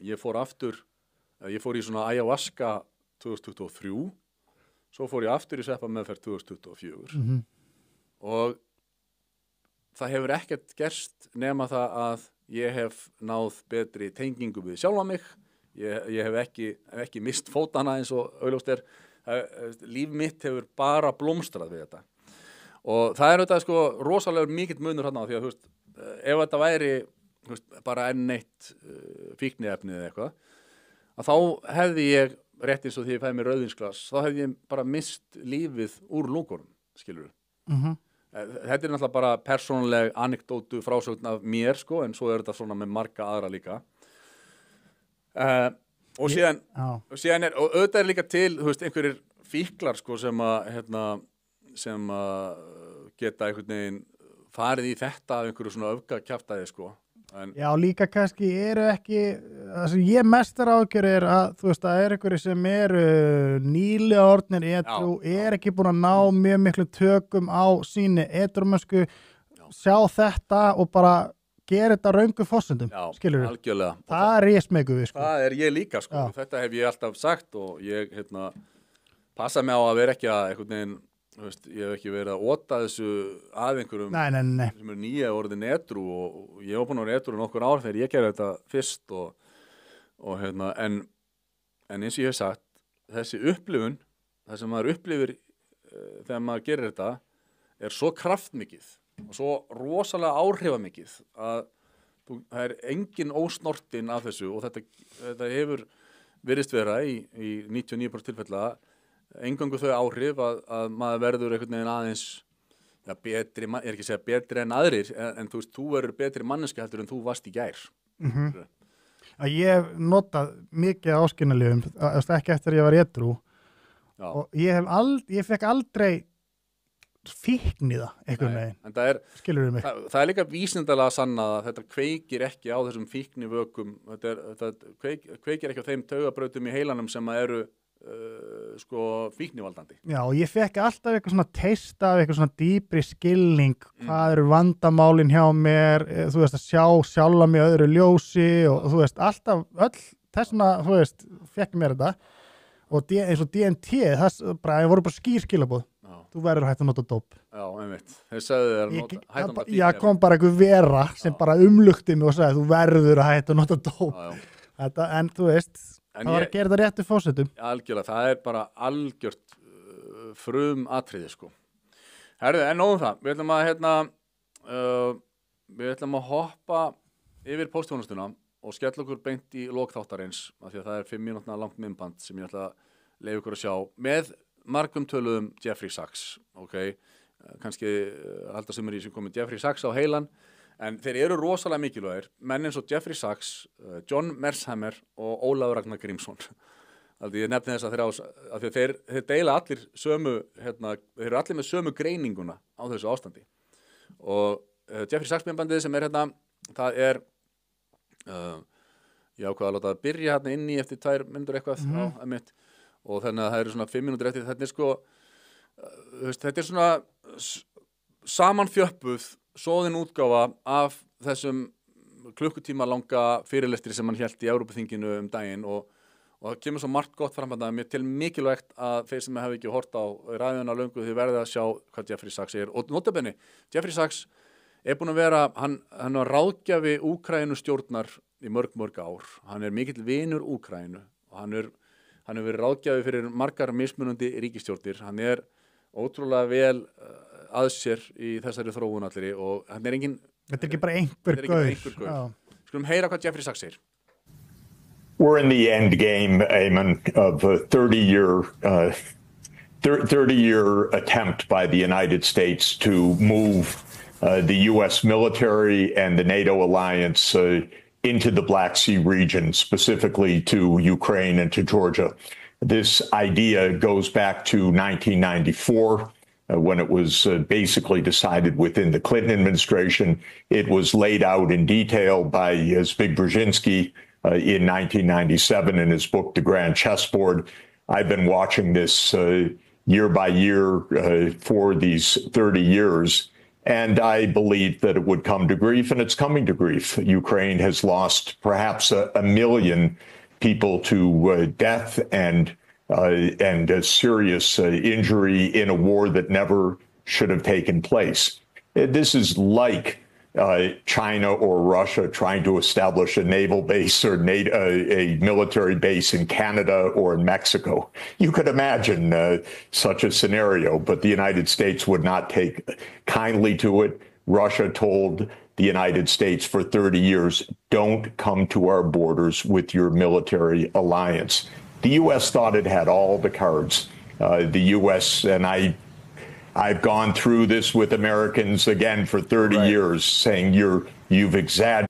Ég fór í svona ayahuasca 2023. Svo fór ég aftur í sveppameðferð 2024. Og það hefur ekkert gerst nema það að ég hef náð betri tengingu við sjálfa mig. Ég hef ekki mist fótana eins og augljóst er. Líf mitt hefur bara blómstrað við þetta. Og það er auðvitað rosalegur mikill munur þarna því að ef þetta væri bara enn eitt fíkniefni eða eitthvað, að þá hefði ég rétt eins og því ég fæði mér rauðinsglas, þá hefði ég bara mist lífið úr lungunum, skilur við. Þetta er náttúrulega bara persónuleg anekdótu frásögn af mér, sko, en svo er þetta svona með marga aðra líka. Og síðan er, og auðvitað er líka til, þú veist, einhverjir fíklar, sko, sem að geta einhvern veginn farið í þetta af einhverju svona öfgakjaftaði, sko. Já, líka kannski eru ekki, það sem ég mestar ágjör er að, þú veist, það einhverju sem eru nýlega orðnir edrú, ekki búin að ná mjög miklu tökum á síni edrumösku, sjá þetta og bara gera þetta röngu forsendum, skilur við? Algjörlega. Það er ég smegu við, sko. Það er ég líka, sko. Þetta hef ég alltaf sagt og ég, passa mig á að vera ekki að einhvern veginn, þú veist, ég hef ekki verið að óta þessu að einhverjum sem er nýja orðin edrú og ég var búin að vera edrú nokkur ár þegar ég gerði þetta fyrst en eins og ég hef sagt, þessi upplifun, það sem maður upplifir þegar maður gerir þetta er svo kraftmikið og svo rosalega áhrifamikið að það er engin ósnortin af þessu og þetta hefur virðist vera í 99% tilfella engangu þau áhrif að maður verður einhvern veginn aðeins betri, ég er ekki að segja betri en aðrir en þú veist, þú verður betri manneski heldur en þú varst í gær. Að ég hef notað mikið áskynnalyfjum, ekki eftir að ég var edrú og ég fekk aldrei fíkn í það einhvern veginn. Skilur mig? Það er líka vísindalega sannað að þetta kveikir ekki á þessum fíknivökum, þetta kveikir ekki á þeim taugabrautum í heilanum sem eru fíknivaldandi. Já, og ég fekk alltaf eitthvað svona teista af eitthvað svona dýpri skilning, hvað eru vandamálin hjá mér, þú veist, að sjá sjálfa mig öðru ljósi og þú veist, alltaf þessuna, þú veist, fekk mér þetta og eins og DMT, það voru bara skýrskilabóð, þú verður hægt að nota dóp. Já, einmitt, þeir sagði þér að nota hægt að nota fíkn. Já, kom bara einhver vera sem bara umlukti mig og sagði, þú verður að hægt að nota dóp. En þú veist, það var að gera þetta réttu fórsetum. Algjörlega, það er bara algjört frum atriði, sko. Herðu, en nóðum það. Við ætlum að hoppa yfir póstþjónustuna og skella okkur beint í lokþáttarins, af því að það er 5 mínútna langt myndband sem ég ætla að leyfa ykkur að sjá með margum töluðum Jeffrey Sachs, kannski halda sumir í sem komið Jeffrey Sachs á heilan, en þeir eru rosalega mikilvægir, menn eins og Jeffrey Sachs, John Mershammer og Ólafur Ragnar Grímsson. Ég nefni þess að þeir deila allir sömu, þeir eru allir með sömu greininguna á þessu ástandi. Og Jeffrey Sachs myndbandið sem er það er, ég ákvað að láta það byrja inn í eftir 2 mínútur eitthvað og þannig að það eru svona 5 mínútur eftir, þetta er svona samanþjöppuð soðin útgáfa af þessum klukkutíma langa fyrirlestri sem hann hélt í Evrópuþinginu daginn og það kemur svo margt gott fram að það mér til mikilvægt að þeir sem hafi ekki hort á ræðuna löngu þið verðið að sjá hvað Jeffrey Sachs er og notabenni, Jeffrey Sachs er búin að vera, hann var ráðgjafi Úkraínu stjórnar í mörg ár, hann er mikill vinur Úkraínu og hann hefur verið ráðgjafi fyrir margar mismunandi ríkisstjórnir, hann er ótrúlega vel að sér í þessari þróun allri og hann er engin þetta er ekki bara einhver gaur. Skulum heyra hvað Jeffrey Sachs segir. We're in the end game, Eamon, of a 30-year attempt by the United States to move the U.S. military and the NATO alliance into the Black Sea region, specifically to Ukraine and to Georgia. This idea goes back to 1994. When it was basically decided within the Clinton administration. It was laid out in detail by Zbigniew Brzezinski in 1997 in his book, The Grand Chessboard. I've been watching this year by year for these 30 years, and I believed that it would come to grief, and it's coming to grief. Ukraine has lost perhaps a million people to death and a serious injury in a war that never should have taken place. This is like China or Russia trying to establish a naval base or a military base in Canada or in Mexico. You could imagine such a scenario, but the United States would not take kindly to it. Russia told the United States for 30 years, don't come to our borders with your military alliance. The U.S. thought it had all the cards. The U.S., and I've gone through this with Americans again for 30 years, saying you've exaggerated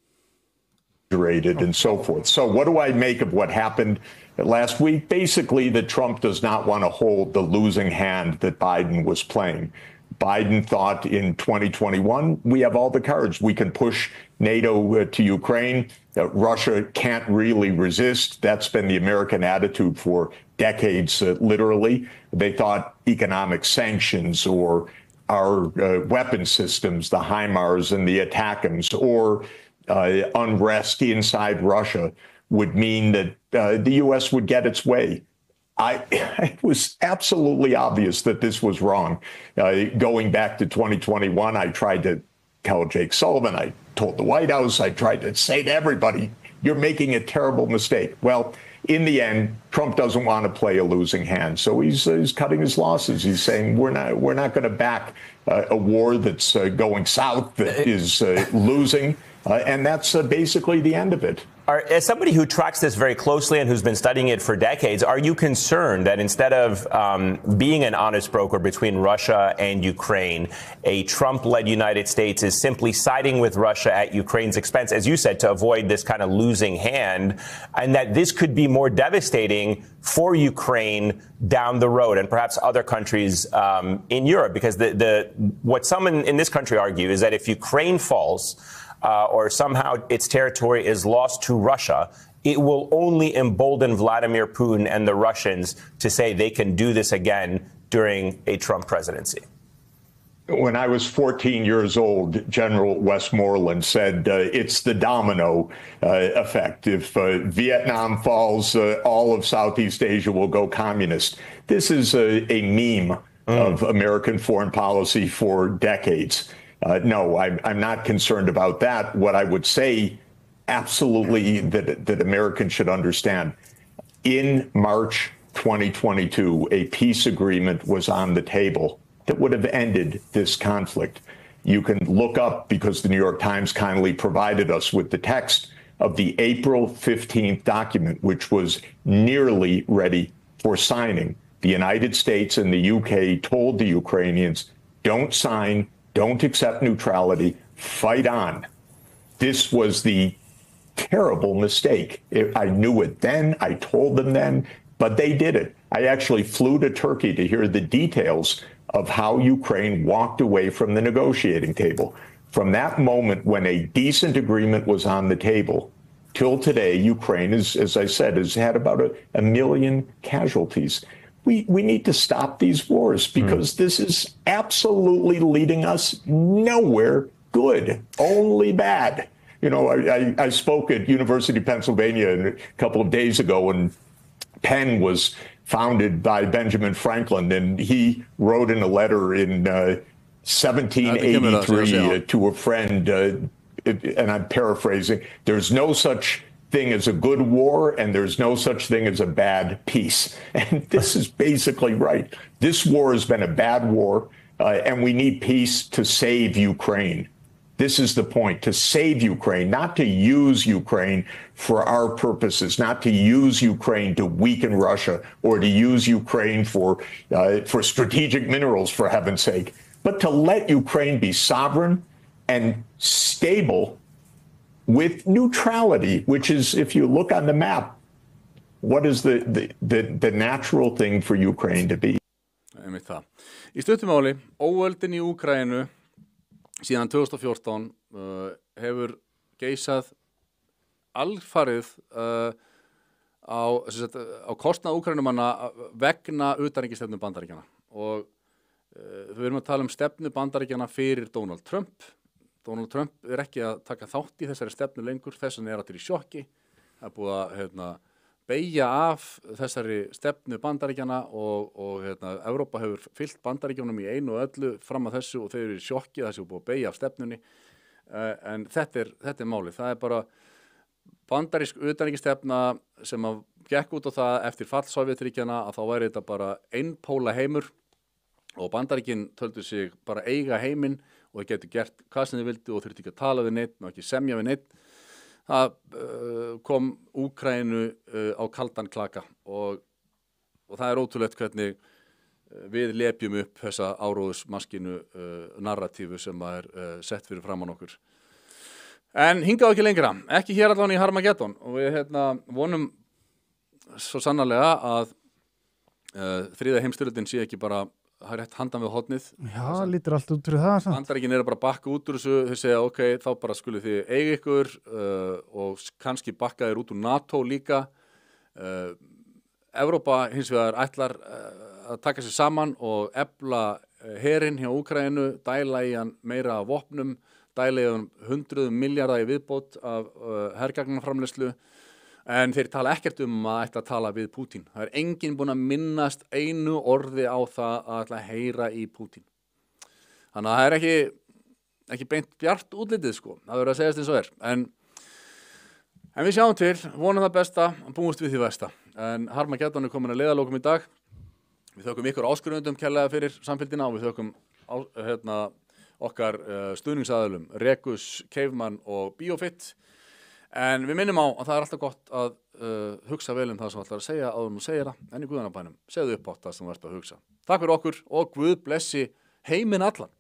and so forth. So what do I make of what happened last week? Basically, that Trump does not want to hold the losing hand that Biden was playing. Biden thought in 2021, we have all the cards. We can push NATO to Ukraine. Russia can't really resist. That's been the American attitude for decades, literally. They thought economic sanctions or our weapon systems, the HIMARS and the ATACMS, or unrest inside Russia would mean that the U.S. would get its way. It was absolutely obvious that this was wrong. Going back to 2021, I tried to tell Jake Sullivan, I told the White House, I tried to say to everybody, you're making a terrible mistake. Well, in the end, Trump doesn't want to play a losing hand, so he's cutting his losses. He's saying we're not going to back a war that's going south, that is losing, and that's basically the end of it. As somebody who tracks this very closely and who's been studying it for decades, are you concerned that instead of being an honest broker between Russia and Ukraine, a Trump-led United States is simply siding with Russia at Ukraine's expense, as you said, to avoid this kind of losing hand, and that this could be more devastating for Ukraine down the road and perhaps other countries in Europe? Because what some in this country argue is that if Ukraine falls, or somehow its territory is lost to Russia, it will only embolden Vladimir Putin and the Russians to say they can do this again during a Trump presidency. When I was 14 years old, General Westmoreland said it's the domino effect. If Vietnam falls, all of Southeast Asia will go communist. This is a meme of American foreign policy for decades. No, I'm not concerned about that. What I would say, absolutely, that Americans should understand, in March 2022, a peace agreement was on the table that would have ended this conflict. You can look up, because the New York Times kindly provided us with the text of the April 15th document, which was nearly ready for signing. The United States and the UK told the Ukrainians, don't sign, don't accept neutrality, fight on. This was the terrible mistake. I knew it then, I told them then, but they did it. I actually flew to Turkey to hear the details of how Ukraine walked away from the negotiating table. From that moment when a decent agreement was on the table till today, Ukraine, as I said, has had about a million casualties. We need to stop these wars, because this is absolutely leading us nowhere good, only bad. You know, I spoke at University of Pennsylvania a couple of days ago, and Penn was founded by Benjamin Franklin, and he wrote in a letter in 1783 to a friend, and I'm paraphrasing, there's no such thing as a good war, and there's no such thing as a bad peace. And this is basically right. This war has been a bad war, and we need peace to save Ukraine. This is the point, to save Ukraine, not to use Ukraine for our purposes, not to use Ukraine to weaken Russia or to use Ukraine for strategic minerals, for heaven's sake, but to let Ukraine be sovereign and stable with neutrality, which is, if you look on the map, what is the natural thing for Ukraine to be? Í stuttumáli, óöldin í Úkraínu síðan 2014 hefur geisað alfarið á kostnað Úkraínumanna vegna utanríkisstefnu Bandaríkjanna. Og við erum að tala stefnu Bandaríkjanna fyrir Donald Trump. Donald Trump ekki að taka þátt í þessari stefnu lengur, þess vegna allir í sjokki. Það búið að beygja af þessari stefnu Bandaríkjanna og Evrópa hefur fylgt Bandaríkjunum í einu og öllu fram að þessu, og þau eru í sjokki að þessu búið að beygja af stefnunni. En þetta er málið. Það er bara bandarísk utanríkisstefna sem að gekk út á það eftir fall Sovétríkjanna að þá væri þetta bara einpóla heimur, og Bandaríkin töldu sig bara eiga heiminn og þau getur gert hvað sem þau vildu og þurfti ekki að tala við neitt og ekki semja við neitt. það kom Úkraínu á kaldan klaka og það er ótrúlegt hvernig við lepjum upp þessa áróðusmaskínu narratífu sem er sett fyrir framan okkur. En hingað ekki lengra, ekki hér allan í Harmageddon og við vonum svo sannarlega að þriðja heimsstyrjöldin sé ekki bara rétt handan við hornið. Já, lítur allt út fyrir það. Bandaríkin eru bara að bakka út úr þessu, þau segja ok, þá bara skulu þið eiga ykkur og kannski bakka þér út úr NATO líka. Evrópa hins vegar ætlar að taka sér saman og efla herinn hjá Úkraínu, dæla í hann meira af vopnum, dæla í hann 100 milljarða í viðbót af hergagnaframleiðslu. En þeir tala ekkert að ætla að tala við Pútín. Það er enginn búinn að minnast einu orði á það að ætla að heyra í Pútín. Þannig að það er ekki beint bjart útlitið sko. Það verður að segjast eins og er. En við sjáum til, vonum það besta, búumst við því versta. En Harmageddon er komin að leiðarlokum í dag. Við þökkum ykkur áskrifendum kærlega fyrir samfylgdina og við þökkum okkar stuðningsaðilum Rekus, Caveman og Biofit. En við minnum á að það er alltaf gott að hugsa vel það sem ætlar að segja áður nú segir það, en í Guðanabænum segðu upp á það sem þú ert að hugsa. Takk fyrir okkur og Guð blessi heiminn allan.